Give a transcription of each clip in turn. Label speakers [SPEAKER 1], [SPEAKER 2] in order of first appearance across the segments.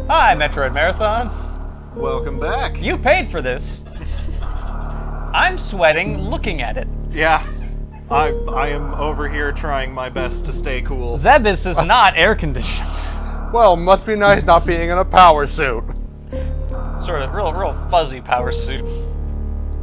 [SPEAKER 1] Hi, Metroid Marathon.
[SPEAKER 2] Welcome back.
[SPEAKER 1] You paid for this. I'm sweating looking at it.
[SPEAKER 2] Yeah, I am over here trying my best to stay cool.
[SPEAKER 1] Zebis is not air conditioned.
[SPEAKER 3] Well, must be nice not being in a power suit.
[SPEAKER 1] Sort of real fuzzy power suit.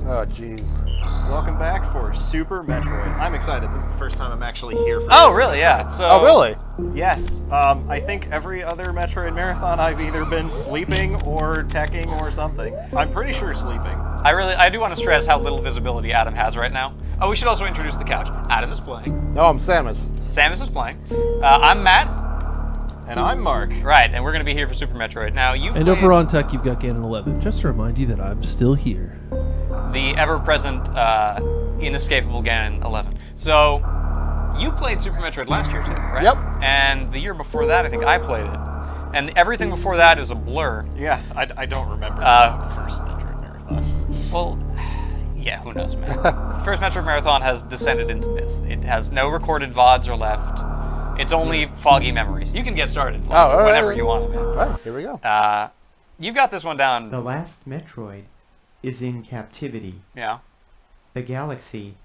[SPEAKER 3] Oh, jeez.
[SPEAKER 2] Welcome back for Super Metroid. I'm excited. This is the first time I'm actually here for
[SPEAKER 1] Oh, really? Yeah. So.
[SPEAKER 3] Oh, really?
[SPEAKER 2] Yes. I think every other Metroid Marathon I've either been sleeping or teching or something. I'm pretty sure sleeping.
[SPEAKER 1] I do want to stress how little visibility Adam has right now. Oh, we should also introduce the couch. Adam is playing.
[SPEAKER 3] No, I'm Samus.
[SPEAKER 1] Samus is playing. I'm Matt.
[SPEAKER 2] And I'm Mark.
[SPEAKER 1] Right, and we're going to be here for Super Metroid. Now, you
[SPEAKER 4] And over on Tech, you've got Ganon 11. Just to remind you that I'm still here.
[SPEAKER 1] the ever-present, inescapable Ganon 11. So, you played Super Metroid last year too, right?
[SPEAKER 3] Yep.
[SPEAKER 1] And the year before that, I think I played it. And everything before that is a blur.
[SPEAKER 2] Yeah, I don't remember the first Metroid Marathon.
[SPEAKER 1] Well, yeah, who knows, man. First Metroid Marathon has descended into myth. It has no recorded VODs are left. It's only foggy memories. You can get started whenever you want, man.
[SPEAKER 3] All right, here we go.
[SPEAKER 1] You've got this one down.
[SPEAKER 5] The last Metroid is in captivity.
[SPEAKER 1] Yeah.
[SPEAKER 5] The galaxy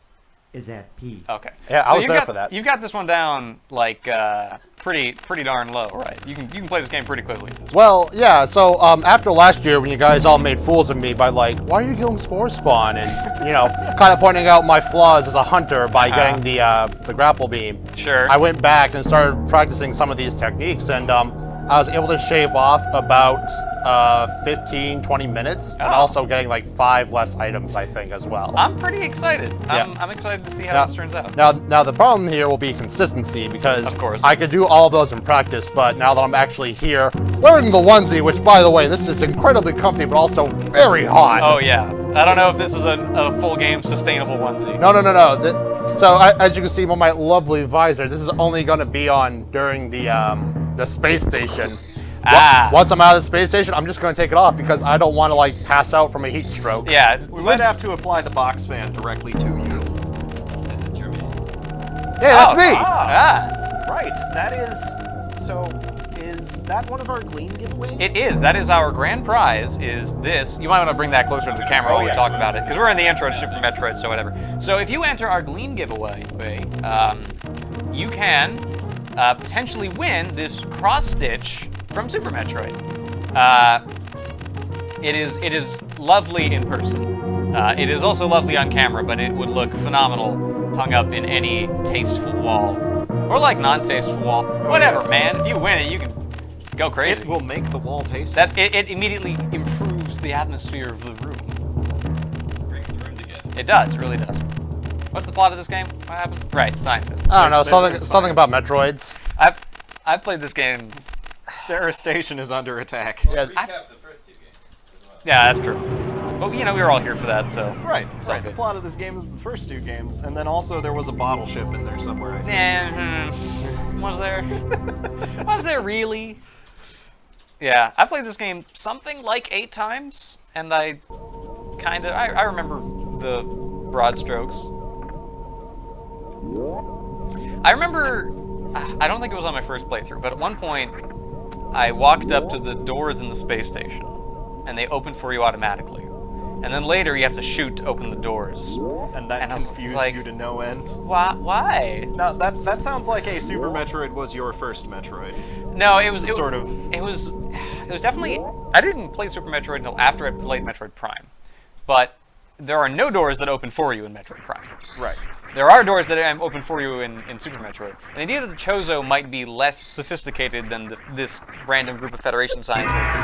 [SPEAKER 5] is at peace.
[SPEAKER 1] Okay.
[SPEAKER 3] Yeah, I was there for that.
[SPEAKER 1] You've got this one down like pretty darn low, right? You can play this game pretty quickly.
[SPEAKER 3] Well, yeah, so after last year when you guys all made fools of me by like, why are you killing Spore Spawn? And, you know, kind of pointing out my flaws as a hunter by getting the grapple beam.
[SPEAKER 1] Sure.
[SPEAKER 3] I went back and started practicing some of these techniques, and I was able to shave off about 15, 20 minutes, and also getting like 5 less items, I think, as well.
[SPEAKER 1] I'm pretty excited.
[SPEAKER 3] Yeah.
[SPEAKER 1] I'm excited to see how this turns out.
[SPEAKER 3] Now the problem here will be consistency, because
[SPEAKER 1] Of course.
[SPEAKER 3] I could do all of those in practice, but now that I'm actually here, wearing the onesie, which by the way, this is incredibly comfy, but also very hot.
[SPEAKER 1] Oh yeah. I don't know if this is a full game sustainable onesie.
[SPEAKER 3] No. So as you can see by my lovely visor, this is only going to be on during the space station. Once I'm out of the space station, I'm just going to take it off because I don't want to like pass out from a heat stroke.
[SPEAKER 1] Yeah.
[SPEAKER 2] We might have to apply the box fan directly to you.
[SPEAKER 1] This is true.
[SPEAKER 3] Yeah, that's me.
[SPEAKER 2] Right. That is. So, is that one of our Gleam giveaways?
[SPEAKER 1] It is. That is our grand prize. Is this? You might want to bring that closer to the camera while we talk about it, because we're in the intro to Super Metroid, so whatever. So if you enter our Gleam giveaway, you can potentially win this cross stitch from Super Metroid. It is lovely in person. It is also lovely on camera, but it would look phenomenal hung up in any tasteful wall. Or like non-tasteful wall. Whatever, man. If you win it, you can go crazy.
[SPEAKER 2] It will make the wall tasteful.
[SPEAKER 1] It immediately improves the atmosphere of the room. Brings the room together. It does, it really does. What's the plot of this game? What happened? Right, scientists.
[SPEAKER 3] I don't know, something about Metroids.
[SPEAKER 1] I've played this game.
[SPEAKER 2] Sarah Station is under attack.
[SPEAKER 3] Yeah,
[SPEAKER 6] Recap the first 2 games as well.
[SPEAKER 1] Yeah, that's true. But you know, we were all here for that, so.
[SPEAKER 2] Right.
[SPEAKER 1] all
[SPEAKER 2] The
[SPEAKER 1] good.
[SPEAKER 2] plot of this game is the first 2 games, and then also there was a bottle ship in there somewhere. I think.
[SPEAKER 1] Was there? Was there really? Yeah, I played this game something like 8 times, and I remember the broad strokes. I remember, I don't think it was on my first playthrough, but at one point, I walked up to the doors in the space station, and they opened for you automatically. And then later, you have to shoot to open the doors.
[SPEAKER 2] And that
[SPEAKER 1] I was
[SPEAKER 2] confused
[SPEAKER 1] like,
[SPEAKER 2] you to no end.
[SPEAKER 1] Why?
[SPEAKER 2] Now, that sounds like a Super Metroid was your first Metroid.
[SPEAKER 1] No, it was
[SPEAKER 2] It
[SPEAKER 1] was definitely. I didn't play Super Metroid until after I played Metroid Prime, but there are no doors that open for you in Metroid Prime.
[SPEAKER 2] Right.
[SPEAKER 1] There are doors that open for you in Super Metroid. And the idea that the Chozo might be less sophisticated than this random group of Federation scientists.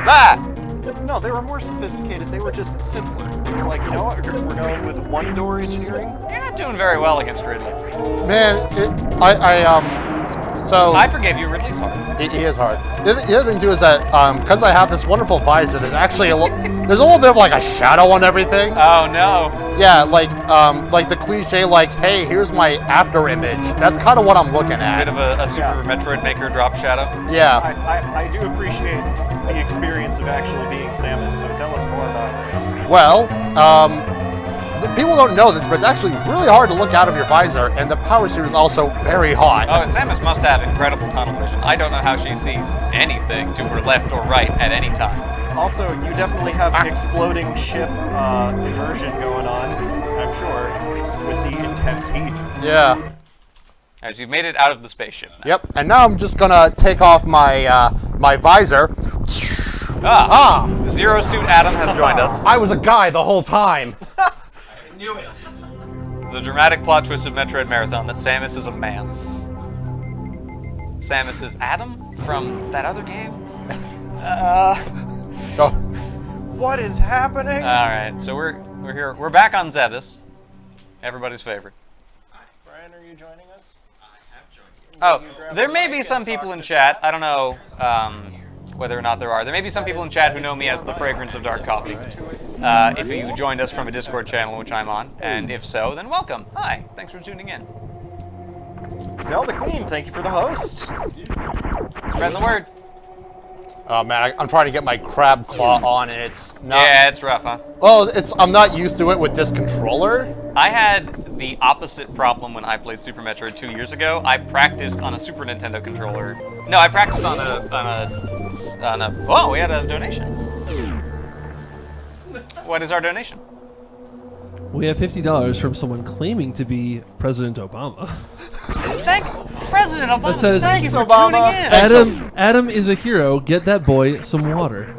[SPEAKER 2] No, they were more sophisticated. They were just simpler. They were like, you know what? We're going with one-door engineering.
[SPEAKER 1] You're not doing very well against Ridley.
[SPEAKER 3] man, so
[SPEAKER 1] I forgave you Ridley's hard.
[SPEAKER 3] he is hard. The other thing too is that because I have this wonderful visor, there's actually there's a little bit of like a shadow on everything.
[SPEAKER 1] Oh no.
[SPEAKER 3] Yeah, like the cliche, like, hey, here's my after image. That's kind of what I'm looking
[SPEAKER 1] Bit
[SPEAKER 3] at.
[SPEAKER 1] of a Super Metroid Maker drop shadow.
[SPEAKER 3] Yeah.
[SPEAKER 2] I do appreciate the experience of actually being Samus, so tell us more about that.
[SPEAKER 3] Well, People don't know this, but it's actually really hard to look out of your visor, and the power suit is also very hot.
[SPEAKER 1] Oh, Samus must have incredible tunnel vision. I don't know how she sees anything to her left or right at any time.
[SPEAKER 2] Also, you definitely have exploding ship immersion going on, I'm sure, with the intense heat.
[SPEAKER 3] Yeah.
[SPEAKER 1] As you've made it out of the spaceship. Now.
[SPEAKER 3] Yep. And now I'm just gonna take off my my visor.
[SPEAKER 1] Zero Suit Adam has joined us.
[SPEAKER 3] I was a guy the whole time.
[SPEAKER 6] I knew it.
[SPEAKER 1] The dramatic plot twist of Metroid Marathon that Samus is a man. Samus is Adam from that other game.
[SPEAKER 3] Go.
[SPEAKER 2] What is happening?
[SPEAKER 1] All right, so we're here. We're back on Zebus, everybody's favorite.
[SPEAKER 2] Brian, are you joining us?
[SPEAKER 6] I have joined you.
[SPEAKER 1] Oh, there may be some people in chat. I don't know whether or not there are. There may be some people in chat who know me as the fragrance of dark coffee. If you joined us from a Discord channel, which I'm on, and if so, then welcome. Hi, thanks for tuning in.
[SPEAKER 2] Zelda Queen, thank you for the host.
[SPEAKER 1] Spreading the word.
[SPEAKER 3] Oh man, I'm trying to get my crab claw on, and it's not.
[SPEAKER 1] Yeah, it's rough, huh?
[SPEAKER 3] Oh, I'm not used to it with this controller.
[SPEAKER 1] I had the opposite problem when I played Super Metroid 2 years ago. I practiced on a Super Nintendo controller. No, I practiced on a. Oh, we had a donation. What is our donation?
[SPEAKER 4] We have $50 from someone claiming to be President Obama.
[SPEAKER 1] Thank President Obama.
[SPEAKER 4] That says,
[SPEAKER 1] thank you for
[SPEAKER 2] Obama.
[SPEAKER 1] tuning in.
[SPEAKER 4] Adam is a hero. Get that boy some water.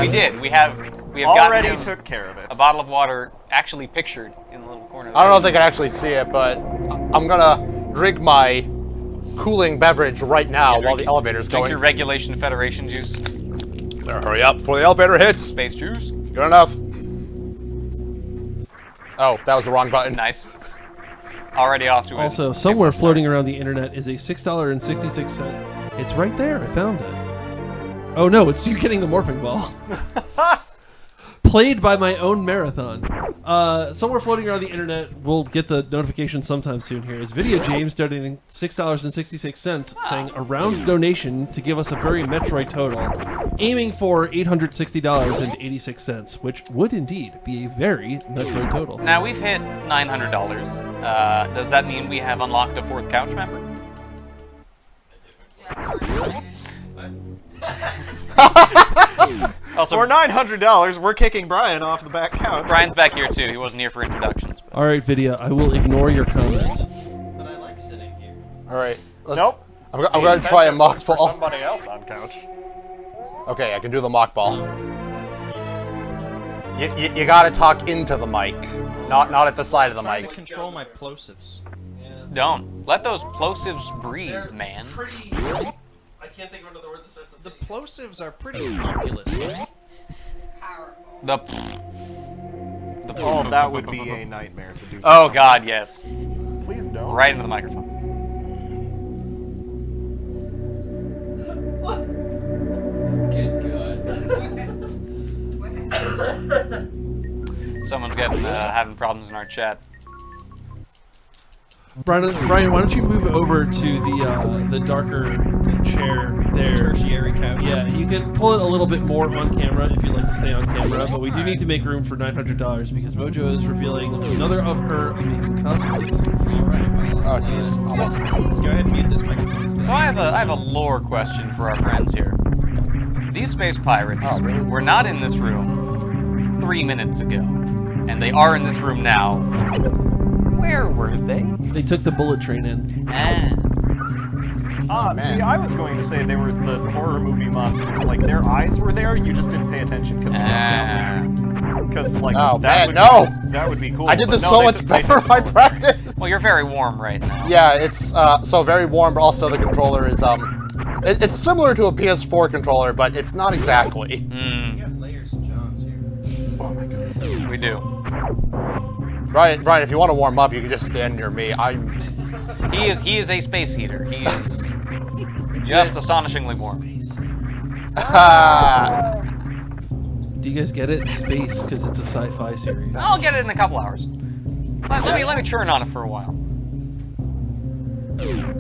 [SPEAKER 1] We did. We have
[SPEAKER 2] Already
[SPEAKER 1] gotten him
[SPEAKER 2] took care of it.
[SPEAKER 1] a bottle of water, actually pictured in the little corner.
[SPEAKER 3] I don't know if they can actually see it, but I'm gonna drink my cooling beverage right now while the elevator's
[SPEAKER 1] Drink
[SPEAKER 3] going.
[SPEAKER 1] your Regulation Federation juice.
[SPEAKER 3] Hurry up before the elevator hits.
[SPEAKER 1] Space juice.
[SPEAKER 3] Good enough. Oh, that was the wrong button.
[SPEAKER 1] Nice. Already off to it.
[SPEAKER 4] Also, somewhere floating around the internet is a $6.66. It's right there. I found it. Oh no, it's you getting the morphing ball. Played by my own marathon. Somewhere floating around the internet, we'll get the notification sometime soon here, is Video James donating $6.66, saying a round donation to give us a very Metroid total, aiming for $860.86, which would indeed be a very Metroid total.
[SPEAKER 1] Now we've hit $900. Does that mean we have unlocked a fourth couch member? Also,
[SPEAKER 2] For $900, we're kicking Brian off the back couch.
[SPEAKER 1] Brian's back here too. He wasn't here for introductions. But.
[SPEAKER 4] All right, Vidya, I will ignore your comments.
[SPEAKER 6] But I like sitting here.
[SPEAKER 3] All right.
[SPEAKER 2] Nope.
[SPEAKER 3] I'm gonna try a mock
[SPEAKER 2] for
[SPEAKER 3] ball.
[SPEAKER 2] somebody else on couch.
[SPEAKER 3] Okay, I can do the mock ball. You gotta talk into the mic, not at the side of the
[SPEAKER 6] I'm trying
[SPEAKER 3] mic.
[SPEAKER 6] to control my plosives.
[SPEAKER 1] Don't let those plosives breathe, man.
[SPEAKER 4] I can't think of another word that starts with
[SPEAKER 6] The plosives are pretty populous.
[SPEAKER 1] The.
[SPEAKER 2] Oh, that would be a nightmare to do.
[SPEAKER 1] Oh God, yes.
[SPEAKER 2] Please don't.
[SPEAKER 1] Right into the microphone. Someone's having problems in our chat.
[SPEAKER 4] Brian, why don't you move over to the darker chair there?
[SPEAKER 6] Tertiary couch.
[SPEAKER 4] Yeah, you can pull it a little bit more on camera if you'd like to stay on camera, but we do need to make room for $900 because Mojo is revealing another of her amazing cosplays.
[SPEAKER 6] Alright, well,
[SPEAKER 3] Oh jeez.
[SPEAKER 6] just go ahead and mute this microphone.
[SPEAKER 1] So I have a lore question for our friends here. These space pirates were not in this room 3 minutes ago, and they are in this room now. Where were they?
[SPEAKER 4] They took the bullet train in.
[SPEAKER 2] See, I was going to say they were the horror movie monsters. Like, their eyes were there, you just didn't pay attention because we jumped out. Because, like,
[SPEAKER 3] Oh,
[SPEAKER 2] that
[SPEAKER 3] man,
[SPEAKER 2] would
[SPEAKER 3] no!
[SPEAKER 2] that would be cool.
[SPEAKER 3] I did
[SPEAKER 2] but
[SPEAKER 3] this
[SPEAKER 2] no,
[SPEAKER 3] so
[SPEAKER 2] they
[SPEAKER 3] much
[SPEAKER 2] took- they
[SPEAKER 3] better
[SPEAKER 2] took
[SPEAKER 3] in my
[SPEAKER 2] the bullet.
[SPEAKER 3] practice.
[SPEAKER 1] Well, you're very warm right now.
[SPEAKER 3] Yeah, it's so very warm, but also the controller is it's similar to a PS4 controller, but it's not exactly.
[SPEAKER 6] We got layers of Johns here.
[SPEAKER 3] Oh my god.
[SPEAKER 1] We do.
[SPEAKER 3] Brian, if you want to warm up, you can just stand near me.
[SPEAKER 1] He is a space heater. He is just astonishingly warm.
[SPEAKER 4] Do you guys get it? Space, because it's a sci-fi series.
[SPEAKER 1] I'll get it in a couple hours. Let me churn on it for a while.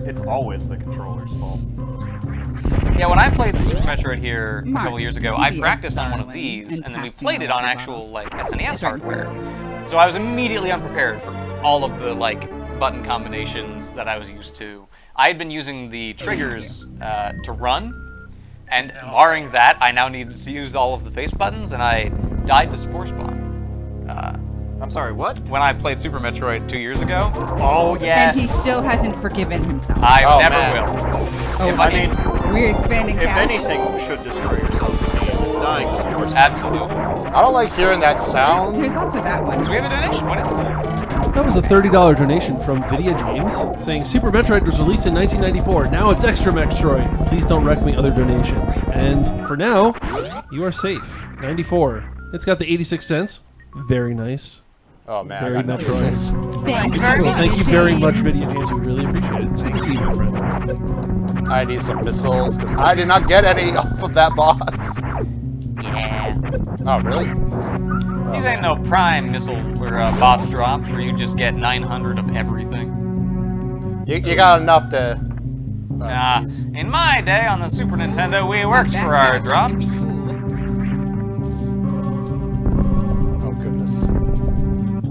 [SPEAKER 2] It's always the controller's fault.
[SPEAKER 1] Yeah, when I played Super Metroid here a couple years ago, I practiced on one of these, and then we played it on actual like SNES hardware. So I was immediately unprepared for all of the like button combinations that I was used to. I had been using the triggers to run, and barring that, I now needed to use all of the face buttons, and I died to Spore Spawn.
[SPEAKER 2] I'm sorry, what?
[SPEAKER 1] When I played Super Metroid 2 years ago.
[SPEAKER 2] Oh, yes.
[SPEAKER 7] And he still hasn't forgiven himself.
[SPEAKER 1] I never
[SPEAKER 3] man.
[SPEAKER 1] will.
[SPEAKER 7] Oh,
[SPEAKER 2] I mean,
[SPEAKER 7] we're expanding
[SPEAKER 2] if
[SPEAKER 7] cash.
[SPEAKER 2] anything should destroy your self-esteem, it's dying to Spore Spawn.
[SPEAKER 1] Absolutely.
[SPEAKER 3] I don't like hearing that sound.
[SPEAKER 7] There's also that one.
[SPEAKER 1] Do we have a donation? What is it?
[SPEAKER 4] That was a $30 donation from Video James saying Super Metroid was released in 1994. Now it's Extra Metroid. Please don't wreck me other donations. And for now, you are safe. 94. It's got the 86 cents. Very nice.
[SPEAKER 3] Oh man,
[SPEAKER 4] Very
[SPEAKER 3] I got no
[SPEAKER 4] Metroid.
[SPEAKER 3] missiles.
[SPEAKER 7] Thank you
[SPEAKER 4] Well, thank you very much,
[SPEAKER 7] James.
[SPEAKER 4] Video James. We really appreciate it. It's good to see you, my friend.
[SPEAKER 3] I need some missiles because I did not get any off of that boss.
[SPEAKER 1] Yeah.
[SPEAKER 3] Oh really?
[SPEAKER 1] These ain't no prime missile or boss drops where you just get 900 of everything.
[SPEAKER 3] You got enough to.
[SPEAKER 1] Nah,
[SPEAKER 3] jeez.
[SPEAKER 1] in my day on the Super Nintendo, we worked
[SPEAKER 7] That
[SPEAKER 1] for our
[SPEAKER 7] gadget can be
[SPEAKER 1] drops.
[SPEAKER 7] cool.
[SPEAKER 3] Oh goodness.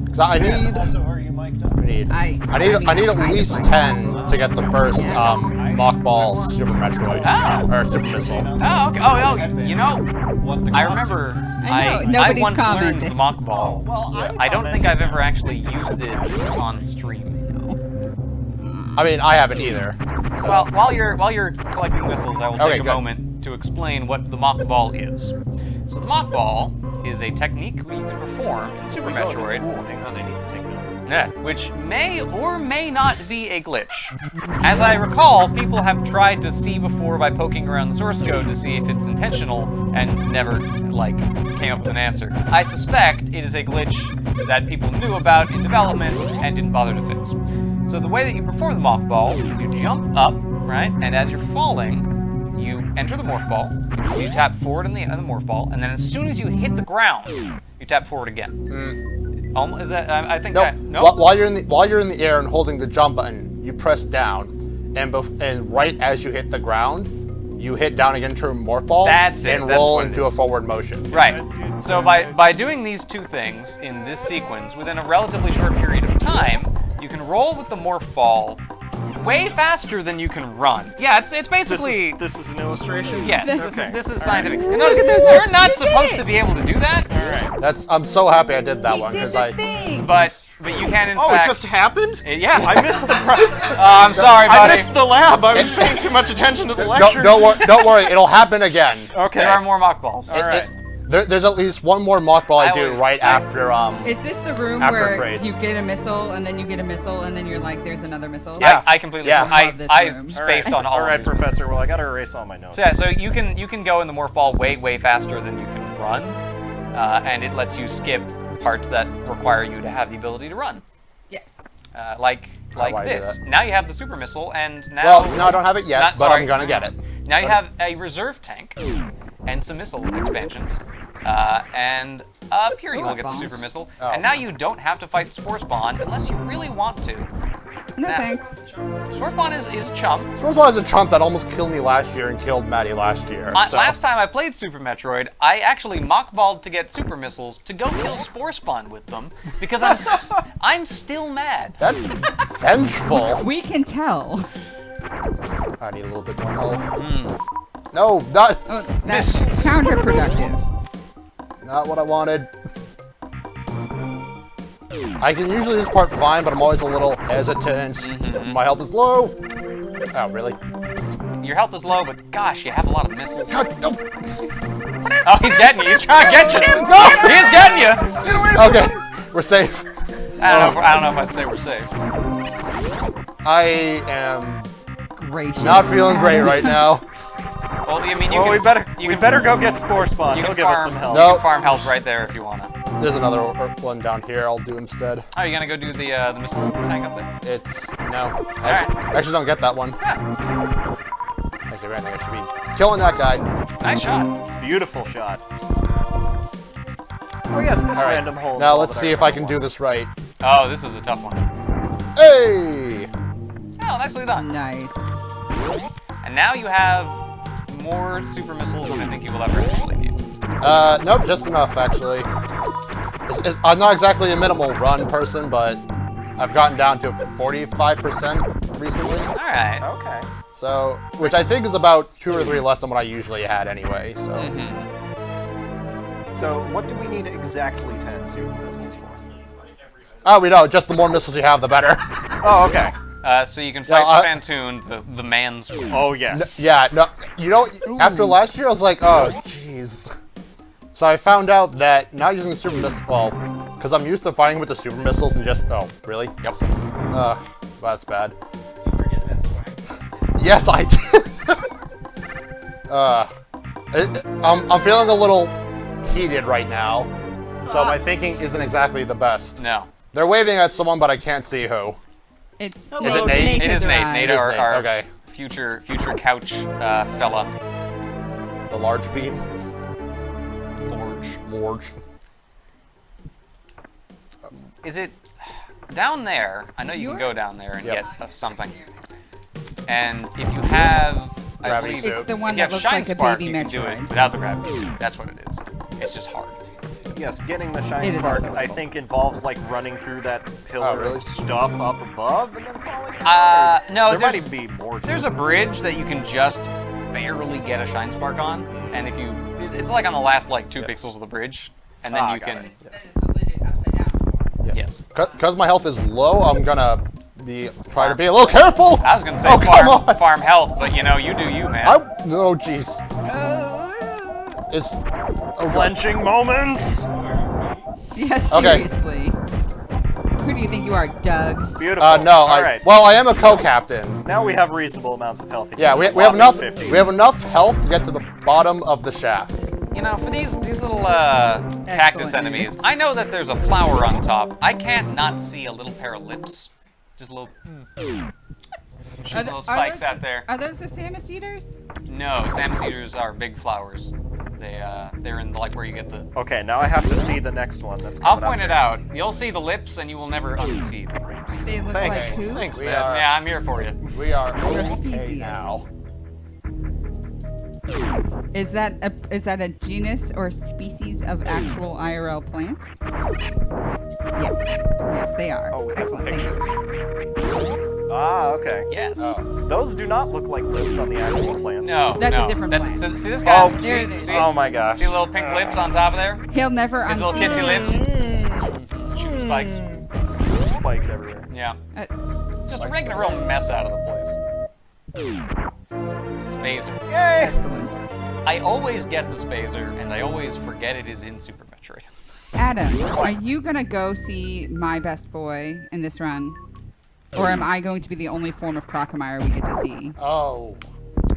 [SPEAKER 3] 'Cause I need.
[SPEAKER 6] Also, are you mic'd up?
[SPEAKER 3] I need
[SPEAKER 7] I
[SPEAKER 3] at
[SPEAKER 7] kind of
[SPEAKER 3] least
[SPEAKER 7] like
[SPEAKER 3] 10 to get the first mock ball Super Metroid
[SPEAKER 1] Oh.
[SPEAKER 3] or Super Missile.
[SPEAKER 1] Oh, okay. Oh, you know,
[SPEAKER 6] What the
[SPEAKER 1] I
[SPEAKER 6] costume
[SPEAKER 1] remember
[SPEAKER 6] is.
[SPEAKER 7] I know,
[SPEAKER 1] I
[SPEAKER 7] nobody's
[SPEAKER 1] once learned
[SPEAKER 7] commented.
[SPEAKER 1] the mock ball.
[SPEAKER 6] Well,
[SPEAKER 1] I don't think I've ever actually used it on stream.
[SPEAKER 3] I mean, I haven't either.
[SPEAKER 1] Well, while you're collecting missiles, I will
[SPEAKER 3] Okay,
[SPEAKER 1] take a
[SPEAKER 3] good.
[SPEAKER 1] moment to explain what the mock ball is. So the mock ball is a technique you can perform in Super
[SPEAKER 2] We go to
[SPEAKER 1] Metroid.
[SPEAKER 2] school. Hang on, I need to take notes.
[SPEAKER 1] Yeah, which may or may not be a glitch. As I recall, people have tried to see before by poking around the source code to see if it's intentional and never, like, came up with an answer. I suspect it is a glitch that people knew about in development and didn't bother to fix. So the way that you perform the mock ball, you jump up, right, and as you're falling, you enter the morph ball, you tap forward in the morph ball, and then as soon as you hit the ground, you tap forward again. Is that? I think
[SPEAKER 3] Nope.
[SPEAKER 1] that. Nope.
[SPEAKER 3] While you're in the air and holding the jump button, you press down, and right as you hit the ground, you hit down again to a morph ball
[SPEAKER 1] That's it,
[SPEAKER 3] and
[SPEAKER 1] that's
[SPEAKER 3] roll
[SPEAKER 1] what it
[SPEAKER 3] into a
[SPEAKER 1] is.
[SPEAKER 3] forward motion.
[SPEAKER 1] Right. So by doing these two things in this sequence within a relatively short period of time, you can roll with the morph ball way faster than you can run. Yeah, it's basically.
[SPEAKER 2] This is an illustration?
[SPEAKER 1] Yes,
[SPEAKER 2] Okay.
[SPEAKER 1] this is scientific. You notice you're not supposed to be able to do that,
[SPEAKER 3] I'm so happy I did that one
[SPEAKER 7] Did
[SPEAKER 3] because
[SPEAKER 7] the
[SPEAKER 3] I.
[SPEAKER 7] thing.
[SPEAKER 1] but you can in
[SPEAKER 2] Oh,
[SPEAKER 1] fact.
[SPEAKER 2] it just happened?
[SPEAKER 1] Yeah.
[SPEAKER 2] I missed the.
[SPEAKER 1] I'm sorry, buddy.
[SPEAKER 2] I missed the lab. I was paying too much attention to the lecture.
[SPEAKER 3] Don't worry, it'll happen again.
[SPEAKER 2] Okay.
[SPEAKER 1] There are more mock balls.
[SPEAKER 2] All right.
[SPEAKER 3] There's at least one more mock ball I do
[SPEAKER 1] always-
[SPEAKER 3] right after
[SPEAKER 7] Is this the room
[SPEAKER 3] After
[SPEAKER 7] where
[SPEAKER 3] grade.
[SPEAKER 7] you get a missile and then you get a missile and then you're like, there's another missile?
[SPEAKER 3] Yeah.
[SPEAKER 1] I completely.
[SPEAKER 3] Yeah.
[SPEAKER 7] I love this
[SPEAKER 1] I
[SPEAKER 7] room.
[SPEAKER 1] spaced on all.
[SPEAKER 2] All
[SPEAKER 1] of
[SPEAKER 2] right,
[SPEAKER 1] these.
[SPEAKER 2] Professor. Well, I gotta erase all my notes.
[SPEAKER 1] So yeah, so you can go in the morph ball way faster than you can run, and it lets you skip parts that require you to have the ability to run,
[SPEAKER 7] Yes.
[SPEAKER 1] like
[SPEAKER 3] do I do
[SPEAKER 1] this.
[SPEAKER 3] that?
[SPEAKER 1] Now you have the super missile, and now.
[SPEAKER 3] Well, no, I don't have it yet,
[SPEAKER 1] Not-
[SPEAKER 3] but
[SPEAKER 1] sorry.
[SPEAKER 3] I'm gonna get it.
[SPEAKER 1] Now you have a reserve tank and some missile expansions, and up here you will get the super missile.
[SPEAKER 3] Oh.
[SPEAKER 1] And now you don't have to fight Spore Spawn unless you really want to.
[SPEAKER 7] No
[SPEAKER 1] Nah.
[SPEAKER 7] thanks.
[SPEAKER 1] Spore Spawn is a chump.
[SPEAKER 3] Suppose I was a chump that almost killed me last year and killed Maddie last year. So.
[SPEAKER 1] Last time I played Super Metroid, I actually mock-balled to get super missiles to go kill Spore Spawn with them because I'm still mad.
[SPEAKER 3] That's vengeful.
[SPEAKER 7] We can tell.
[SPEAKER 3] I need a little bit more health. No, not
[SPEAKER 7] Oh, that's counterproductive.
[SPEAKER 3] not what I wanted. I can usually this part fine, but I'm always a little hesitant. My health is low. Oh, really?
[SPEAKER 1] Your health is low, but gosh, you have a lot of missiles.
[SPEAKER 3] God, no.
[SPEAKER 1] Oh, he's getting you. He's trying to get you. He's getting you.
[SPEAKER 3] Okay, we're safe.
[SPEAKER 1] I don't know if I'd say we're safe.
[SPEAKER 3] I am
[SPEAKER 7] Gracious.
[SPEAKER 3] not feeling great right now.
[SPEAKER 1] Well, I mean, you
[SPEAKER 2] Well,
[SPEAKER 1] can,
[SPEAKER 2] we better go get Spore Spawn.
[SPEAKER 1] You
[SPEAKER 2] He'll
[SPEAKER 1] can
[SPEAKER 2] give us
[SPEAKER 1] farm,
[SPEAKER 2] some help.
[SPEAKER 3] No.
[SPEAKER 1] you can farm health right there if you wanna.
[SPEAKER 3] There's another one down here I'll do instead.
[SPEAKER 1] Oh, you gonna go do the missile tank up there?
[SPEAKER 3] It's, no. Actually don't get that one.
[SPEAKER 1] Yeah.
[SPEAKER 3] Actually, right, I should be killing that guy.
[SPEAKER 1] Nice shot.
[SPEAKER 2] Beautiful shot. Oh yes, this
[SPEAKER 3] All right.
[SPEAKER 2] random hole.
[SPEAKER 3] Now let's see if I can do this right.
[SPEAKER 1] Oh, this is a tough one.
[SPEAKER 3] Hey!
[SPEAKER 1] Oh, nicely done.
[SPEAKER 7] Nice.
[SPEAKER 1] And now you have more super missiles than I think you will ever actually need.
[SPEAKER 3] Nope, just enough actually. I'm not exactly a minimal run person, but I've gotten down to 45% recently.
[SPEAKER 1] All right.
[SPEAKER 2] Okay.
[SPEAKER 3] So, which I think is about 2 or 3 less than what I usually had anyway. So,
[SPEAKER 2] So what do we need exactly 10 super missiles for?
[SPEAKER 3] oh, we know. Just the more missiles you have, the better.
[SPEAKER 2] Oh, okay.
[SPEAKER 1] So you can fight Phantoon, the man's.
[SPEAKER 2] Oh, yes.
[SPEAKER 3] Yeah. No. You know, after last year, I was like, oh, jeez. So I found out that not using the super missile, well, because I'm used to fighting with the super missiles and just, oh, really?
[SPEAKER 1] Yep.
[SPEAKER 3] Well, that's bad.
[SPEAKER 6] Forget that swag.
[SPEAKER 3] Yes, I did. I'm feeling a little heated right now, so my thinking isn't exactly the best.
[SPEAKER 1] No.
[SPEAKER 3] They're waving at someone, but I can't see who.
[SPEAKER 7] It's
[SPEAKER 3] Is it Nate?
[SPEAKER 1] It is Nate. Nate,
[SPEAKER 3] It is
[SPEAKER 1] our,
[SPEAKER 3] Nate,
[SPEAKER 1] our
[SPEAKER 3] okay.
[SPEAKER 1] future couch fella.
[SPEAKER 3] The large beam.
[SPEAKER 1] Lorge.
[SPEAKER 3] Large.
[SPEAKER 1] Is it down there? I know you can go down there and
[SPEAKER 3] Yep.
[SPEAKER 1] get something. And if you have, I
[SPEAKER 3] Gravity
[SPEAKER 1] believe,
[SPEAKER 3] suit.
[SPEAKER 7] It's the one
[SPEAKER 1] if you
[SPEAKER 7] that
[SPEAKER 1] have
[SPEAKER 7] looks
[SPEAKER 1] Shine
[SPEAKER 7] like a
[SPEAKER 1] Spark,
[SPEAKER 7] baby
[SPEAKER 1] you can do it
[SPEAKER 7] Metroid.
[SPEAKER 1] without the gravity suit. That's what it is. It's just hard.
[SPEAKER 2] Yes, getting the Shine
[SPEAKER 7] It is
[SPEAKER 2] Spark,
[SPEAKER 7] also
[SPEAKER 2] I think, involves, like, running through that pillar
[SPEAKER 3] really?
[SPEAKER 2] of stuff up above and then falling down. Or
[SPEAKER 1] No,
[SPEAKER 2] there might
[SPEAKER 1] there's-
[SPEAKER 2] even be more to
[SPEAKER 1] There's
[SPEAKER 2] it.
[SPEAKER 1] a bridge that you can just barely get a Shine Spark on, and if you, it's like on the last like 2 pixels of the bridge, and then you
[SPEAKER 2] got
[SPEAKER 1] can.
[SPEAKER 2] it.
[SPEAKER 7] That is the lidded upside down form.
[SPEAKER 1] Yes.
[SPEAKER 3] Because my health is low, I'm gonna try to be a little careful.
[SPEAKER 1] I was gonna say
[SPEAKER 3] Oh, come on.
[SPEAKER 1] farm health, but you know, you do you, man.
[SPEAKER 3] No, jeez. It's
[SPEAKER 2] Clenching moments!
[SPEAKER 7] Yes,
[SPEAKER 3] Okay.
[SPEAKER 7] seriously. Who do you think you are, Doug?
[SPEAKER 2] Beautiful.
[SPEAKER 3] no.
[SPEAKER 2] All right.
[SPEAKER 3] Well, I am a co-captain.
[SPEAKER 2] Now we have reasonable amounts of health.
[SPEAKER 3] Yeah, we have enough. We have enough health to get to the bottom of the shaft.
[SPEAKER 1] You know, for these little cactus
[SPEAKER 7] Excellent.
[SPEAKER 1] enemies, I know that there's a flower on top. I can't not see a little pair of lips, just a little. Shoot little spikes out there.
[SPEAKER 7] Are those the Samus Eaters?
[SPEAKER 1] No, Samus Eaters are big flowers. They're in like where you get the.
[SPEAKER 2] Okay, now I have to see the next one that's
[SPEAKER 1] I'll
[SPEAKER 2] coming
[SPEAKER 1] point
[SPEAKER 2] up.
[SPEAKER 1] it out. You'll see the lips, and you will never unsee the lips.
[SPEAKER 7] They look
[SPEAKER 2] Thanks.
[SPEAKER 7] like who?
[SPEAKER 1] Thanks,
[SPEAKER 3] We
[SPEAKER 1] man.
[SPEAKER 3] are-
[SPEAKER 1] Yeah, I'm here for you.
[SPEAKER 3] We are okay
[SPEAKER 7] Species.
[SPEAKER 3] now.
[SPEAKER 7] Is that a genus or species of actual IRL plant? Yes. Yes, they are.
[SPEAKER 2] Oh, we have
[SPEAKER 7] Excellent. Thank
[SPEAKER 2] pictures.
[SPEAKER 7] you.
[SPEAKER 2] Ah, okay.
[SPEAKER 1] Yes.
[SPEAKER 2] Those do not look like lips on the actual plant.
[SPEAKER 1] No,
[SPEAKER 7] That's a
[SPEAKER 1] no.
[SPEAKER 7] different
[SPEAKER 1] That's,
[SPEAKER 7] plant.
[SPEAKER 1] See this guy?
[SPEAKER 2] Oh,
[SPEAKER 7] There it is.
[SPEAKER 1] See,
[SPEAKER 2] Oh my gosh.
[SPEAKER 1] see the little pink lips on top of there?
[SPEAKER 7] He'll never
[SPEAKER 1] His little
[SPEAKER 7] unsee
[SPEAKER 1] kissy
[SPEAKER 7] it.
[SPEAKER 1] lips. Shooting spikes.
[SPEAKER 2] Spikes everywhere.
[SPEAKER 1] Yeah.
[SPEAKER 7] Uh,
[SPEAKER 1] Just making a real mess out of the place. Spazer.
[SPEAKER 2] Yay!
[SPEAKER 7] Excellent.
[SPEAKER 1] I always get the Spazer, and I always forget it is in Super Metroid.
[SPEAKER 7] Adam, are you gonna go see my best boy in this run? Or am I going to be the only form of Crocomire we get to see?
[SPEAKER 3] Oh.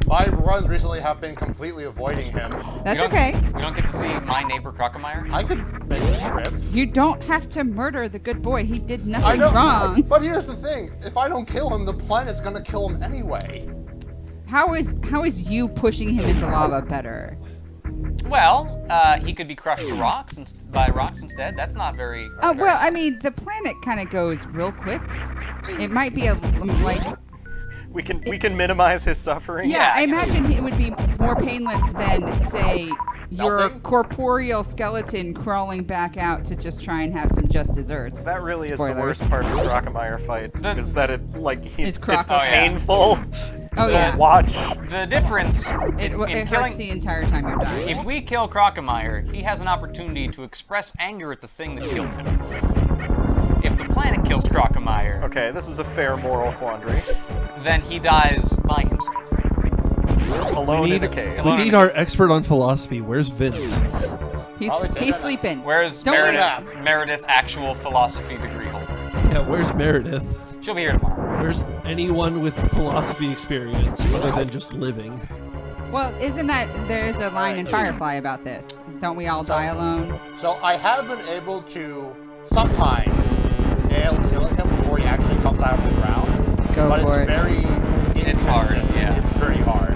[SPEAKER 3] My runs recently have been completely avoiding him.
[SPEAKER 7] That's
[SPEAKER 1] You don't-
[SPEAKER 7] okay.
[SPEAKER 1] You don't get to see my neighbor Crocomire?
[SPEAKER 3] I could make a trip.
[SPEAKER 7] You don't have to murder the good boy. He did
[SPEAKER 3] I
[SPEAKER 7] nothing
[SPEAKER 3] know.
[SPEAKER 7] wrong.
[SPEAKER 3] But here's the thing. If I don't kill him, the planet's gonna kill him anyway.
[SPEAKER 7] How is you pushing him into lava better?
[SPEAKER 1] Well, he could be crushed to rocks by rocks instead. That's not very.
[SPEAKER 7] Oh well, I mean the planet kind of goes real quick. It might be a like.
[SPEAKER 2] We can minimize his suffering.
[SPEAKER 7] Yeah, I
[SPEAKER 1] yeah.
[SPEAKER 7] imagine it would be more painless than say your
[SPEAKER 3] Melting?
[SPEAKER 7] corporeal skeleton crawling back out to just try and have some just desserts.
[SPEAKER 2] That really is the
[SPEAKER 7] Spoilers.
[SPEAKER 2] worst part of the Crocomire fight. Is that it
[SPEAKER 7] It's Croco.
[SPEAKER 2] it's
[SPEAKER 7] Oh,
[SPEAKER 1] yeah.
[SPEAKER 2] painful
[SPEAKER 7] Oh
[SPEAKER 2] to
[SPEAKER 7] yeah.
[SPEAKER 2] watch.
[SPEAKER 1] The difference
[SPEAKER 7] It
[SPEAKER 1] in
[SPEAKER 7] hurts
[SPEAKER 1] killing.
[SPEAKER 7] the entire time you're dying.
[SPEAKER 1] If we kill Crocomire, he has an opportunity to express anger at the thing that killed him. If the planet kills Crocomire,
[SPEAKER 2] Okay, this is a fair moral quandary.
[SPEAKER 1] then he dies by himself.
[SPEAKER 2] Alone in a cave.
[SPEAKER 4] We need our expert on philosophy. Where's Vince?
[SPEAKER 7] He's
[SPEAKER 3] Probably take a nap.
[SPEAKER 7] sleeping.
[SPEAKER 1] Where's
[SPEAKER 7] Don't worry.
[SPEAKER 1] Meredith actual philosophy degree holder?
[SPEAKER 4] Yeah, where's Meredith?
[SPEAKER 1] She'll be here tomorrow.
[SPEAKER 4] Where's anyone with philosophy experience other than just living?
[SPEAKER 7] Well, isn't that there's a line in Firefly about this? Don't we all die alone?
[SPEAKER 3] So I have been able to sometimes nail killing him before he actually comes out of the ground.
[SPEAKER 7] Go
[SPEAKER 3] but
[SPEAKER 7] for
[SPEAKER 3] it's
[SPEAKER 7] it.
[SPEAKER 3] very
[SPEAKER 1] It's hard,
[SPEAKER 3] inconsistent.
[SPEAKER 1] yeah.
[SPEAKER 3] It's very hard.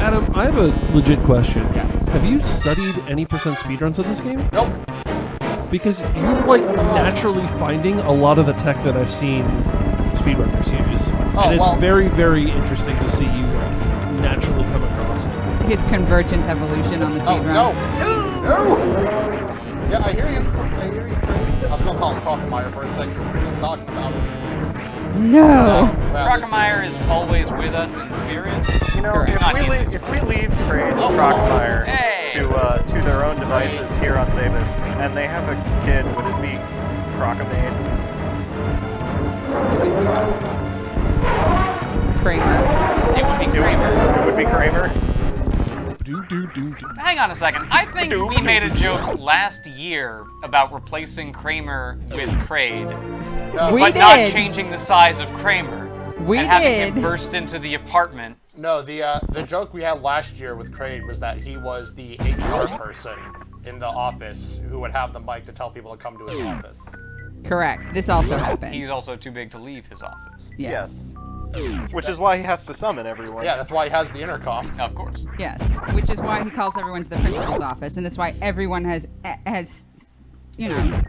[SPEAKER 4] Adam, I have a legit question.
[SPEAKER 3] Yes.
[SPEAKER 4] Have you studied any percent speedruns of this game?
[SPEAKER 3] Nope.
[SPEAKER 4] Because you're like naturally finding a lot of the tech that I've seen speedrunners use.
[SPEAKER 3] Oh,
[SPEAKER 4] And it's
[SPEAKER 3] well-
[SPEAKER 4] very, very interesting to see you like naturally come across it.
[SPEAKER 7] His convergent evolution on the
[SPEAKER 3] Oh,
[SPEAKER 7] speedrun.
[SPEAKER 3] no. No! Yeah, I hear you. I hear you, Craig. I was gonna call him Crockemeyer for a second because we were just talking about him.
[SPEAKER 7] No.
[SPEAKER 3] Wow, this
[SPEAKER 1] Crockemeyer is always with us in spirit.
[SPEAKER 2] You know,
[SPEAKER 1] Correct. Not human.
[SPEAKER 2] if we leave Kraid and
[SPEAKER 3] Oh.
[SPEAKER 2] Crockemeyer
[SPEAKER 1] Hey.
[SPEAKER 2] to their own devices here on Zabus, and they have a kid, would it be Crockemade?
[SPEAKER 3] It'd be
[SPEAKER 7] Kramer.
[SPEAKER 1] It would be Kramer.
[SPEAKER 2] It would be Kramer.
[SPEAKER 1] Hang on a second. I think we made a joke last year about replacing Kramer with Kraid,
[SPEAKER 7] We
[SPEAKER 1] but not
[SPEAKER 7] did.
[SPEAKER 1] changing the size of Kramer.
[SPEAKER 7] We
[SPEAKER 1] and having him
[SPEAKER 7] did.
[SPEAKER 1] burst into the apartment.
[SPEAKER 3] No, the joke we had last year with Craig was that he was the HR person in the office who would have the mic to tell people to come to his office.
[SPEAKER 7] Correct. This also happened.
[SPEAKER 1] He's also too big to leave his office.
[SPEAKER 2] Yes. Which is why he has to summon everyone.
[SPEAKER 3] Yeah, that's why he has the intercom.
[SPEAKER 1] Of course.
[SPEAKER 7] Yes. Which is why he calls everyone to the principal's office, and that's why everyone has you know,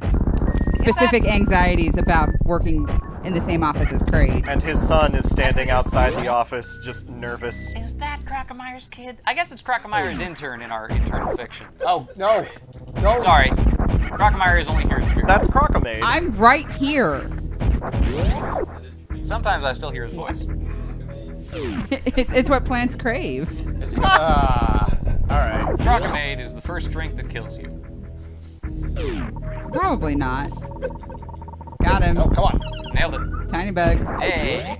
[SPEAKER 7] specific anxieties about working in the same office as Kraid.
[SPEAKER 2] And his son is standing outside the office, just nervous.
[SPEAKER 1] Is that Crockemeyer's kid? I guess it's Crockemeyer's intern in our internal fiction.
[SPEAKER 3] Oh, no. No.
[SPEAKER 1] Sorry. Crockemeyer is only here in spirit.
[SPEAKER 2] That's Crockemade.
[SPEAKER 7] I'm right here.
[SPEAKER 1] Sometimes I still hear his voice.
[SPEAKER 7] It's what plants crave.
[SPEAKER 3] Alright.
[SPEAKER 1] Crockemade is the first drink that kills you.
[SPEAKER 7] Probably not. Got him.
[SPEAKER 3] Oh, come on.
[SPEAKER 1] Nailed it.
[SPEAKER 7] Tiny bugs.
[SPEAKER 1] Hey.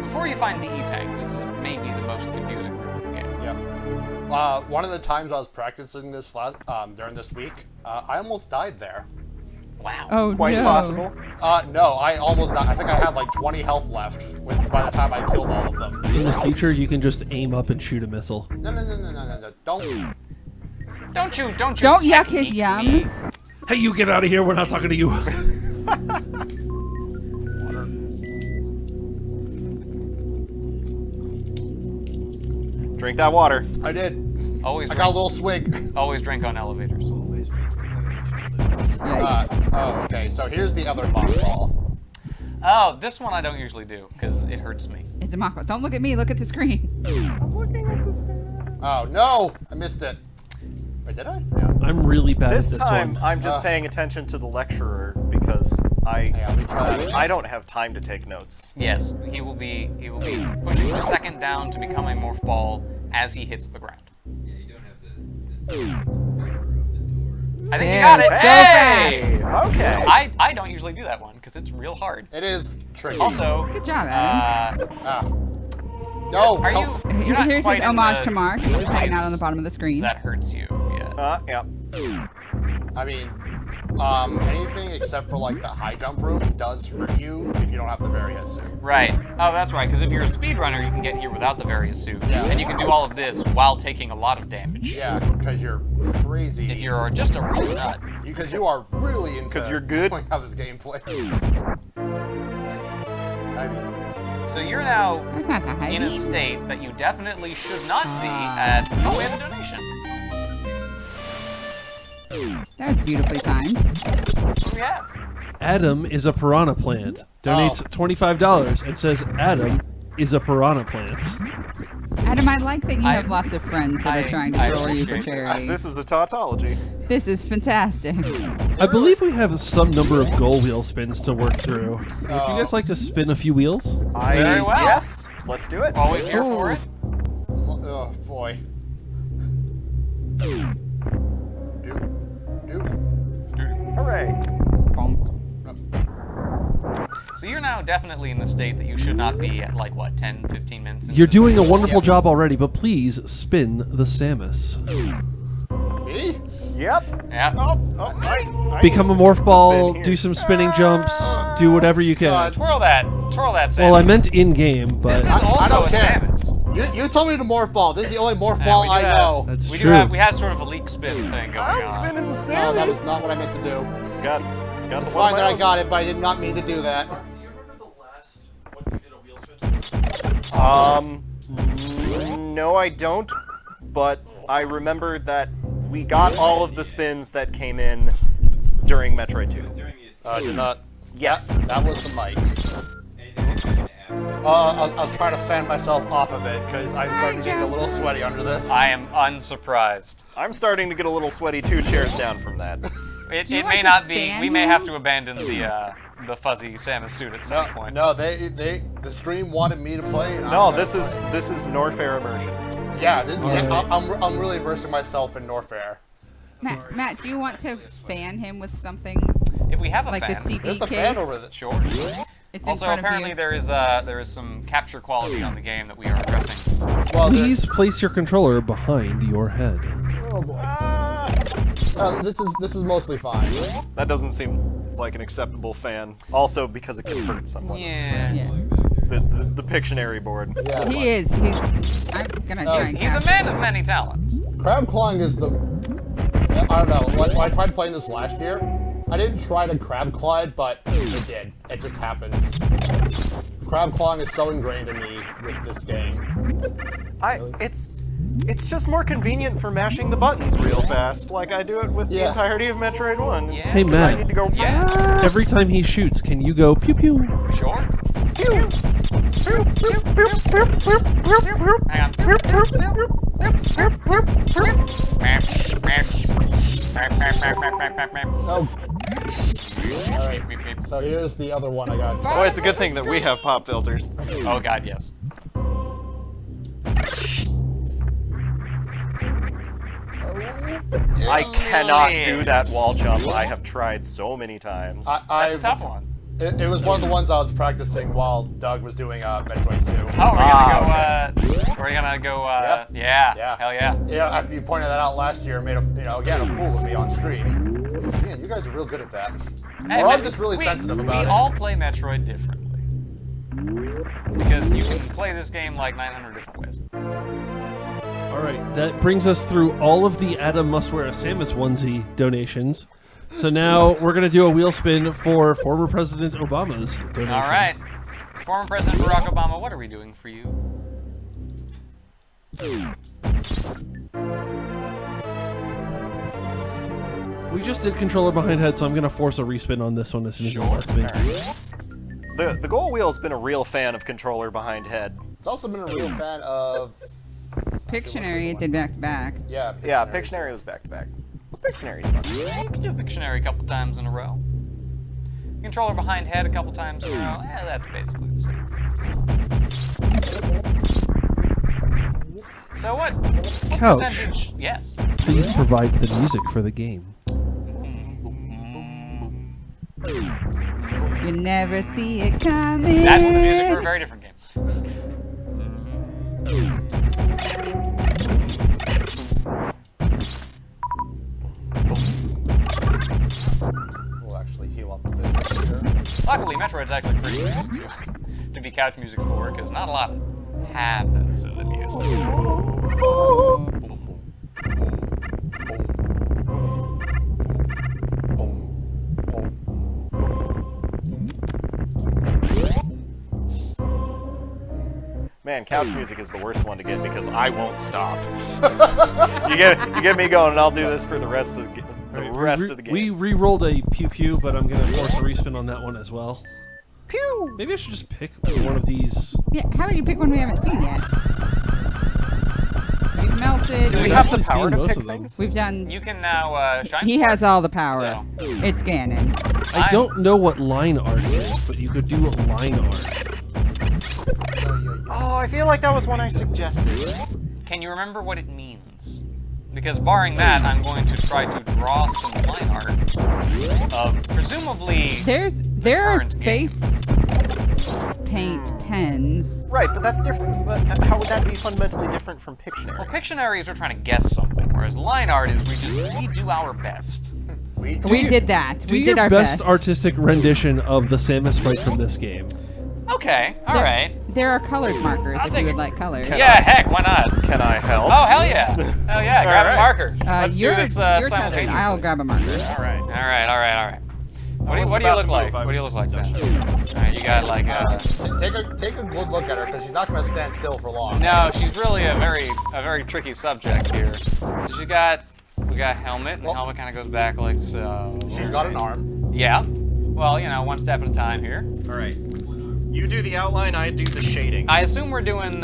[SPEAKER 1] Before you find the E-tank, this is maybe the most confusing room in the game.
[SPEAKER 3] Yep. One of the times I was practicing this during this week, I almost died there.
[SPEAKER 1] Wow.
[SPEAKER 7] Oh,
[SPEAKER 2] Quite
[SPEAKER 7] no.
[SPEAKER 2] possible.
[SPEAKER 3] No, I almost died. I think I had like 20 health left by the time I killed all of them.
[SPEAKER 4] In the future, you can just aim up and shoot a missile.
[SPEAKER 3] No. Don't.
[SPEAKER 1] Don't
[SPEAKER 7] Don't yuck his
[SPEAKER 1] technique me.
[SPEAKER 7] yums.
[SPEAKER 4] Hey, you get out of here. We're not talking to you.
[SPEAKER 2] Drink that water.
[SPEAKER 3] I did.
[SPEAKER 1] Always
[SPEAKER 3] I
[SPEAKER 1] drink,
[SPEAKER 3] got a little swig.
[SPEAKER 1] always drink on elevators.
[SPEAKER 7] Yikes.
[SPEAKER 3] Okay, so here's the other mock ball.
[SPEAKER 1] Oh, this one I don't usually do because it hurts me.
[SPEAKER 7] It's a mock. Don't look at me. Look at the screen.
[SPEAKER 2] I'm looking at this.
[SPEAKER 3] Oh, no! I missed it. Wait, did I? Yeah.
[SPEAKER 4] I'm really bad
[SPEAKER 2] This
[SPEAKER 4] at this
[SPEAKER 2] time,
[SPEAKER 4] one.
[SPEAKER 2] I'm just paying attention to the lecturer because
[SPEAKER 3] Hey, let me try that again.
[SPEAKER 2] I don't have time to take notes.
[SPEAKER 1] Yes, he will be pushing the second down to become a morph ball as he hits the ground.
[SPEAKER 6] Yeah, you don't have the
[SPEAKER 1] I think you
[SPEAKER 7] There.
[SPEAKER 1] got it.
[SPEAKER 2] Hey! Okay.
[SPEAKER 1] I don't usually do that one because it's real hard.
[SPEAKER 3] It is tricky.
[SPEAKER 1] Also,
[SPEAKER 7] Good job, Adam.
[SPEAKER 3] No!
[SPEAKER 1] are
[SPEAKER 3] come-
[SPEAKER 1] you? You're not
[SPEAKER 7] Here's
[SPEAKER 1] quite
[SPEAKER 7] his
[SPEAKER 1] in
[SPEAKER 7] homage
[SPEAKER 1] the
[SPEAKER 7] to Mark. He's just hanging out on the
[SPEAKER 1] place
[SPEAKER 7] bottom of the screen.
[SPEAKER 1] That hurts you. Yeah.
[SPEAKER 2] Yeah.
[SPEAKER 3] I mean, anything except for like the high jump room does hurt you if you don't have the various suit.
[SPEAKER 1] Right. Oh, that's right. Because if you're a speedrunner, you can get here without the various suit,
[SPEAKER 3] Yeah.
[SPEAKER 1] and you can do all of this while taking a lot of damage.
[SPEAKER 3] Yeah, because you're crazy.
[SPEAKER 1] If you're just a real nut.
[SPEAKER 3] Because you are really into
[SPEAKER 2] 'Cause you're good.
[SPEAKER 3] knowing how this game plays. I mean,
[SPEAKER 1] So you're now
[SPEAKER 7] That's not the high
[SPEAKER 1] in a
[SPEAKER 7] beam.
[SPEAKER 1] state that you definitely should not be at. Oh, we have a donation.
[SPEAKER 7] That was beautifully timed.
[SPEAKER 1] What do we have?
[SPEAKER 4] Adam is a piranha plant. Donates $25 and says Adam is a piranha plant.
[SPEAKER 7] Adam, I like that you
[SPEAKER 1] I-
[SPEAKER 7] have lots of friends that
[SPEAKER 1] I-
[SPEAKER 7] are trying to
[SPEAKER 1] I
[SPEAKER 7] troll you for
[SPEAKER 1] appreciate
[SPEAKER 7] charity.
[SPEAKER 2] This is a tautology.
[SPEAKER 7] This is fantastic.
[SPEAKER 4] I believe we have some number of goal wheel spins to work through. Would you guys like to spin a few wheels?
[SPEAKER 1] Very well.
[SPEAKER 2] Yes. Let's do it.
[SPEAKER 1] Always here for
[SPEAKER 7] Ooh.
[SPEAKER 1] it.
[SPEAKER 3] oh boy. Do.
[SPEAKER 2] Hooray.
[SPEAKER 1] So you're now definitely in the state that you should not be at like what, 10, 15 minutes? into
[SPEAKER 4] You're
[SPEAKER 1] this
[SPEAKER 4] doing a
[SPEAKER 1] game?
[SPEAKER 4] wonderful job already, but please spin the Samus.
[SPEAKER 3] Me?
[SPEAKER 2] Yep.
[SPEAKER 1] Yeah.
[SPEAKER 2] I
[SPEAKER 4] Become a
[SPEAKER 2] need
[SPEAKER 4] morph
[SPEAKER 2] to
[SPEAKER 4] ball,
[SPEAKER 2] spin here.
[SPEAKER 4] do some spinning jumps, do whatever you can.
[SPEAKER 1] Twirl that, Samus.
[SPEAKER 4] Well, I meant in game, but
[SPEAKER 1] This is
[SPEAKER 3] I
[SPEAKER 1] also
[SPEAKER 3] don't
[SPEAKER 1] a
[SPEAKER 3] care.
[SPEAKER 1] Samus.
[SPEAKER 3] You told me to morph ball. This is the only morph
[SPEAKER 1] Yeah,
[SPEAKER 3] ball
[SPEAKER 1] we do
[SPEAKER 3] I
[SPEAKER 1] have-
[SPEAKER 3] know.
[SPEAKER 4] that's
[SPEAKER 1] We
[SPEAKER 4] true.
[SPEAKER 1] we have sort of a leak spin thing going
[SPEAKER 2] I'm
[SPEAKER 1] on.
[SPEAKER 2] spinning the
[SPEAKER 3] No, that was
[SPEAKER 2] Samus.
[SPEAKER 3] not what I meant to do.
[SPEAKER 2] Got
[SPEAKER 3] It's
[SPEAKER 2] the one
[SPEAKER 3] fine
[SPEAKER 2] of
[SPEAKER 3] that
[SPEAKER 2] my
[SPEAKER 3] I
[SPEAKER 2] own.
[SPEAKER 3] got it, but I did not mean to do that.
[SPEAKER 4] Do you remember the last one you did a wheel spin?
[SPEAKER 2] No, I don't. But I remember that we got all of the spins that came in during Metroid 2.
[SPEAKER 6] during these.
[SPEAKER 3] I did not.
[SPEAKER 2] Yes.
[SPEAKER 3] That was the mic.
[SPEAKER 6] Anything that you can add.
[SPEAKER 3] I was trying to fan myself off of it because I'm starting to get a little sweaty under this.
[SPEAKER 1] I am unsurprised.
[SPEAKER 2] I'm starting to get a little sweaty 2 chairs down from that.
[SPEAKER 1] It
[SPEAKER 7] you
[SPEAKER 1] may
[SPEAKER 7] want
[SPEAKER 1] not
[SPEAKER 7] to
[SPEAKER 1] be.
[SPEAKER 7] fan
[SPEAKER 1] We may
[SPEAKER 7] him?
[SPEAKER 1] have to abandon the fuzzy Samus suit at some point.
[SPEAKER 3] No, the stream wanted me to play. And
[SPEAKER 2] No,
[SPEAKER 3] I'm
[SPEAKER 2] this
[SPEAKER 3] gonna
[SPEAKER 2] is Norfair immersion.
[SPEAKER 3] play. Yeah, I'm really immersing myself in Norfair.
[SPEAKER 7] Matt, do you want to fan him with something
[SPEAKER 1] If we have a
[SPEAKER 7] like
[SPEAKER 1] fan,
[SPEAKER 7] the CD
[SPEAKER 3] There's the
[SPEAKER 7] case?
[SPEAKER 3] fan over there.
[SPEAKER 1] sure.
[SPEAKER 7] It's in
[SPEAKER 1] Also,
[SPEAKER 7] front
[SPEAKER 1] apparently
[SPEAKER 7] of you.
[SPEAKER 1] there is some capture quality on the game that we are addressing.
[SPEAKER 3] Well,
[SPEAKER 4] Please place your controller behind your head.
[SPEAKER 3] Oh boy. This is mostly fine.
[SPEAKER 2] That doesn't seem like an acceptable fan. Also, because it can hurt someone.
[SPEAKER 1] Yeah.
[SPEAKER 7] Yeah.
[SPEAKER 2] The Pictionary board.
[SPEAKER 3] Yeah.
[SPEAKER 7] He is. I'm gonna try and
[SPEAKER 1] He's a man of many talents.
[SPEAKER 3] Crab clawing is the. I don't know. Like when I tried playing this last year, I didn't try to crab claw it, but it did. It just happens. Crab clawing is so ingrained in me with this game.
[SPEAKER 2] It's just more convenient for mashing the buttons real fast, like I do it with the
[SPEAKER 3] Yeah.
[SPEAKER 2] entirety of Metroid 1. It's
[SPEAKER 1] Yeah.
[SPEAKER 2] just
[SPEAKER 4] Hey,
[SPEAKER 2] 'cause I
[SPEAKER 4] Matt.
[SPEAKER 2] need to go.
[SPEAKER 1] Yeah.
[SPEAKER 4] Every time he shoots, can you go pew pew?
[SPEAKER 1] Sure.
[SPEAKER 2] Pew! Pew, pew, pew, pew, pew, pew, pew.
[SPEAKER 1] Hang on.
[SPEAKER 2] Pew, pew, pew, pew, pew, pew, pew.
[SPEAKER 3] Oh. Alright. So here's the other one I got.
[SPEAKER 2] Oh, it's a good thing that we have pop filters.
[SPEAKER 1] Oh God, yes.
[SPEAKER 2] I cannot do that wall jump. I have tried so many times.
[SPEAKER 1] That's a tough one.
[SPEAKER 3] It was one of the ones I was practicing while Doug was doing Metroid 2.
[SPEAKER 1] Oh, we're gonna go. Yeah.
[SPEAKER 3] Yeah.
[SPEAKER 1] Hell yeah.
[SPEAKER 3] Yeah, after you pointed that out last year, made again a fool of me on stream. Man, you guys are real good at that.
[SPEAKER 1] Hey,
[SPEAKER 3] Or I'm
[SPEAKER 1] man,
[SPEAKER 3] just really sensitive about
[SPEAKER 1] we
[SPEAKER 3] it.
[SPEAKER 1] all play Metroid differently. Because you can play this game like 900 different ways.
[SPEAKER 4] Alright, that brings us through all of the Adam Must Wear a Samus onesie donations. So now we're going to do a wheel spin for former President Obama's donation.
[SPEAKER 1] All right. Former President Barack Obama, what are we doing for you?
[SPEAKER 4] We just did controller behind head, so I'm going to force a respin on this one as soon as it lets me.
[SPEAKER 2] The Goal Wheel's been a real fan of controller behind head.
[SPEAKER 3] It's also been a real fan of.
[SPEAKER 7] Pictionary did back to back.
[SPEAKER 3] Yeah.
[SPEAKER 2] Yeah, Pictionary was back to back. Pictionary's fun.
[SPEAKER 1] You can do Pictionary a couple times in a row. Controller behind head a couple times in a row. That's basically the same. So what
[SPEAKER 4] Couch.
[SPEAKER 1] percentage? Yes.
[SPEAKER 4] Please provide the music for the game.
[SPEAKER 7] You never see it coming.
[SPEAKER 1] That's the music for a very different game.
[SPEAKER 3] We'll actually heal up a bit here.
[SPEAKER 1] Luckily, Metroid's actually pretty easy to be couch music for, because not a lot happens in the music.
[SPEAKER 2] Man, couch music is the worst one to get because I won't stop. you get me going, and I'll do this for the rest of the game.
[SPEAKER 4] We re-rolled a pew pew, but I'm going to force a respin on that one as well.
[SPEAKER 2] Pew!
[SPEAKER 4] Maybe I should just pick one of these.
[SPEAKER 7] Yeah, how about you pick one we haven't seen yet? We've melted.
[SPEAKER 2] Do we
[SPEAKER 4] We've
[SPEAKER 2] have the
[SPEAKER 4] actually
[SPEAKER 2] power
[SPEAKER 4] seen
[SPEAKER 2] to
[SPEAKER 4] most
[SPEAKER 2] pick
[SPEAKER 4] of them.
[SPEAKER 2] things?
[SPEAKER 7] We've done.
[SPEAKER 1] You can now shine.
[SPEAKER 7] He
[SPEAKER 1] Spark.
[SPEAKER 7] has all the power.
[SPEAKER 1] So.
[SPEAKER 7] It's Ganon.
[SPEAKER 4] I don't know what line art is, but you could do line art.
[SPEAKER 2] Oh, I feel like that was one I suggested.
[SPEAKER 1] Can you remember what it means? Because barring that, I'm going to try to draw some line art of presumably.
[SPEAKER 7] There are
[SPEAKER 1] current game.
[SPEAKER 7] face paint pens.
[SPEAKER 2] Right, but that's different. But how would that be fundamentally different from Pictionary?
[SPEAKER 1] Well, Pictionary is we're trying to guess something, whereas line art is we do our best.
[SPEAKER 7] We did that.
[SPEAKER 4] Do
[SPEAKER 7] We
[SPEAKER 4] your
[SPEAKER 7] did our
[SPEAKER 4] best
[SPEAKER 7] best.
[SPEAKER 4] artistic rendition of the Samus sprite from this game.
[SPEAKER 1] Okay, all right.
[SPEAKER 7] There are colored markers
[SPEAKER 1] I'll
[SPEAKER 7] if
[SPEAKER 1] take
[SPEAKER 7] you
[SPEAKER 1] it.
[SPEAKER 7] would like colors.
[SPEAKER 1] Yeah, heck, why not?
[SPEAKER 2] Can I help?
[SPEAKER 1] Oh, hell yeah. Hell yeah, grab
[SPEAKER 2] right.
[SPEAKER 1] a marker. Let's do
[SPEAKER 7] you're
[SPEAKER 1] this
[SPEAKER 7] tethered.
[SPEAKER 1] simultaneously.
[SPEAKER 7] I'll grab a marker.
[SPEAKER 2] All right.
[SPEAKER 1] All right. What
[SPEAKER 2] was
[SPEAKER 1] do you
[SPEAKER 2] about
[SPEAKER 1] look
[SPEAKER 2] to
[SPEAKER 1] like?
[SPEAKER 2] move, I
[SPEAKER 1] What do you
[SPEAKER 2] was
[SPEAKER 1] look like,
[SPEAKER 2] just
[SPEAKER 1] Sam? All right, you got like
[SPEAKER 3] Take a good look at her because she's not going to stand still for long.
[SPEAKER 1] No, she's really a very tricky subject here. So we got helmet, and the helmet kind of goes back like so.
[SPEAKER 3] She's got an arm.
[SPEAKER 1] Yeah. Well, one step at a time here.
[SPEAKER 6] All right. One arm.
[SPEAKER 2] You do the outline, I do the shading.
[SPEAKER 1] I assume we're doing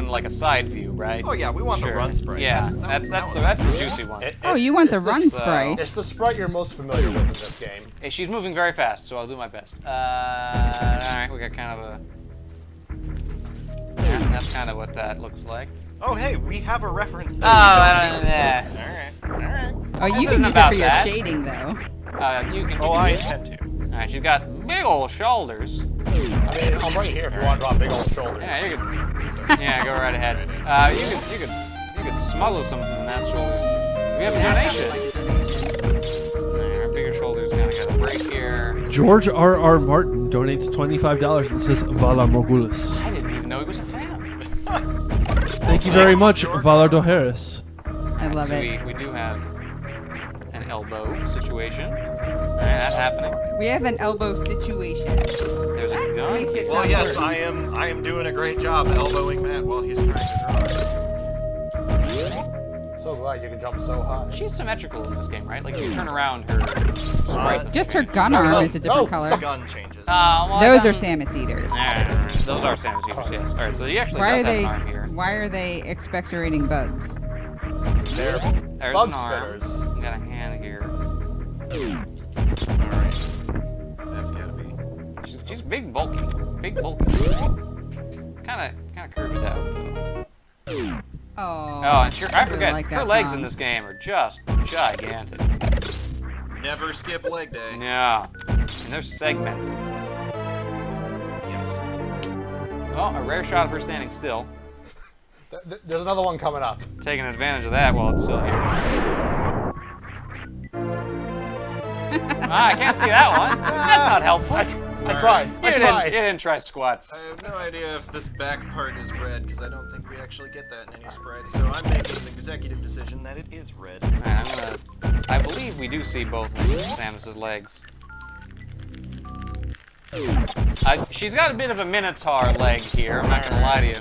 [SPEAKER 1] like a side view, right?
[SPEAKER 2] Oh yeah, we want the run sprite.
[SPEAKER 1] Yeah, that's the juicy one.
[SPEAKER 7] You want the
[SPEAKER 3] it's
[SPEAKER 7] run sprite?
[SPEAKER 3] It's the sprite you're most familiar with in this game.
[SPEAKER 1] Hey, she's moving very fast, so I'll do my best. All right, we got kind of a. Yeah, that's kind of what that looks like.
[SPEAKER 2] Oh hey, we have a reference
[SPEAKER 1] Oh,
[SPEAKER 2] that
[SPEAKER 1] yeah.
[SPEAKER 2] Alright.
[SPEAKER 7] Oh, you
[SPEAKER 1] This
[SPEAKER 7] can
[SPEAKER 1] isn't
[SPEAKER 7] use it
[SPEAKER 1] about
[SPEAKER 7] for your
[SPEAKER 1] that.
[SPEAKER 7] shading though.
[SPEAKER 1] You can.
[SPEAKER 2] Oh, I intend to.
[SPEAKER 1] All right, she's got big old shoulders.
[SPEAKER 3] I mean, I'm right here if you want to draw big old shoulders.
[SPEAKER 1] Yeah, you could. Yeah, go right ahead. You could smuggle something in that shoulders. We have a donation. Alright, our bigger shoulders kind of got a break here.
[SPEAKER 4] George R.R. Martin donates $25 and says Vala Morgulis.
[SPEAKER 1] I didn't even know he was a fan.
[SPEAKER 4] Thank you very much, Valardo Harris.
[SPEAKER 7] I love
[SPEAKER 1] So
[SPEAKER 7] it.
[SPEAKER 1] we do have an elbow situation. Alright, that's happening.
[SPEAKER 7] We have an elbow situation.
[SPEAKER 1] There's a gun.
[SPEAKER 7] Makes it
[SPEAKER 2] Well,
[SPEAKER 7] sound
[SPEAKER 2] yes,
[SPEAKER 7] worse.
[SPEAKER 2] I am doing a great job elbowing Matt while he's trying to draw.
[SPEAKER 3] So glad you can jump so high.
[SPEAKER 1] She's symmetrical in this game, right? Like if you turn around her sprite.
[SPEAKER 7] Just her gun arm is a different color.
[SPEAKER 2] The gun changes.
[SPEAKER 1] Well,
[SPEAKER 7] Those are
[SPEAKER 1] gun-
[SPEAKER 7] Samus eaters.
[SPEAKER 1] Nah, those are Samus Eaters, yes. Alright, so he actually
[SPEAKER 7] Why are
[SPEAKER 1] does have
[SPEAKER 7] they?
[SPEAKER 1] an arm here.
[SPEAKER 7] Why are they expectorating bugs?
[SPEAKER 3] They're
[SPEAKER 1] There's
[SPEAKER 3] bug
[SPEAKER 1] an arm.
[SPEAKER 3] spitters.
[SPEAKER 1] We got a hand here.
[SPEAKER 2] Alright. That's gotta be.
[SPEAKER 1] She's big, bulky. Big, bulky. Kind of curves out, though.
[SPEAKER 7] Oh.
[SPEAKER 1] Oh, and sure, I
[SPEAKER 7] really
[SPEAKER 1] forget,
[SPEAKER 7] like
[SPEAKER 1] her
[SPEAKER 7] that
[SPEAKER 1] legs
[SPEAKER 7] song.
[SPEAKER 1] in this game are just gigantic.
[SPEAKER 2] Never skip leg day.
[SPEAKER 1] Yeah. And they're segmented.
[SPEAKER 2] Yes.
[SPEAKER 1] Oh, a rare shot of her standing still.
[SPEAKER 3] There's another one coming up.
[SPEAKER 1] Taking advantage of that while it's still here. I can't see that one. That's not helpful.
[SPEAKER 3] I tried. I
[SPEAKER 1] You
[SPEAKER 3] tried.
[SPEAKER 1] didn't try squat.
[SPEAKER 2] I have no idea if this back part is red, because I don't think we actually get that in any sprites, so I'm making an executive decision that it is red.
[SPEAKER 1] Alright, I believe we do see both of Samus's legs. She's got a bit of a Minotaur leg here, I'm not gonna lie to you.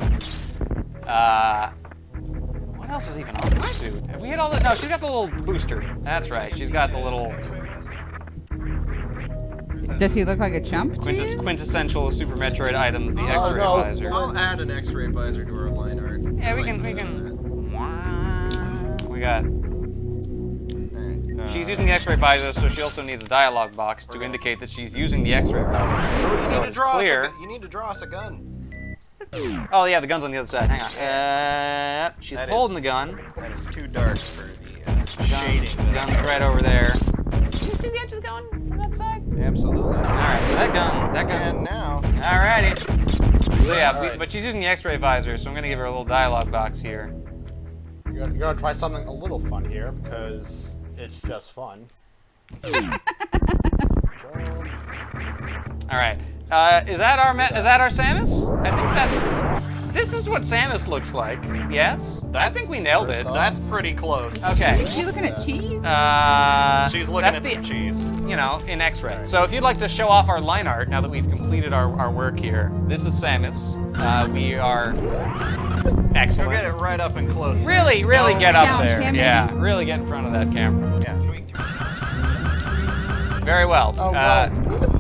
[SPEAKER 1] What else is even on this suit? Have we hit all the... No, she's got the little booster. That's right, she's got the little
[SPEAKER 7] Does he look like a chump to you?
[SPEAKER 1] quintessential Super Metroid item, the X-ray
[SPEAKER 3] no.
[SPEAKER 1] visor.
[SPEAKER 2] I'll add an X-ray visor to our line art.
[SPEAKER 1] Yeah,
[SPEAKER 2] I
[SPEAKER 1] we
[SPEAKER 2] like
[SPEAKER 1] can...
[SPEAKER 2] the sound of
[SPEAKER 1] We got...
[SPEAKER 2] that. Alright,
[SPEAKER 1] She's using the X-ray visor, so she also needs a dialogue box to indicate that she's using the X-ray visor.
[SPEAKER 2] you,
[SPEAKER 1] So
[SPEAKER 2] need to
[SPEAKER 1] it's
[SPEAKER 2] draw
[SPEAKER 1] clear.
[SPEAKER 2] you need to draw us a gun.
[SPEAKER 1] Oh yeah, the gun's on the other side. Hang on. She's
[SPEAKER 2] That
[SPEAKER 1] holding
[SPEAKER 2] is-
[SPEAKER 1] the gun.
[SPEAKER 2] That is too dark for the shading. that
[SPEAKER 1] Gun's right over there. Can you see the edge of the gun from that side?
[SPEAKER 2] Absolutely.
[SPEAKER 1] All right, so that gun.
[SPEAKER 2] And now,
[SPEAKER 1] Alrighty. So yeah,
[SPEAKER 3] Alright.
[SPEAKER 1] but she's using the X-ray visor, so I'm gonna give her a little dialogue box here.
[SPEAKER 3] You're gonna try something a little fun here because it's just fun.
[SPEAKER 1] All right. Is that our Samus? I think that's. This is what Samus looks like. Yes. I think we nailed it.
[SPEAKER 2] that's pretty close.
[SPEAKER 1] Okay.
[SPEAKER 7] Is she looking at cheese?
[SPEAKER 2] She's looking at
[SPEAKER 1] that's
[SPEAKER 2] some cheese.
[SPEAKER 1] You know, in X-ray. So if you'd like to show off our line art now that we've completed our work here, this is Samus. We are
[SPEAKER 2] Go
[SPEAKER 1] excellent.
[SPEAKER 2] get it right up and close.
[SPEAKER 1] Really get up
[SPEAKER 7] Challenge
[SPEAKER 1] there.
[SPEAKER 7] him,
[SPEAKER 1] Yeah,
[SPEAKER 7] maybe?
[SPEAKER 1] really get in front of that camera.
[SPEAKER 2] Yeah.
[SPEAKER 1] Very well.
[SPEAKER 3] Oh, well.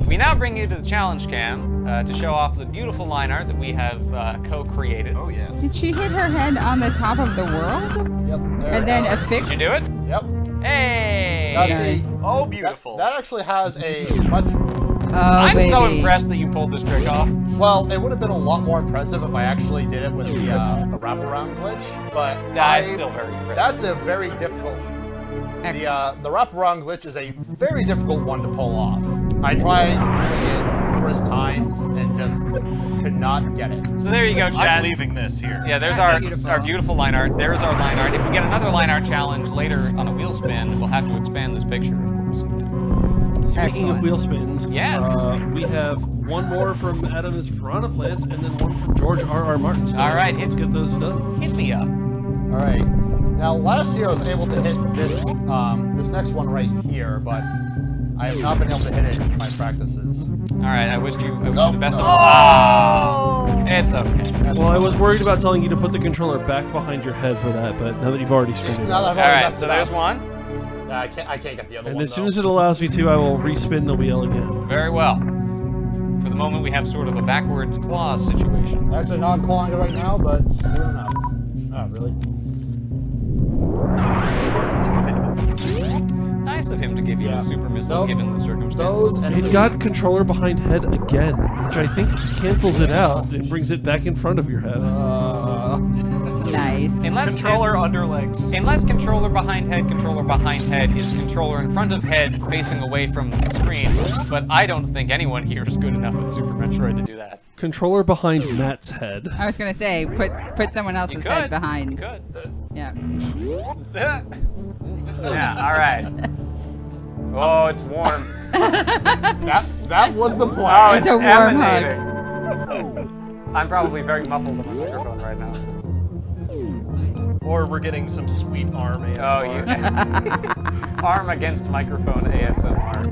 [SPEAKER 1] We now bring you to the challenge cam to show off the beautiful line art that we have co-created.
[SPEAKER 2] Oh yes.
[SPEAKER 7] Did she hit her head on the top of the world
[SPEAKER 3] Yep. There
[SPEAKER 7] and
[SPEAKER 3] it
[SPEAKER 7] then
[SPEAKER 3] goes.
[SPEAKER 7] affix?
[SPEAKER 1] Did you do it?
[SPEAKER 3] Yep.
[SPEAKER 1] Hey!
[SPEAKER 3] Now see,
[SPEAKER 2] Oh, beautiful.
[SPEAKER 3] that actually has a much.
[SPEAKER 7] Oh,
[SPEAKER 1] I'm
[SPEAKER 7] baby.
[SPEAKER 1] so impressed that you pulled this trick off.
[SPEAKER 3] Well, it would have been a lot more impressive if I actually did it with the wraparound glitch, but
[SPEAKER 1] It's still very impressive.
[SPEAKER 3] that's a very difficult.
[SPEAKER 7] Excellent.
[SPEAKER 3] The wraparound glitch is a very difficult one to pull off. I tried doing it numerous times and just could not get it.
[SPEAKER 1] So there you go,
[SPEAKER 2] I'm
[SPEAKER 1] Chad.
[SPEAKER 2] leaving this here.
[SPEAKER 1] Yeah, there's
[SPEAKER 7] That's
[SPEAKER 1] our beautiful line art. There's our line art. If we get another line art challenge later on a wheel spin, we'll have to expand this picture, of course.
[SPEAKER 4] Speaking of
[SPEAKER 7] Excellent.
[SPEAKER 4] wheel spins,
[SPEAKER 1] Yes.
[SPEAKER 4] we have one more from Adam's Piranha Plants and then one from George R.R. Martin. So
[SPEAKER 1] All right,
[SPEAKER 4] let's get those done.
[SPEAKER 1] Hit me up.
[SPEAKER 3] All right. Now, last year I was able to hit this this next one right here, but I have not been able to hit it in my practices.
[SPEAKER 1] All right, I wish you the best of
[SPEAKER 3] no.
[SPEAKER 1] luck. It's okay.
[SPEAKER 4] Well, I was worried about telling you to put the controller back behind your head for that, but now that you've already screwed it
[SPEAKER 3] Now that
[SPEAKER 4] up.
[SPEAKER 3] I've
[SPEAKER 1] All
[SPEAKER 3] already
[SPEAKER 1] right,
[SPEAKER 3] messed
[SPEAKER 1] so
[SPEAKER 3] it
[SPEAKER 1] there's
[SPEAKER 3] up,
[SPEAKER 1] one.
[SPEAKER 3] I can't get the other
[SPEAKER 4] And
[SPEAKER 3] one.
[SPEAKER 4] as soon
[SPEAKER 3] though.
[SPEAKER 4] as it allows me to, I will respin the wheel again.
[SPEAKER 1] Very well. For the moment, we have sort of a backwards claw situation.
[SPEAKER 3] Actually, not clawing it right now, but soon enough. Oh, really?
[SPEAKER 1] Nice of him to give you
[SPEAKER 3] Yeah.
[SPEAKER 1] a super missile,
[SPEAKER 3] Nope.
[SPEAKER 1] given the circumstances.
[SPEAKER 3] Those
[SPEAKER 4] It
[SPEAKER 3] enemies.
[SPEAKER 4] got controller behind head again, which I think cancels it out and brings it back in front of your head.
[SPEAKER 7] Nice.
[SPEAKER 2] Controller underlegs.
[SPEAKER 1] Unless controller behind head is controller in front of head facing away from the screen, but I don't think anyone here is good enough at Super Metroid to do that.
[SPEAKER 4] Controller behind Matt's head.
[SPEAKER 7] I was gonna say, put someone
[SPEAKER 1] You
[SPEAKER 7] else's
[SPEAKER 1] could.
[SPEAKER 7] head behind.
[SPEAKER 1] You could.
[SPEAKER 7] Yeah.
[SPEAKER 1] Yeah, alright. Oh, it's warm.
[SPEAKER 3] That was the
[SPEAKER 1] Oh,
[SPEAKER 3] plan.
[SPEAKER 1] it's
[SPEAKER 7] a warm
[SPEAKER 1] emanating. I'm probably very muffled on my microphone right now.
[SPEAKER 2] Or we're getting some sweet arm ASMR.
[SPEAKER 1] Oh, you. Arm against microphone ASMR.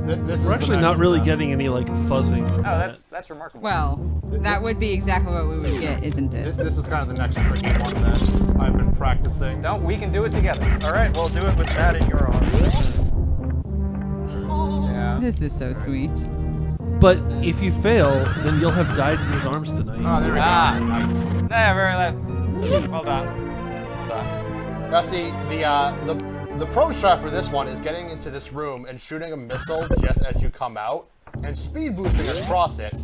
[SPEAKER 3] This is
[SPEAKER 4] We're
[SPEAKER 3] the
[SPEAKER 4] actually
[SPEAKER 3] next
[SPEAKER 4] not really
[SPEAKER 3] step.
[SPEAKER 4] getting any like fuzzing from
[SPEAKER 1] Oh,
[SPEAKER 4] that.
[SPEAKER 1] that's remarkable.
[SPEAKER 7] Well, that would be exactly what we would get, isn't it?
[SPEAKER 3] This is kind of the next tricky one that I've been practicing.
[SPEAKER 1] No, we can do it together.
[SPEAKER 2] Alright, we'll do it with Matt in your arm.
[SPEAKER 1] Yeah.
[SPEAKER 7] This is so sweet.
[SPEAKER 4] But if you fail, then you'll have died in his arms tonight.
[SPEAKER 3] Oh, there we
[SPEAKER 1] Ah.
[SPEAKER 3] go. Nice.
[SPEAKER 1] There, very left. Well done. Well done.
[SPEAKER 3] Now see, the pro strat for this one is getting into this room and shooting a missile just as you come out, and speed boosting across it.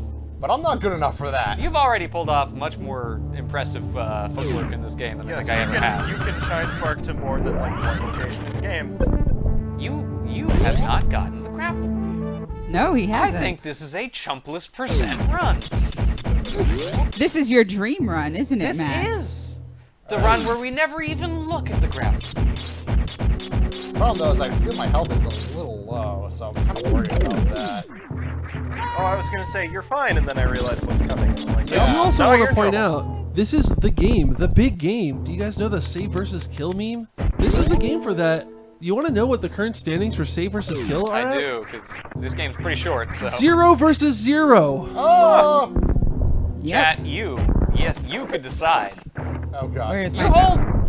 [SPEAKER 3] But I'm not good enough for that.
[SPEAKER 1] You've already pulled off much more impressive footwork in this game than I
[SPEAKER 2] Yes,
[SPEAKER 1] think I ever have.
[SPEAKER 2] you can shine spark to more than like one location in the game.
[SPEAKER 1] You have not gotten the grapple.
[SPEAKER 7] No, he
[SPEAKER 1] I
[SPEAKER 7] hasn't.
[SPEAKER 1] think this is a chumpless % run.
[SPEAKER 7] This is your dream run, isn't it,
[SPEAKER 1] This
[SPEAKER 7] Matt?
[SPEAKER 1] is the run where we never even look at the grapple.
[SPEAKER 3] Problem though is I feel my health is a little low, so I'm kind of worried about that.
[SPEAKER 2] Oh, I was gonna say you're fine, and then I realized what's coming. I'm like,
[SPEAKER 3] Yeah.
[SPEAKER 4] You also
[SPEAKER 2] now
[SPEAKER 4] want
[SPEAKER 2] you're
[SPEAKER 4] to
[SPEAKER 2] in
[SPEAKER 4] point
[SPEAKER 2] trouble.
[SPEAKER 4] out, this is the game, the big game. Do you guys know the save versus kill meme? This is the game for that. You want to know what the current standings for save versus kill are?
[SPEAKER 1] I
[SPEAKER 4] at?
[SPEAKER 1] do, because this game's pretty short, so.
[SPEAKER 4] 0 versus 0.
[SPEAKER 3] Oh!
[SPEAKER 7] Yep.
[SPEAKER 1] Chat, you could decide.
[SPEAKER 3] Oh god.
[SPEAKER 7] Where is
[SPEAKER 1] You
[SPEAKER 7] my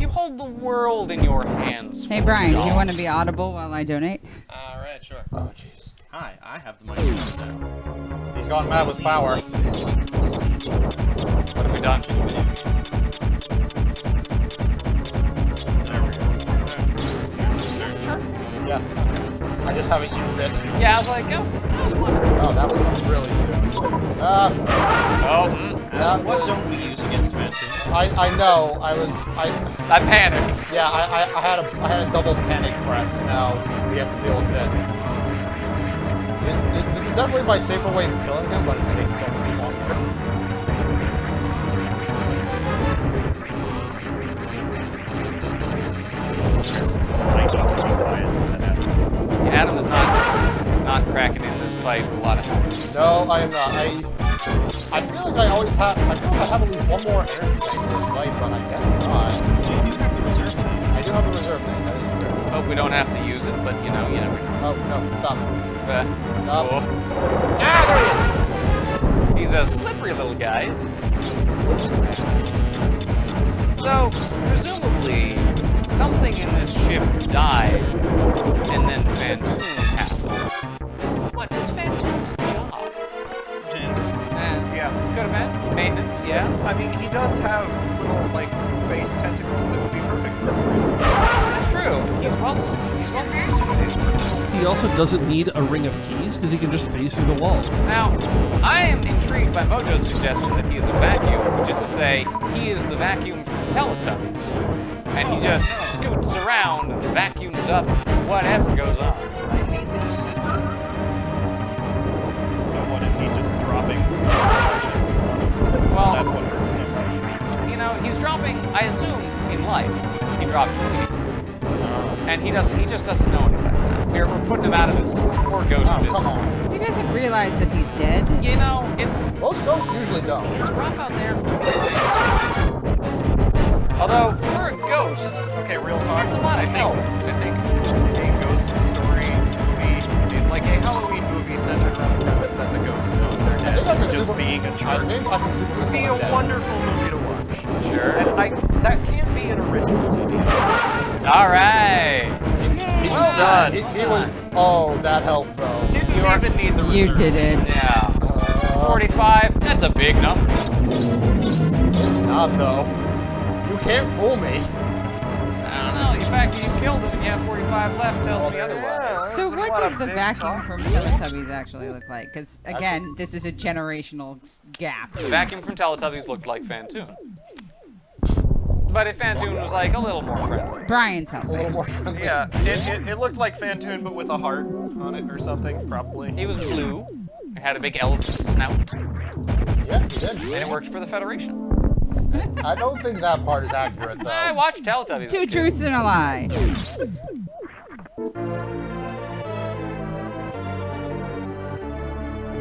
[SPEAKER 1] hold the world in your hands.
[SPEAKER 7] Hey,
[SPEAKER 1] for
[SPEAKER 7] Brian, do you
[SPEAKER 1] God.
[SPEAKER 7] want to be audible while I donate?
[SPEAKER 6] Alright, sure.
[SPEAKER 3] Oh jeez.
[SPEAKER 6] Hi, I have the microphone now.
[SPEAKER 3] He's gone mad with power.
[SPEAKER 1] What have we done?
[SPEAKER 6] There we go.
[SPEAKER 3] Yeah. I just haven't used it.
[SPEAKER 1] Yeah, I was like, oh, that was wonderful.
[SPEAKER 3] Oh, that was really soon.
[SPEAKER 1] Oh,
[SPEAKER 3] That
[SPEAKER 6] What
[SPEAKER 3] was.
[SPEAKER 6] don't we use against Phantom?
[SPEAKER 3] I know.
[SPEAKER 1] I panicked.
[SPEAKER 3] Yeah. I had a double panic press, and now we have to deal with this. This is definitely my safer way of killing him, but it takes so much longer.
[SPEAKER 2] I need to be quiet so that
[SPEAKER 1] Adam is not cracking in this fight with a lot of help.
[SPEAKER 3] No, I am not. I feel like I always have. I feel like I have at least one more energy tank for this fight, but I guess not.
[SPEAKER 6] You do have the reserve tank.
[SPEAKER 3] I do have the reserve tank. That is true.
[SPEAKER 1] Hope we don't have to use it, but you know, you never know.
[SPEAKER 3] Oh no! Stop! Stop!
[SPEAKER 1] Oh.
[SPEAKER 3] Ah, there he is.
[SPEAKER 1] He's a slippery little guy. So, presumably, something in this ship died, and then Phantom happened. What was Phantom's job?
[SPEAKER 2] Yeah.
[SPEAKER 1] Could have been maintenance, yeah.
[SPEAKER 2] I mean, he does have little like face tentacles that would be perfect for him.
[SPEAKER 1] That's true. He's well suited for this.
[SPEAKER 4] He also doesn't need a ring of keys because he can just phase through the walls.
[SPEAKER 1] Now, I am intrigued by Mojo's suggestion that he is a vacuum, which is to say, he is the vacuum from Teletubbies. And he just scoots around and vacuums up whatever goes on.
[SPEAKER 2] So what is he just dropping connections on us?
[SPEAKER 1] Well-
[SPEAKER 2] That's what hurts so much.
[SPEAKER 1] You know, he's dropping, I assume, in life, he dropped keys. And he just doesn't know any better. We're putting him out of his poor ghost
[SPEAKER 3] Oh,
[SPEAKER 1] misery.
[SPEAKER 3] come on.
[SPEAKER 7] He doesn't realize that he's dead.
[SPEAKER 1] You know, it's
[SPEAKER 3] Most ghosts usually don't.
[SPEAKER 1] rough out there for although, for a ghost,
[SPEAKER 2] Okay, real talk.
[SPEAKER 1] That's a lot of help.
[SPEAKER 2] I think a ghost story movie, like a Halloween movie centered around the premise that the ghost knows they're
[SPEAKER 3] I
[SPEAKER 2] dead,
[SPEAKER 3] think I
[SPEAKER 2] is
[SPEAKER 3] can
[SPEAKER 2] just
[SPEAKER 3] super-
[SPEAKER 2] being a
[SPEAKER 3] I
[SPEAKER 2] jerk.
[SPEAKER 3] think I can super
[SPEAKER 2] Would be a wonderful movie to watch.
[SPEAKER 1] sure.
[SPEAKER 2] And that can't be an original idea.
[SPEAKER 1] Alright.
[SPEAKER 3] Well
[SPEAKER 2] done.
[SPEAKER 3] He was. Oh, that health though.
[SPEAKER 2] Didn't didn't even need the
[SPEAKER 7] You
[SPEAKER 2] reserve.
[SPEAKER 7] did it.
[SPEAKER 1] Yeah. 45. That's a big number.
[SPEAKER 3] It's not, though. You can't fool me.
[SPEAKER 1] I don't know. The fact that you killed him and you have 45 left tells me otherwise.
[SPEAKER 2] Yeah,
[SPEAKER 7] So
[SPEAKER 2] that's
[SPEAKER 7] what
[SPEAKER 2] a lot
[SPEAKER 7] does
[SPEAKER 2] of
[SPEAKER 7] the
[SPEAKER 2] big
[SPEAKER 7] vacuum
[SPEAKER 2] talk.
[SPEAKER 7] from Teletubbies actually look like? Because again, this is a generational gap.
[SPEAKER 1] The vacuum from Teletubbies looked like Fantoon. But if Fantoon was like a little more friendly.
[SPEAKER 7] Brian's
[SPEAKER 3] A little
[SPEAKER 7] helping.
[SPEAKER 3] more friendly.
[SPEAKER 2] Yeah, it looked like Fantoon, but with a heart on it or something, probably.
[SPEAKER 1] He was blue. It had a big elephant snout.
[SPEAKER 3] Yeah, he did.
[SPEAKER 1] And it worked for the Federation.
[SPEAKER 3] I don't think that part is accurate, though.
[SPEAKER 1] I watched Teletubbies. as a
[SPEAKER 7] Two
[SPEAKER 1] kid.
[SPEAKER 7] truths and a lie.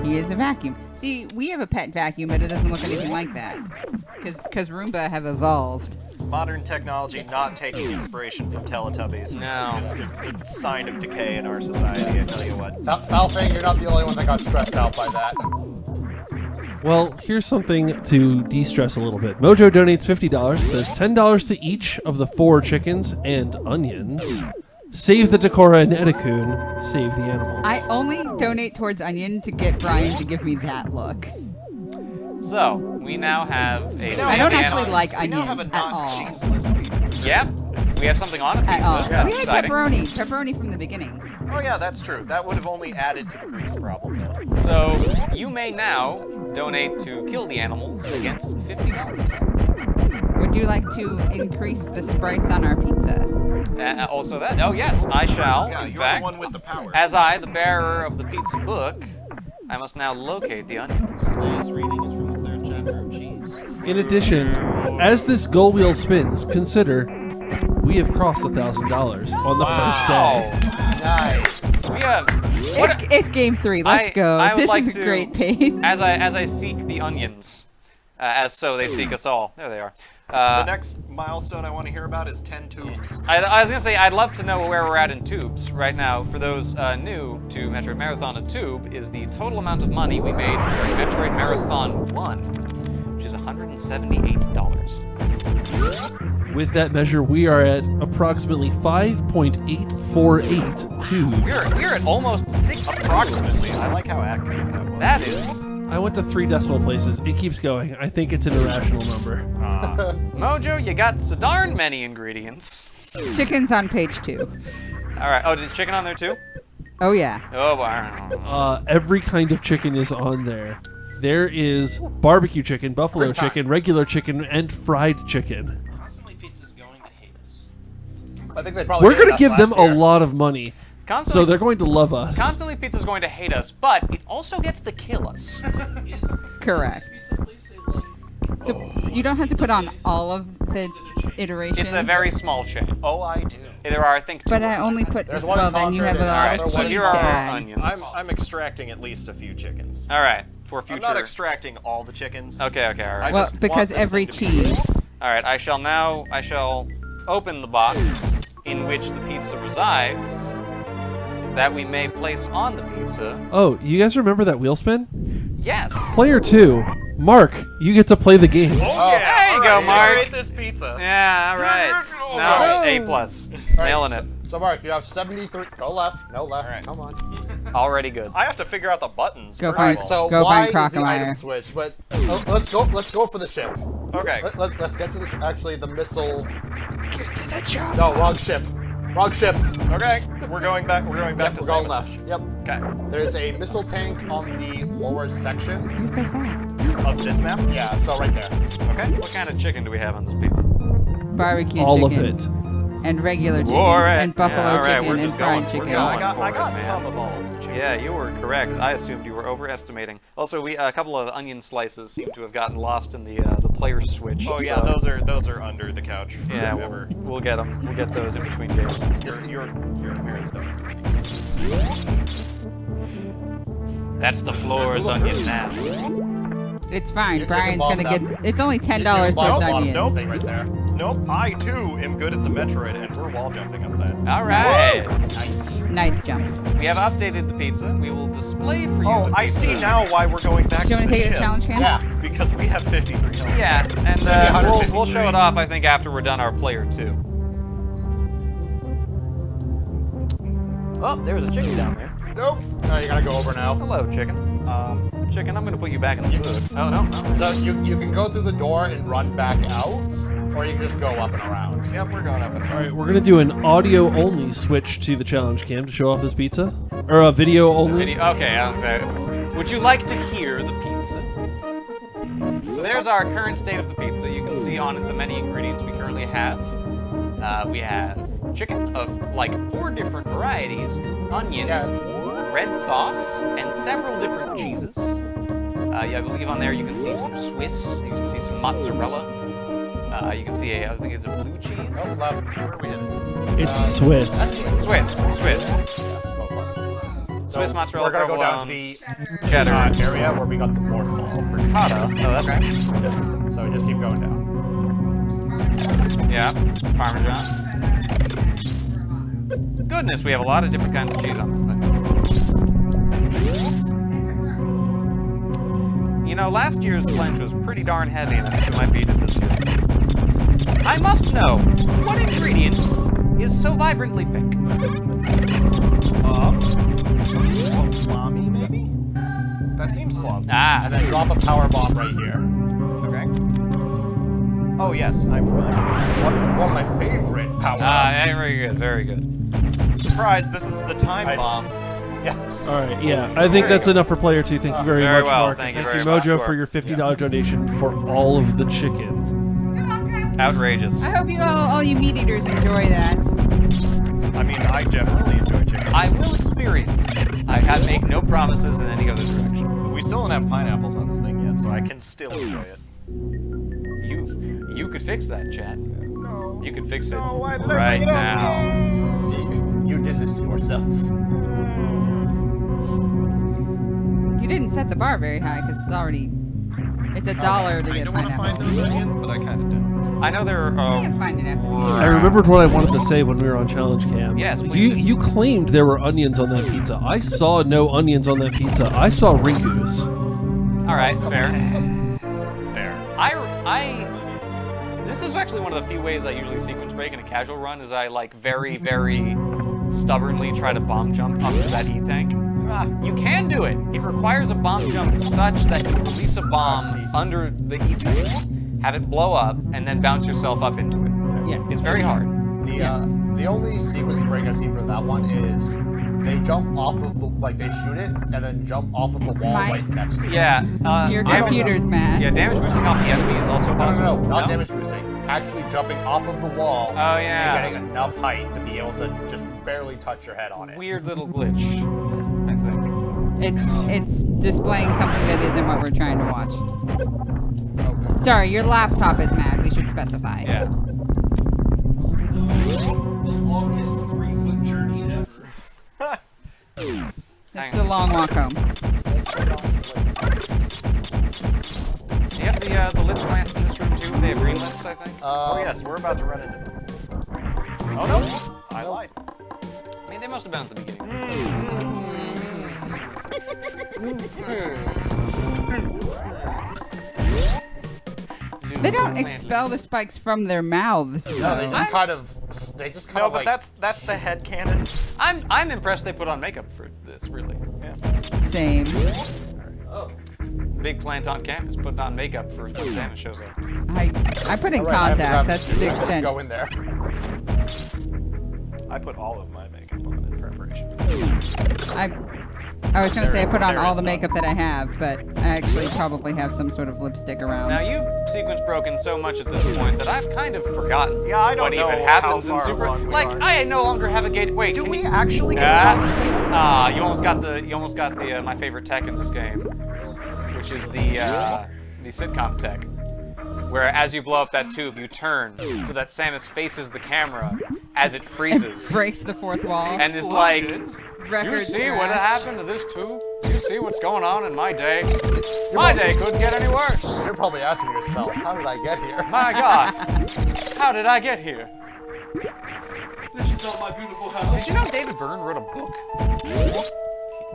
[SPEAKER 7] He is a vacuum. See, we have a pet vacuum, but it doesn't look anything like that. Because Roomba have evolved.
[SPEAKER 2] Modern technology not taking inspiration from Teletubbies
[SPEAKER 1] No.
[SPEAKER 2] is the sign of decay in our society, I tell you what.
[SPEAKER 3] Falfang, you're not the only one that got stressed out by that.
[SPEAKER 4] Well, here's something to de-stress a little bit. Mojo donates $50, says $10 to each of the 4 chickens and onions. Save the Decora and Edikun. Save the animals.
[SPEAKER 7] I only donate towards Onion to get Brian to give me that look.
[SPEAKER 1] So, we now have a...
[SPEAKER 7] I don't
[SPEAKER 1] the
[SPEAKER 7] actually
[SPEAKER 1] animals.
[SPEAKER 7] like
[SPEAKER 2] We now
[SPEAKER 7] Onion
[SPEAKER 2] have a
[SPEAKER 7] at all.
[SPEAKER 2] non-cheeseless pizza.
[SPEAKER 1] Yep. We have something on a pizza.
[SPEAKER 7] At all.
[SPEAKER 1] That's
[SPEAKER 7] We had
[SPEAKER 1] exciting.
[SPEAKER 7] pepperoni. Pepperoni from the beginning.
[SPEAKER 2] Oh yeah, that's true. That would have only added to the grease problem, though.
[SPEAKER 1] So, you may now donate to kill the animals against $50.
[SPEAKER 7] Would you like to increase the sprites on our pizza?
[SPEAKER 1] Also that. Oh, yes, I shall.
[SPEAKER 2] Yeah,
[SPEAKER 1] in
[SPEAKER 2] you're
[SPEAKER 1] fact,
[SPEAKER 2] the one with the power.
[SPEAKER 1] as I, the bearer of the pizza book, I must now locate the onions.
[SPEAKER 6] Today's reading is from the 3rd chapter of Cheese.
[SPEAKER 4] In addition, as this gull wheel spins, consider we have crossed $1,000 on the first day.
[SPEAKER 3] Nice.
[SPEAKER 1] We have...
[SPEAKER 7] It's game 3. Let's go.
[SPEAKER 1] I would
[SPEAKER 7] This
[SPEAKER 1] like
[SPEAKER 7] is a
[SPEAKER 1] to-
[SPEAKER 7] great pace.
[SPEAKER 1] As I seek the onions, as so they seek us all. There they are.
[SPEAKER 2] The next milestone I want to hear about is 10 tubes.
[SPEAKER 1] I was gonna say I'd love to know where we're at in tubes right now. For those new to Metroid Marathon, a tube is the total amount of money we made during Metroid Marathon 1, which is $178.
[SPEAKER 4] With that measure, we are at approximately 5.848 tubes.
[SPEAKER 1] We're at almost 6
[SPEAKER 2] Approximately. I like how accurate that was.
[SPEAKER 1] That is
[SPEAKER 4] I went to 3 decimal places. It keeps going. I think it's an irrational number.
[SPEAKER 1] Mojo. You got so darn many ingredients.
[SPEAKER 7] Chicken's on page 2.
[SPEAKER 1] All right. Oh, is chicken on there too?
[SPEAKER 7] Oh, yeah.
[SPEAKER 1] Oh, wow.
[SPEAKER 4] Every kind of chicken is on there. There is barbecue chicken, buffalo
[SPEAKER 3] Springtime.
[SPEAKER 4] chicken, regular chicken, and fried chicken.
[SPEAKER 6] Constantly Pizza's going to hate us.
[SPEAKER 3] I think they probably
[SPEAKER 4] We're going to
[SPEAKER 3] hated
[SPEAKER 4] give
[SPEAKER 3] us
[SPEAKER 4] them
[SPEAKER 3] last
[SPEAKER 4] a
[SPEAKER 3] year.
[SPEAKER 4] lot of money,
[SPEAKER 1] Constantly,
[SPEAKER 4] so they're going to love us.
[SPEAKER 1] Constantly Pizza's going to hate us, but it also gets to kill us.
[SPEAKER 7] Correct. So you don't have to put on all of the iterations.
[SPEAKER 1] It's a very small chain.
[SPEAKER 2] Oh, I do.
[SPEAKER 1] There are, I think, 2
[SPEAKER 7] But
[SPEAKER 1] of
[SPEAKER 7] I
[SPEAKER 1] them.
[SPEAKER 7] only put.
[SPEAKER 3] There's one
[SPEAKER 7] Well,
[SPEAKER 3] in
[SPEAKER 7] then you have
[SPEAKER 3] Concord
[SPEAKER 7] a
[SPEAKER 3] and
[SPEAKER 7] lot
[SPEAKER 1] Alright,
[SPEAKER 7] of
[SPEAKER 1] so
[SPEAKER 7] cheese
[SPEAKER 1] here
[SPEAKER 7] to
[SPEAKER 1] are our
[SPEAKER 7] add.
[SPEAKER 1] onions.
[SPEAKER 2] I'm extracting at least a few chickens.
[SPEAKER 1] All right, for future.
[SPEAKER 2] I'm not extracting all the chickens.
[SPEAKER 1] Okay, all
[SPEAKER 2] I
[SPEAKER 1] right.
[SPEAKER 7] Well,
[SPEAKER 2] just want
[SPEAKER 7] because
[SPEAKER 2] this
[SPEAKER 7] every
[SPEAKER 2] thing to be-
[SPEAKER 7] cheese.
[SPEAKER 1] All right, I shall open the box in which the pizza resides, that we may place on the pizza.
[SPEAKER 4] Oh, you guys remember that wheel spin?
[SPEAKER 1] Yes.
[SPEAKER 4] Player 2, Mark, you get to play the game.
[SPEAKER 2] Oh, yeah.
[SPEAKER 1] There you
[SPEAKER 2] all
[SPEAKER 1] go,
[SPEAKER 2] right,
[SPEAKER 1] Mark.
[SPEAKER 2] Decorate this pizza.
[SPEAKER 1] Yeah, all right. No,
[SPEAKER 7] Oh.
[SPEAKER 1] A+.
[SPEAKER 3] All right,
[SPEAKER 1] Nailing it.
[SPEAKER 3] So, Mark, you have 73. Go left. No left.
[SPEAKER 2] All right.
[SPEAKER 3] Come on.
[SPEAKER 1] Already good.
[SPEAKER 2] I have to figure out the buttons.
[SPEAKER 7] Go
[SPEAKER 2] first
[SPEAKER 7] find-
[SPEAKER 2] of all.
[SPEAKER 3] So,
[SPEAKER 7] Go
[SPEAKER 3] why
[SPEAKER 7] find
[SPEAKER 3] is the item
[SPEAKER 7] Crocomire.
[SPEAKER 3] switch? But let's go for the ship.
[SPEAKER 2] Okay.
[SPEAKER 3] Let's get to the actually the missile. Get to the ship. No, wrong ship. Wrong ship.
[SPEAKER 2] Okay. We're going back. We're going back
[SPEAKER 3] Yep,
[SPEAKER 2] to
[SPEAKER 3] we're going
[SPEAKER 2] Samus.
[SPEAKER 3] left. Yep.
[SPEAKER 2] Okay.
[SPEAKER 3] There's a missile tank on the lower section.
[SPEAKER 7] You're so fast.
[SPEAKER 2] Of this map.
[SPEAKER 3] Yeah, so right there.
[SPEAKER 2] Okay.
[SPEAKER 1] What kind of chicken do we have on this pizza?
[SPEAKER 7] Barbecue
[SPEAKER 4] All of
[SPEAKER 7] chicken.
[SPEAKER 4] it.
[SPEAKER 7] And regular chicken.
[SPEAKER 1] All right.
[SPEAKER 7] And buffalo
[SPEAKER 1] Yeah, all right,
[SPEAKER 7] chicken.
[SPEAKER 1] we're
[SPEAKER 7] And
[SPEAKER 1] just
[SPEAKER 7] fried
[SPEAKER 1] going- we're
[SPEAKER 7] chicken.
[SPEAKER 1] going.
[SPEAKER 2] I got
[SPEAKER 1] for it, man.
[SPEAKER 2] some of all of the chickens.
[SPEAKER 1] Yeah, you were correct. I assumed you were overestimating. Also, a couple of onion slices seem to have gotten lost in the player switch.
[SPEAKER 2] Oh yeah,
[SPEAKER 1] so-
[SPEAKER 2] those are under the couch. For
[SPEAKER 1] Yeah,
[SPEAKER 2] whoever.
[SPEAKER 1] we'll get them. We'll get those in between games.
[SPEAKER 2] Your parents don't.
[SPEAKER 1] That's the floor's onion now.
[SPEAKER 7] It's fine.
[SPEAKER 3] You can
[SPEAKER 7] Brian's
[SPEAKER 3] bomb
[SPEAKER 7] gonna
[SPEAKER 3] them.
[SPEAKER 7] get. It's only $10
[SPEAKER 3] You can bomb
[SPEAKER 7] towards
[SPEAKER 3] the bottom
[SPEAKER 7] onion.
[SPEAKER 2] Nope.
[SPEAKER 3] thing right there.
[SPEAKER 2] Nope. I too am good at the Metroid, and we're wall jumping up that.
[SPEAKER 1] All right.
[SPEAKER 7] Nice jump.
[SPEAKER 1] We have updated the pizza. We will display for you.
[SPEAKER 2] Oh,
[SPEAKER 1] the
[SPEAKER 2] I
[SPEAKER 1] pizza.
[SPEAKER 2] see now why we're going back
[SPEAKER 7] Do you
[SPEAKER 2] to
[SPEAKER 7] want
[SPEAKER 2] the
[SPEAKER 7] to take
[SPEAKER 2] ship.
[SPEAKER 7] it a challenge can?
[SPEAKER 3] Yeah.
[SPEAKER 2] Because we have 53 health.
[SPEAKER 1] Yeah, and
[SPEAKER 3] Maybe
[SPEAKER 1] we'll show
[SPEAKER 3] 153.
[SPEAKER 1] it off. I think after we're done our player 2. Oh, there's a chicken down there.
[SPEAKER 3] Nope. No, you gotta go over now.
[SPEAKER 1] Hello, chicken. Chicken, I'm gonna put you back in the food. Oh, no.
[SPEAKER 3] So you can go through the door and run back out, or you can just go up and around.
[SPEAKER 2] Yep, we're going up and
[SPEAKER 4] All
[SPEAKER 2] around.
[SPEAKER 4] right, we're gonna do an audio-only switch to the challenge cam to show off this pizza, or a video-only.
[SPEAKER 1] Okay, would you like to hear the pizza? So there's our current state of the pizza. You can see on it the many ingredients we currently have. We have chicken of like 4 different varieties, onion, red sauce, and several different cheeses. Yeah, I believe on there you can see some Swiss, you can see some mozzarella. You can see I think it's a blue cheese.
[SPEAKER 3] Oh, left. Where are we headed?
[SPEAKER 4] It's Swiss.
[SPEAKER 1] Swiss.
[SPEAKER 3] So
[SPEAKER 1] Swiss mozzarella,
[SPEAKER 3] we're gonna go down to
[SPEAKER 1] provolone,
[SPEAKER 3] the
[SPEAKER 1] cheddar,
[SPEAKER 3] area where we got the portable.
[SPEAKER 1] ricotta. Oh, that's right.
[SPEAKER 3] So just keep going down.
[SPEAKER 1] Yeah, Parmesan. Goodness, we have a lot of different kinds of cheese on this thing. You know, last year's slench was pretty darn heavy, and I think it might beat it this year. I must know, what ingredient is so vibrantly pink?
[SPEAKER 2] Salami, maybe? That seems plausible.
[SPEAKER 3] And then drop a power bomb right here.
[SPEAKER 2] Okay. Oh, yes, I'm familiar with this.
[SPEAKER 3] One of my favorite power bombs.
[SPEAKER 1] Yeah, very good.
[SPEAKER 2] Surprise, this is the time bomb.
[SPEAKER 3] Yes.
[SPEAKER 4] All right, yeah, I think that's enough for player 2. Thank you very
[SPEAKER 1] Very
[SPEAKER 4] much,
[SPEAKER 1] well,
[SPEAKER 4] Mark.
[SPEAKER 1] thank
[SPEAKER 4] And
[SPEAKER 1] you
[SPEAKER 4] thank
[SPEAKER 1] very
[SPEAKER 4] you, Mojo,
[SPEAKER 1] much.
[SPEAKER 4] for your $50 donation for all of the chicken.
[SPEAKER 7] You're welcome.
[SPEAKER 1] Outrageous.
[SPEAKER 7] I hope you all you meat eaters enjoy that.
[SPEAKER 2] I mean, I generally enjoy chicken.
[SPEAKER 1] I will experience it. I have made no promises in any other direction.
[SPEAKER 2] We still don't have pineapples on this thing yet, so I can still enjoy it.
[SPEAKER 1] You could fix that, Chad.
[SPEAKER 2] No.
[SPEAKER 1] You could fix it
[SPEAKER 2] No, why did I
[SPEAKER 1] right
[SPEAKER 2] bring it up?
[SPEAKER 1] now.
[SPEAKER 3] You did this to yourself.
[SPEAKER 7] You didn't set the bar very high because it's already. It's $1 to
[SPEAKER 2] I
[SPEAKER 7] get
[SPEAKER 2] don't want to find
[SPEAKER 7] pineapple.
[SPEAKER 2] those onions, but I kind of do.
[SPEAKER 1] I know there
[SPEAKER 7] You
[SPEAKER 1] are.
[SPEAKER 7] can't find it after
[SPEAKER 4] I remembered what I wanted to say when we were on Challenge Cam.
[SPEAKER 1] Yes, please do.
[SPEAKER 4] You claimed there were onions on that pizza. I saw no onions on that pizza. I saw ringus.
[SPEAKER 1] All right, fair.
[SPEAKER 2] Fair.
[SPEAKER 1] This is actually one of the few ways I usually sequence break in a casual run. Is I like very stubbornly try to bomb jump up to that E-tank. You can do it. It requires a bomb jump such that you release a bomb under the E-tank, have it blow up, and then bounce yourself up into it.
[SPEAKER 7] Yes.
[SPEAKER 1] It's very hard.
[SPEAKER 3] The only sequence break I've seen for that one is they jump off of the they shoot it and then jump off of the wall right next to it.
[SPEAKER 1] Yeah.
[SPEAKER 7] Your
[SPEAKER 1] damage-
[SPEAKER 7] computer's mad.
[SPEAKER 1] Yeah, damage boosting off the enemy is also possible.
[SPEAKER 3] No, not damage boosting. Actually jumping off of the wall.
[SPEAKER 1] Oh, yeah.
[SPEAKER 3] And getting enough height to be able to just barely touch your head on it.
[SPEAKER 1] Weird little glitch, I think.
[SPEAKER 7] It's displaying something that isn't what we're trying to watch.
[SPEAKER 3] Oh, come on.
[SPEAKER 7] Sorry, your laptop is mad. We should specify.
[SPEAKER 1] Yeah.
[SPEAKER 4] The longest 3-foot journey ever.
[SPEAKER 7] That's the long walk home.
[SPEAKER 1] Do you have the lip plants in this room too? They have green lips, I think.
[SPEAKER 2] Oh, yes, we're about to run into them. Oh, no. I lied.
[SPEAKER 1] I mean, they must have been at the beginning.
[SPEAKER 7] They don't expel the spikes from their mouths.
[SPEAKER 3] No, they just kind of
[SPEAKER 2] No, but that's the head cannon.
[SPEAKER 1] I'm impressed they put on makeup for this, really.
[SPEAKER 7] Same.
[SPEAKER 1] Big plant on campus putting on makeup for when Samus shows up.
[SPEAKER 7] I put in
[SPEAKER 3] All right, I have to grab
[SPEAKER 7] contacts. That's
[SPEAKER 3] the
[SPEAKER 7] the
[SPEAKER 3] shoes. Let's
[SPEAKER 7] extent.
[SPEAKER 3] go in there.
[SPEAKER 2] I put all of my makeup on in preparation.
[SPEAKER 7] I was gonna say I put on
[SPEAKER 2] there
[SPEAKER 7] all
[SPEAKER 2] is
[SPEAKER 7] the
[SPEAKER 2] none.
[SPEAKER 7] makeup that I have, but I actually probably have some sort of lipstick around.
[SPEAKER 1] Now you've sequence broken so much at this point that I've kind of forgotten
[SPEAKER 2] Yeah, I don't
[SPEAKER 1] what
[SPEAKER 2] know
[SPEAKER 1] even
[SPEAKER 2] how
[SPEAKER 1] happens in
[SPEAKER 2] far
[SPEAKER 1] Super.
[SPEAKER 2] along we
[SPEAKER 1] Like
[SPEAKER 2] are.
[SPEAKER 1] I no longer have a gate. Wait,
[SPEAKER 2] Do
[SPEAKER 1] can
[SPEAKER 2] we
[SPEAKER 1] you-
[SPEAKER 2] actually get to blow this thing up?
[SPEAKER 1] You almost got the my favorite tech in this game, which is the sitcom tech, where as you blow up that tube, you turn so that Samus faces the camera as it freezes,
[SPEAKER 7] Breaks the fourth wall.
[SPEAKER 1] and is like,
[SPEAKER 7] Record
[SPEAKER 1] "You see what
[SPEAKER 7] scratch.
[SPEAKER 1] happened to this tube? You see what's going on in my day? My day couldn't get any worse.
[SPEAKER 3] You're probably asking yourself, how did I get here?
[SPEAKER 1] My God, how did I get here?"
[SPEAKER 4] This is not my beautiful house.
[SPEAKER 1] Did you know David Byrne wrote a book?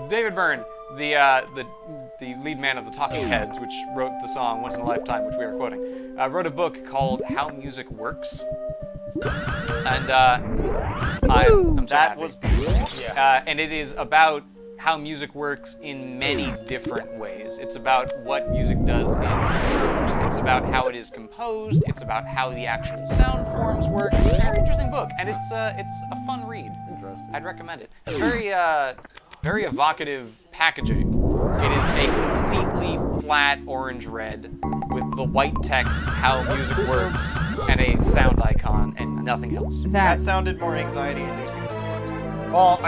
[SPEAKER 1] David Byrne, the lead man of the Talking Heads, which wrote the song "Once in a Lifetime," which we are quoting, wrote a book called "How Music Works," and I'm so
[SPEAKER 2] That
[SPEAKER 1] happy.
[SPEAKER 2] was beautiful.
[SPEAKER 1] And it is about how music works in many different ways. It's about what music does in groups. It's about how it is composed. It's about how the actual sound forms work. It's a very interesting book, and it's a fun read.
[SPEAKER 3] Interesting.
[SPEAKER 1] I'd recommend it. It's very evocative packaging. It is a completely flat orange red with the white text, how music works, and a sound icon, and nothing else.
[SPEAKER 2] That sounded more anxiety-inducing than what?
[SPEAKER 3] Well,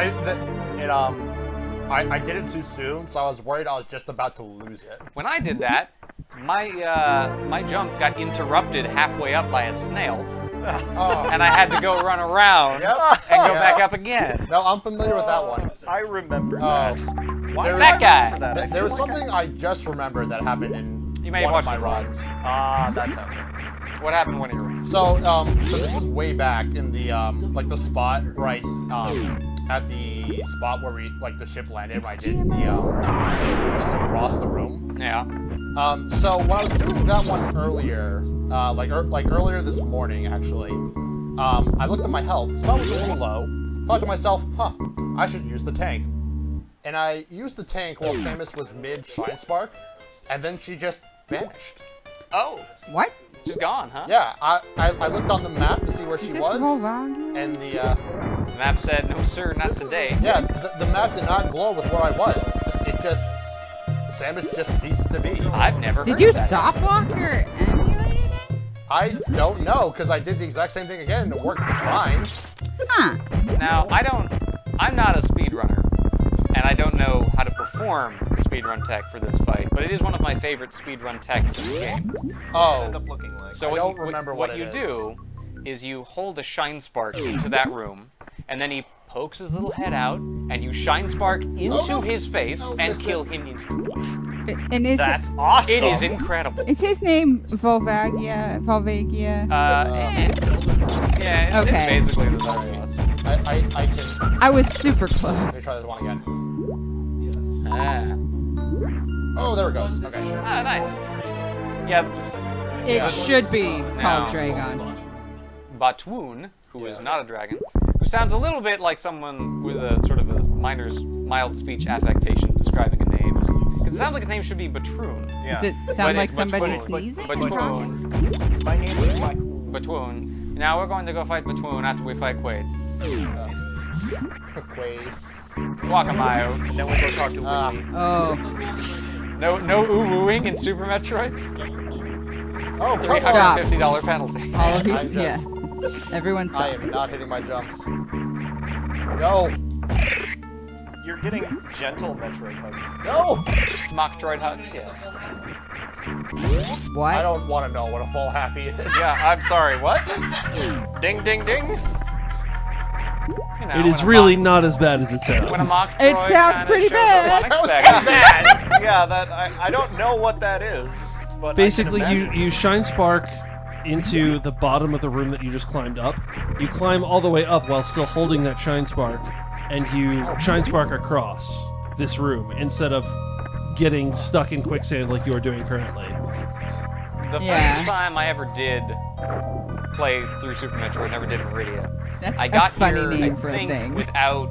[SPEAKER 3] I did it too soon, so I was worried I was just about to lose it.
[SPEAKER 1] When I did that, my jump got interrupted halfway up by a snail, and I had to go run around and go back up again.
[SPEAKER 3] No, I'm familiar with that one.
[SPEAKER 2] I remember that. Why did
[SPEAKER 1] That
[SPEAKER 2] I
[SPEAKER 1] guy.
[SPEAKER 2] remember that? I
[SPEAKER 3] There
[SPEAKER 2] feel
[SPEAKER 3] was
[SPEAKER 2] like
[SPEAKER 3] something I just remembered that happened in
[SPEAKER 1] You may have
[SPEAKER 3] one of
[SPEAKER 1] watched
[SPEAKER 3] my
[SPEAKER 1] the vlog.
[SPEAKER 3] runs.
[SPEAKER 2] that sounds right.
[SPEAKER 1] What happened in one of your runs?
[SPEAKER 3] So this is way back in the like the spot right at the spot where the ship landed. When I did the boost across the room.
[SPEAKER 1] Yeah.
[SPEAKER 3] So when I was doing that one earlier, earlier this morning actually, I looked at my health. So I was a little low. Thought to myself, I should use the tank. And I used the tank while Samus was mid Shine Spark, and then she just vanished.
[SPEAKER 1] Oh,
[SPEAKER 7] What?
[SPEAKER 1] she's gone, huh?
[SPEAKER 3] Yeah, I looked on the map to see where she
[SPEAKER 7] this
[SPEAKER 3] was,
[SPEAKER 7] Volkswagen?
[SPEAKER 3] and the
[SPEAKER 1] The map said, no sir, not
[SPEAKER 2] This is
[SPEAKER 1] today.
[SPEAKER 3] yeah, the map did not glow with where I was. It just Samus just ceased to be.
[SPEAKER 1] I've never heard
[SPEAKER 7] Did you
[SPEAKER 1] of that.
[SPEAKER 7] soft lock your emulator?
[SPEAKER 3] I don't know because I did the exact same thing again and it worked fine.
[SPEAKER 7] Huh.
[SPEAKER 1] Now, I'm not a speedrunner, and I don't know how to perform the speedrun tech for this fight, but it is one of my favorite speedrun techs in the game.
[SPEAKER 3] Oh,
[SPEAKER 2] End up looking like.
[SPEAKER 1] So
[SPEAKER 3] I
[SPEAKER 1] what
[SPEAKER 3] don't
[SPEAKER 1] you,
[SPEAKER 3] remember
[SPEAKER 1] what
[SPEAKER 3] what
[SPEAKER 1] you
[SPEAKER 3] it
[SPEAKER 1] do is you hold a Shine Spark into that room, and then he pokes his little head out, and you Shine Spark into his face and
[SPEAKER 3] missed
[SPEAKER 1] kill him instantly.
[SPEAKER 7] And is
[SPEAKER 2] That's awesome.
[SPEAKER 1] It is incredible.
[SPEAKER 7] Is his name Volvagia?
[SPEAKER 1] Yeah, it's
[SPEAKER 7] Okay.
[SPEAKER 1] basically the Zardos.
[SPEAKER 3] I can.
[SPEAKER 7] I was super close.
[SPEAKER 3] Let me try this one again.
[SPEAKER 1] Ah.
[SPEAKER 3] Oh, there it goes. Okay.
[SPEAKER 1] Ah, nice. Yeah,
[SPEAKER 7] It should be called
[SPEAKER 1] No.
[SPEAKER 7] Dragon.
[SPEAKER 1] Batwoon, who is not a dragon, who sounds a little bit like someone with a sort of a mild speech affectation describing a name. Because it sounds like his name should be Batroon.
[SPEAKER 2] Yeah.
[SPEAKER 7] Does it
[SPEAKER 1] But
[SPEAKER 7] sound like
[SPEAKER 1] it's
[SPEAKER 7] somebody
[SPEAKER 1] Batwoon.
[SPEAKER 7] sneezing? or
[SPEAKER 1] Batwoon.
[SPEAKER 7] talking?
[SPEAKER 2] My name is Mike.
[SPEAKER 1] Batwoon. Now we're going to go fight Batwoon after we fight Quaid.
[SPEAKER 3] Quaid.
[SPEAKER 1] Guacamayo.
[SPEAKER 2] And then we go talk to Willy.
[SPEAKER 7] Oh.
[SPEAKER 1] No ooh-wooing in Super Metroid.
[SPEAKER 3] Oh, come on.
[SPEAKER 7] Stop.
[SPEAKER 1] $350 penalty.
[SPEAKER 7] All of
[SPEAKER 3] I'm
[SPEAKER 7] these?
[SPEAKER 3] just-
[SPEAKER 7] Yeah. Everyone
[SPEAKER 3] I
[SPEAKER 7] stop.
[SPEAKER 3] am not hitting my jumps. No.
[SPEAKER 2] You're getting gentle Metroid hugs.
[SPEAKER 3] No.
[SPEAKER 1] Mocktroid hugs, yes.
[SPEAKER 7] What?
[SPEAKER 3] I don't want to know what a full halfie is.
[SPEAKER 2] Yeah, I'm sorry, what? Ding, ding, ding.
[SPEAKER 1] You know,
[SPEAKER 4] It is
[SPEAKER 1] when a
[SPEAKER 4] really
[SPEAKER 1] mock-
[SPEAKER 4] not as bad as it sounds.
[SPEAKER 1] When a Mocktroid
[SPEAKER 7] It sounds
[SPEAKER 1] kinda
[SPEAKER 7] pretty
[SPEAKER 1] shows
[SPEAKER 7] bad.
[SPEAKER 1] up
[SPEAKER 3] Sounds
[SPEAKER 1] unexpected.
[SPEAKER 3] bad.
[SPEAKER 2] Yeah, that I don't know what that is, but
[SPEAKER 4] Basically,
[SPEAKER 2] I can
[SPEAKER 4] you
[SPEAKER 2] imagine.
[SPEAKER 4] Shine Spark into the bottom of the room that you just climbed up. You climb all the way up while still holding that Shine Spark, and you Shine Spark across this room instead of getting stuck in quicksand like you are doing currently.
[SPEAKER 1] The
[SPEAKER 7] Yeah.
[SPEAKER 1] first time I ever did play through Super Metroid, never did Meridia.
[SPEAKER 7] That's
[SPEAKER 1] I got
[SPEAKER 7] a funny
[SPEAKER 1] here,
[SPEAKER 7] name
[SPEAKER 1] I
[SPEAKER 7] for
[SPEAKER 1] think,
[SPEAKER 7] a thing.
[SPEAKER 1] without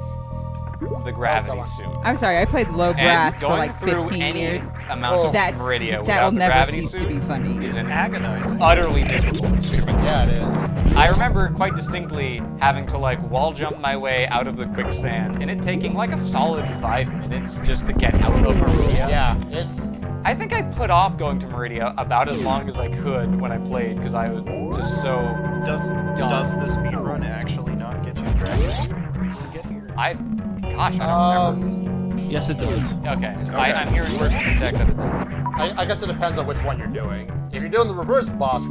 [SPEAKER 1] the gravity suit.
[SPEAKER 7] I'm sorry, I played low brass
[SPEAKER 1] And
[SPEAKER 7] for
[SPEAKER 1] going
[SPEAKER 7] like
[SPEAKER 1] through
[SPEAKER 7] 15
[SPEAKER 1] any
[SPEAKER 7] years.
[SPEAKER 1] amount of
[SPEAKER 7] That's,
[SPEAKER 1] Meridia
[SPEAKER 7] that
[SPEAKER 1] without
[SPEAKER 7] will
[SPEAKER 1] the
[SPEAKER 7] never
[SPEAKER 1] gravity
[SPEAKER 7] cease
[SPEAKER 1] suit
[SPEAKER 7] to be funny.
[SPEAKER 1] is an
[SPEAKER 2] agonizing.
[SPEAKER 1] utterly miserable experience.
[SPEAKER 3] Yeah, it is.
[SPEAKER 1] I remember quite distinctly having to like wall jump my way out of the quicksand and it taking like a solid 5 minutes just to get out of Meridia.
[SPEAKER 3] Yeah, it's.
[SPEAKER 1] I think I put off going to Meridia about as long as I could when I played because I was just so
[SPEAKER 2] Does the speedrun actually not get you to gravity when you get here?
[SPEAKER 1] I don't remember.
[SPEAKER 4] Yes, it does.
[SPEAKER 1] Okay. I'm hearing words from the tech that it does.
[SPEAKER 3] I guess it depends on which one you're doing. If you're doing the reverse boss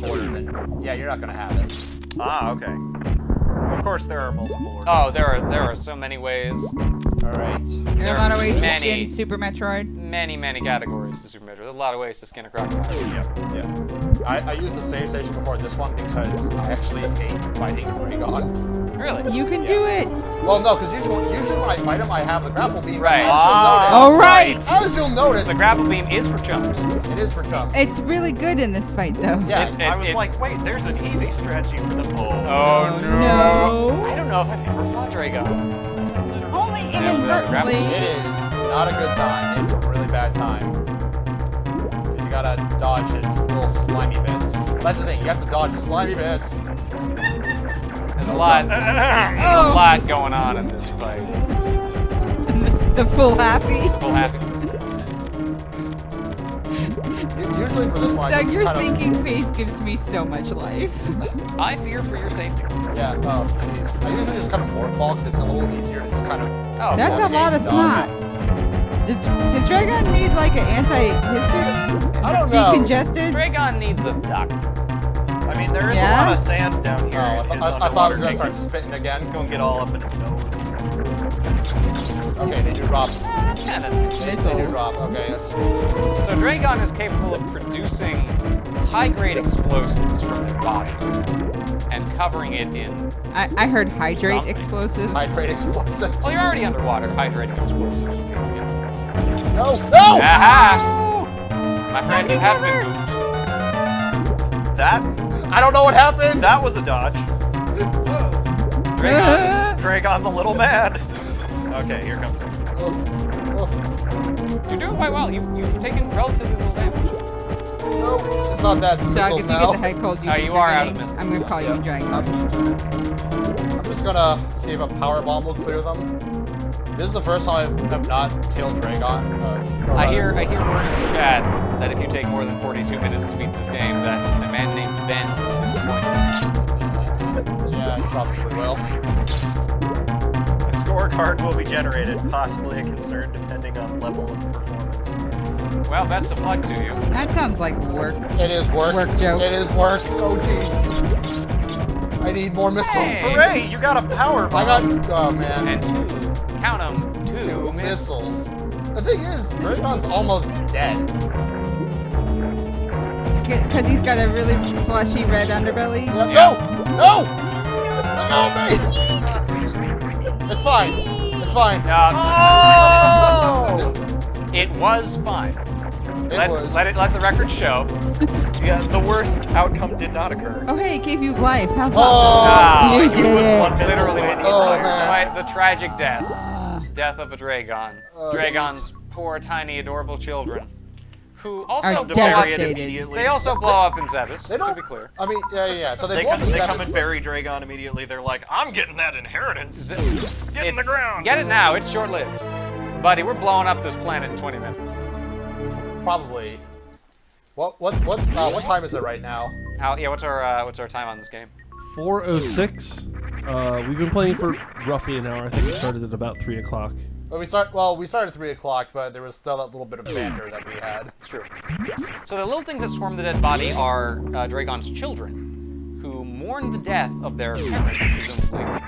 [SPEAKER 3] order, then yeah, you're not gonna have it.
[SPEAKER 2] Ah, okay. Of course, there are multiple orders.
[SPEAKER 1] Oh, there are so many ways.
[SPEAKER 3] All right.
[SPEAKER 7] There are a lot of ways to
[SPEAKER 1] many-
[SPEAKER 7] skin Super Metroid.
[SPEAKER 1] Many categories to Super Metroid. There's a lot of ways to skin a crocodile.
[SPEAKER 3] Yeah. I used the save station before this one because I actually hate fighting Dragon.
[SPEAKER 1] Really?
[SPEAKER 7] You can do it.
[SPEAKER 3] Well, no, because usually when I fight him, I have the grapple beam. but
[SPEAKER 1] Right.
[SPEAKER 7] Oh, right.
[SPEAKER 3] As you'll notice,
[SPEAKER 1] The grapple beam is for jumps.
[SPEAKER 3] it is for chumps.
[SPEAKER 7] It's really good in this fight, though.
[SPEAKER 3] Yeah.
[SPEAKER 2] I was like, wait, there's an easy strategy for the pole.
[SPEAKER 1] Oh
[SPEAKER 7] No.
[SPEAKER 1] I don't know if I've ever fought Dragon.
[SPEAKER 7] Only inadvertently.
[SPEAKER 3] It is not a good time. It's a really bad time. You gotta dodge his little slimy bits. That's the thing. You have to dodge his slimy bits.
[SPEAKER 1] There's a lot going on in this fight.
[SPEAKER 7] The full happy.
[SPEAKER 1] Full happy.
[SPEAKER 3] Usually for this one, I
[SPEAKER 7] Doug,
[SPEAKER 3] just
[SPEAKER 7] your
[SPEAKER 3] kind of...
[SPEAKER 7] thinking face gives me so much life.
[SPEAKER 1] I fear for your safety.
[SPEAKER 3] Yeah, oh, jeez. I usually just kind of morph ball because it's a little easier to just kind of...
[SPEAKER 1] Oh,
[SPEAKER 7] That's a lot of snot. Does Dragon need like an antihistamine?
[SPEAKER 3] I don't know.
[SPEAKER 7] Decongested?
[SPEAKER 1] Dragon needs a doctor.
[SPEAKER 2] I mean, there is a
[SPEAKER 7] Yeah?
[SPEAKER 2] lot of sand down here.
[SPEAKER 3] Oh,
[SPEAKER 2] in his
[SPEAKER 3] I thought I was
[SPEAKER 2] underwater
[SPEAKER 3] going to start
[SPEAKER 2] tank.
[SPEAKER 3] spitting again.
[SPEAKER 2] It's going to get all up in his nose.
[SPEAKER 3] Okay, they do drop.
[SPEAKER 1] Kinda.
[SPEAKER 3] They do drop. Okay, yes.
[SPEAKER 1] So Dragon is capable of producing high-grade explosives from their body and covering it in...
[SPEAKER 7] I heard hydrate
[SPEAKER 1] Something.
[SPEAKER 7] explosives.
[SPEAKER 3] Hydrate explosives.
[SPEAKER 1] Well, you're already underwater. Hydrating explosives. Yeah.
[SPEAKER 3] No! No!
[SPEAKER 1] Aha! My friend, you have been duped.
[SPEAKER 2] That
[SPEAKER 3] I don't know what happened!
[SPEAKER 2] that was a dodge.
[SPEAKER 1] Dragon,
[SPEAKER 2] Dragon's a little mad. Okay, here comes.
[SPEAKER 1] you're doing quite well. You've taken relatively little damage.
[SPEAKER 3] No, it's not that. It's the
[SPEAKER 7] Doug,
[SPEAKER 3] missiles
[SPEAKER 7] if you
[SPEAKER 3] now.
[SPEAKER 7] get the head cold,
[SPEAKER 1] Oh, you are out of missiles.
[SPEAKER 7] I'm gonna call you Dragon.
[SPEAKER 3] I'm just gonna see if a power bomb will clear them. This is the first time I've not killed Dragon.
[SPEAKER 1] I hear word in the chat that if you take more than 42 minutes to beat this game, that a man named Ben will be disappointed.
[SPEAKER 3] Yeah, you probably will.
[SPEAKER 2] A scorecard will be generated, possibly a concern depending on level of performance.
[SPEAKER 1] Well, best of luck to you.
[SPEAKER 7] That sounds like work.
[SPEAKER 3] It is work.
[SPEAKER 7] Work joke.
[SPEAKER 3] It is work. Oh, jeez. I need more missiles.
[SPEAKER 1] Hey.
[SPEAKER 2] Hooray! You got a power bomb.
[SPEAKER 3] I got... Oh, man.
[SPEAKER 1] And count them, two
[SPEAKER 3] Two
[SPEAKER 1] missiles.
[SPEAKER 3] missiles. The thing is, Dragon's almost dead.
[SPEAKER 7] Because he's got a really fleshy red underbelly.
[SPEAKER 3] Yeah. No! No! Let go of me! It's fine. It's fine.
[SPEAKER 2] Oh!
[SPEAKER 1] It was fine.
[SPEAKER 3] It was.
[SPEAKER 1] Let the record show.
[SPEAKER 2] Yeah, the worst outcome did not occur.
[SPEAKER 7] Oh, hey, it gave you life. How about
[SPEAKER 3] Oh!
[SPEAKER 7] You
[SPEAKER 1] he
[SPEAKER 7] did
[SPEAKER 2] was
[SPEAKER 7] it.
[SPEAKER 2] one missile
[SPEAKER 1] Literally
[SPEAKER 2] away
[SPEAKER 1] one.
[SPEAKER 2] the
[SPEAKER 3] Oh,
[SPEAKER 2] entire
[SPEAKER 3] man.
[SPEAKER 2] time.
[SPEAKER 1] The tragic death. Death of a Dragon.
[SPEAKER 3] Oh,
[SPEAKER 1] Dragon's poor, tiny, adorable children. Who also
[SPEAKER 7] Are
[SPEAKER 1] blow up.
[SPEAKER 2] Bury it
[SPEAKER 7] devastated.
[SPEAKER 2] immediately.
[SPEAKER 1] They also blow up in Zebus,
[SPEAKER 3] They don't...
[SPEAKER 1] to be clear.
[SPEAKER 3] I mean, yeah. So
[SPEAKER 2] They
[SPEAKER 3] blow
[SPEAKER 2] come,
[SPEAKER 3] up
[SPEAKER 2] they
[SPEAKER 3] the
[SPEAKER 2] come
[SPEAKER 3] Zebras.
[SPEAKER 2] and bury Dragon immediately. They're like, I'm getting that inheritance. Get in
[SPEAKER 1] It's-
[SPEAKER 2] the ground.
[SPEAKER 1] Get it now, it's short-lived. Buddy, we're blowing up this planet in 20 minutes.
[SPEAKER 3] Probably. What time is it right now?
[SPEAKER 1] What's our time on this game?
[SPEAKER 4] 4:06. We've been playing for roughly an hour. I think we started at about 3 o'clock.
[SPEAKER 3] Well, we started at 3 o'clock, but there was still that little bit of banter that we had.
[SPEAKER 1] It's true. So the little things that swarm the dead body are Dragon's children, who mourn the death of their parent, presumably,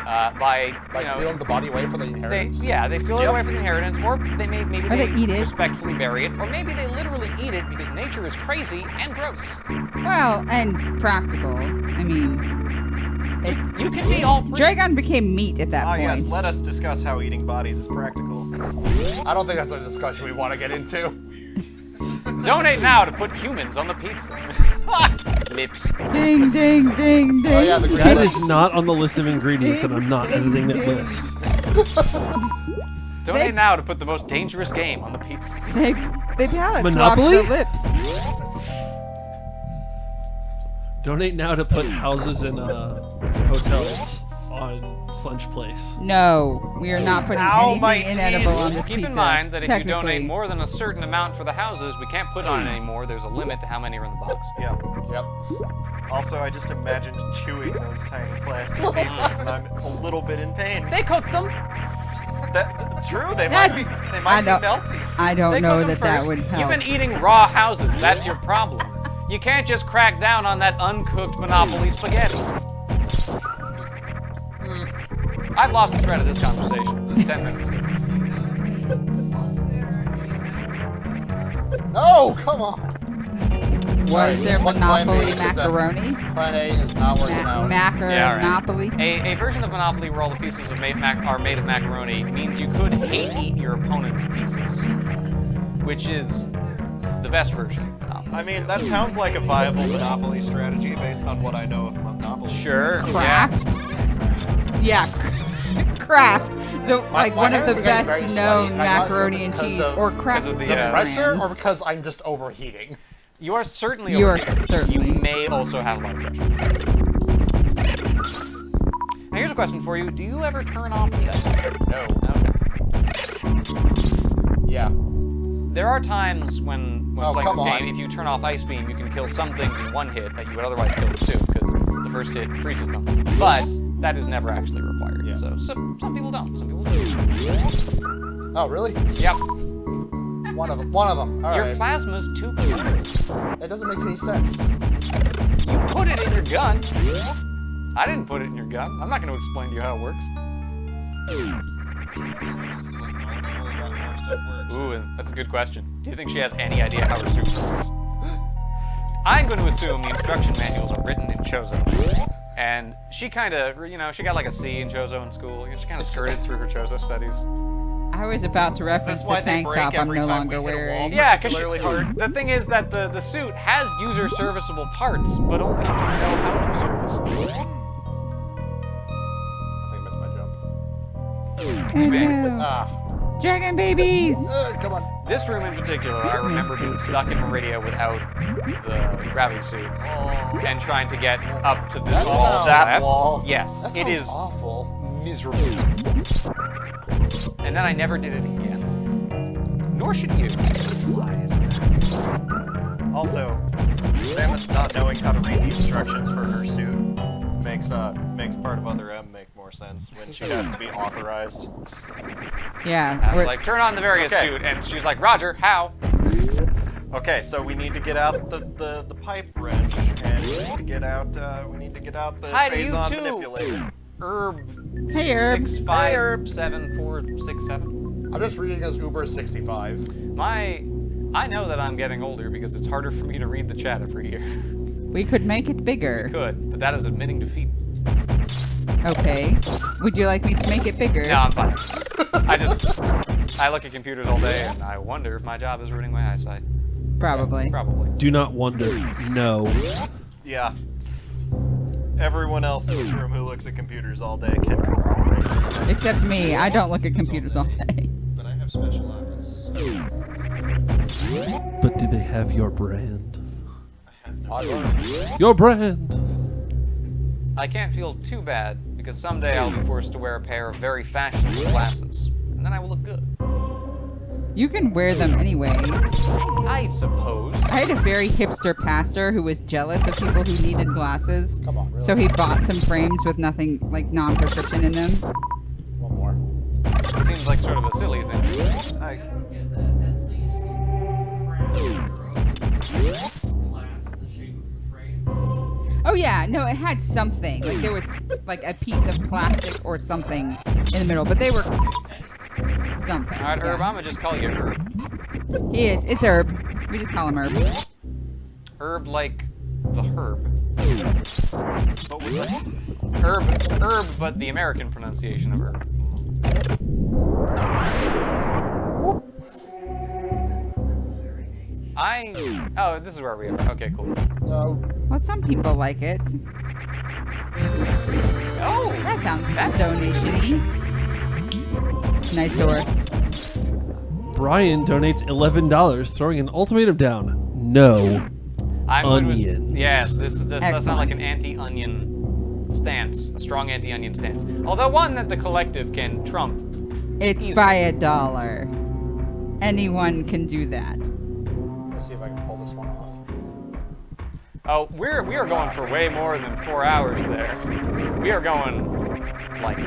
[SPEAKER 1] by
[SPEAKER 3] Stealing the body away from the inheritance.
[SPEAKER 1] they steal it away from the inheritance, or maybe
[SPEAKER 7] Or they eat it.
[SPEAKER 1] respectfully bury it, or maybe they literally eat it because nature is crazy and gross.
[SPEAKER 7] Well, and practical. I mean,
[SPEAKER 1] You can be all three.
[SPEAKER 7] Dragon became meat at that
[SPEAKER 2] Ah,
[SPEAKER 7] point.
[SPEAKER 2] yes, let us discuss how eating bodies is practical.
[SPEAKER 3] I don't think that's a discussion we want to get into.
[SPEAKER 1] Donate now to put humans on the pizza. Lips.
[SPEAKER 7] Ding, ding, ding, ding.
[SPEAKER 3] Oh, yeah, the
[SPEAKER 4] That
[SPEAKER 3] green
[SPEAKER 4] is not on the list of ingredients, and I'm not editing that list.
[SPEAKER 1] Donate now to put the most dangerous game on the pizza.
[SPEAKER 7] They palette
[SPEAKER 4] Monopoly?
[SPEAKER 7] swapped the lips.
[SPEAKER 4] Donate now to put houses and hotels on Slunch Place.
[SPEAKER 7] No, we are not putting
[SPEAKER 2] Ow, my
[SPEAKER 7] anything inedible
[SPEAKER 2] teeth.
[SPEAKER 7] on this
[SPEAKER 1] Keep
[SPEAKER 7] pizza.
[SPEAKER 1] in mind that if you
[SPEAKER 7] technically.
[SPEAKER 1] donate more than a certain amount for the houses, we can't put on it anymore. There's a limit to how many are in the box.
[SPEAKER 2] Yeah.
[SPEAKER 3] Yep.
[SPEAKER 2] Also, I just imagined chewing those tiny plastic pieces, and I'm a little bit in pain.
[SPEAKER 1] They cooked them.
[SPEAKER 2] True, they
[SPEAKER 7] That-
[SPEAKER 2] might be
[SPEAKER 7] I
[SPEAKER 2] melty.
[SPEAKER 7] I don't
[SPEAKER 1] They
[SPEAKER 7] know
[SPEAKER 1] cooked them
[SPEAKER 7] that
[SPEAKER 1] first.
[SPEAKER 7] would help.
[SPEAKER 1] You've been eating raw houses. That's your problem. You can't just crack down on that uncooked Monopoly spaghetti. I've lost the thread of this conversation 10 minutes ago.
[SPEAKER 3] No, come on.
[SPEAKER 7] Was there
[SPEAKER 3] What plan B
[SPEAKER 7] Monopoly
[SPEAKER 3] is that?
[SPEAKER 7] macaroni?
[SPEAKER 3] Plan A is not working out.
[SPEAKER 7] Macaronopoly?
[SPEAKER 1] A version of Monopoly where all the pieces are made of macaroni means you could hate eat your opponent's pieces, which is the best version of Monopoly.
[SPEAKER 2] I mean, that sounds like a viable Monopoly strategy based on what I know of Monopoly.
[SPEAKER 1] Sure.
[SPEAKER 7] Craft? Yeah, craft. like
[SPEAKER 3] my
[SPEAKER 7] one of
[SPEAKER 3] hands
[SPEAKER 7] the
[SPEAKER 3] are getting very
[SPEAKER 7] best
[SPEAKER 3] sweaty,
[SPEAKER 7] known
[SPEAKER 3] and I'm not sure if
[SPEAKER 7] macaroni
[SPEAKER 3] it's
[SPEAKER 7] and
[SPEAKER 3] because
[SPEAKER 7] cheese
[SPEAKER 3] of
[SPEAKER 7] or craft
[SPEAKER 1] because of the,
[SPEAKER 7] dinner
[SPEAKER 3] pressure
[SPEAKER 7] brands.
[SPEAKER 3] or because I'm just overheating.
[SPEAKER 1] You are certainly
[SPEAKER 7] You are
[SPEAKER 1] overheated.
[SPEAKER 7] certainly.
[SPEAKER 1] You may also have blood pressure. Now here's a question for you. Do you ever turn off the ice maker?
[SPEAKER 3] No.
[SPEAKER 1] Okay.
[SPEAKER 3] Yeah.
[SPEAKER 1] There are times when
[SPEAKER 3] Oh,
[SPEAKER 1] playing
[SPEAKER 3] come
[SPEAKER 1] this
[SPEAKER 3] on.
[SPEAKER 1] game, if you turn off Ice Beam, you can kill some things in one hit that you would otherwise kill in two, because the first hit freezes them. But that is never actually required.
[SPEAKER 3] Yeah.
[SPEAKER 1] So some people don't. Some people do.
[SPEAKER 3] Oh, really?
[SPEAKER 1] Yep.
[SPEAKER 3] One of them. All
[SPEAKER 1] Your
[SPEAKER 3] right.
[SPEAKER 1] plasma's too pure.
[SPEAKER 3] That doesn't make any sense.
[SPEAKER 1] You put it in your gun. I didn't put it in your gun. I'm not going to explain to you how it works. Ooh, that's a good question. Do you think she has any idea how her suit works? I'm going to assume the instruction manuals are written in Chozo. And she kind of, she got like a C in Chozo in school. She kind of skirted through her Chozo studies.
[SPEAKER 7] I was about to reference the tank top I'm no longer wearing.
[SPEAKER 1] Yeah, because the thing is that the suit has user serviceable parts, but only if you know how to service them.
[SPEAKER 3] I think I missed my jump.
[SPEAKER 7] Oh no.
[SPEAKER 3] Ah.
[SPEAKER 7] Dragon babies!
[SPEAKER 3] Come on.
[SPEAKER 1] This room in particular, I remember being stuck in Meridia without the gravity suit and trying to get up to this
[SPEAKER 3] That
[SPEAKER 1] wall.
[SPEAKER 3] sounds-
[SPEAKER 2] That wall?
[SPEAKER 1] Yes,
[SPEAKER 3] That
[SPEAKER 1] it
[SPEAKER 3] sounds
[SPEAKER 1] is
[SPEAKER 3] awful.
[SPEAKER 1] miserable. And then I never did it again. Nor should you.
[SPEAKER 2] Also, Samus not knowing how to read the instructions for her suit makes part of Other M make more sense when she has to be authorized.
[SPEAKER 7] Yeah.
[SPEAKER 1] I'm
[SPEAKER 7] we're-
[SPEAKER 1] like, turn on the various
[SPEAKER 2] Okay.
[SPEAKER 1] suit, and she's like, Roger, how?
[SPEAKER 2] Okay, so we need to get out the pipe wrench, and we need to get out the
[SPEAKER 1] Hi to you
[SPEAKER 2] phazon
[SPEAKER 1] too.
[SPEAKER 2] manipulator.
[SPEAKER 1] Herb.
[SPEAKER 7] Hey, Herb.
[SPEAKER 1] 6574767.
[SPEAKER 3] I'm just reading as Uber 65.
[SPEAKER 1] I know that I'm getting older because it's harder for me to read the chat every year.
[SPEAKER 7] We could make it bigger.
[SPEAKER 1] Could, but that is admitting defeat.
[SPEAKER 7] Okay. Would you like me to make it bigger?
[SPEAKER 1] No, I'm fine. I look at computers all day and I wonder if my job is ruining my eyesight.
[SPEAKER 7] Probably.
[SPEAKER 1] Probably.
[SPEAKER 4] Do not wonder. No.
[SPEAKER 2] Yeah. Everyone else in this room who looks at computers all day can corroborate.
[SPEAKER 7] Except me. I don't look at computers all day.
[SPEAKER 6] But I have special eyes.
[SPEAKER 4] But do they have your brand?
[SPEAKER 6] I have no.
[SPEAKER 4] Your brand!
[SPEAKER 1] I can't feel too bad because someday I'll be forced to wear a pair of very fashionable glasses, and then I will look good.
[SPEAKER 7] You can wear them anyway.
[SPEAKER 1] I suppose.
[SPEAKER 7] I had a very hipster pastor who was jealous of people who needed glasses.
[SPEAKER 3] Come on, really?
[SPEAKER 7] So he bought some frames with nothing, like non-prescription in them.
[SPEAKER 3] One more.
[SPEAKER 1] It seems like sort of a silly thing.
[SPEAKER 7] Oh yeah, no, it had something. Like there was like a piece of plastic or something in the middle, but they were something.
[SPEAKER 1] All right, Herb,
[SPEAKER 7] yeah.
[SPEAKER 1] I'm gonna just call you Herb.
[SPEAKER 7] He is. It's Herb. We just call him Herb.
[SPEAKER 1] Herb like the herb.
[SPEAKER 2] But with
[SPEAKER 1] Herb, but the American pronunciation of herb. Oh, this is where we are. Okay, cool.
[SPEAKER 3] No.
[SPEAKER 7] Well, some people like it.
[SPEAKER 1] Oh,
[SPEAKER 7] That sounds donation-y. Nice door.
[SPEAKER 4] Brian donates $11, throwing an ultimatum down. No.
[SPEAKER 1] I'm good with-
[SPEAKER 4] Onions.
[SPEAKER 1] Yes, this does sound like an
[SPEAKER 7] Excellent.
[SPEAKER 1] anti-onion stance, a strong anti-onion stance. Although one that the collective can trump.
[SPEAKER 7] It's
[SPEAKER 1] Easily.
[SPEAKER 7] by $1. Anyone can do that.
[SPEAKER 3] Let's see if I can pull this one off.
[SPEAKER 1] Oh, we are going for way more than 4 hours there. We are going like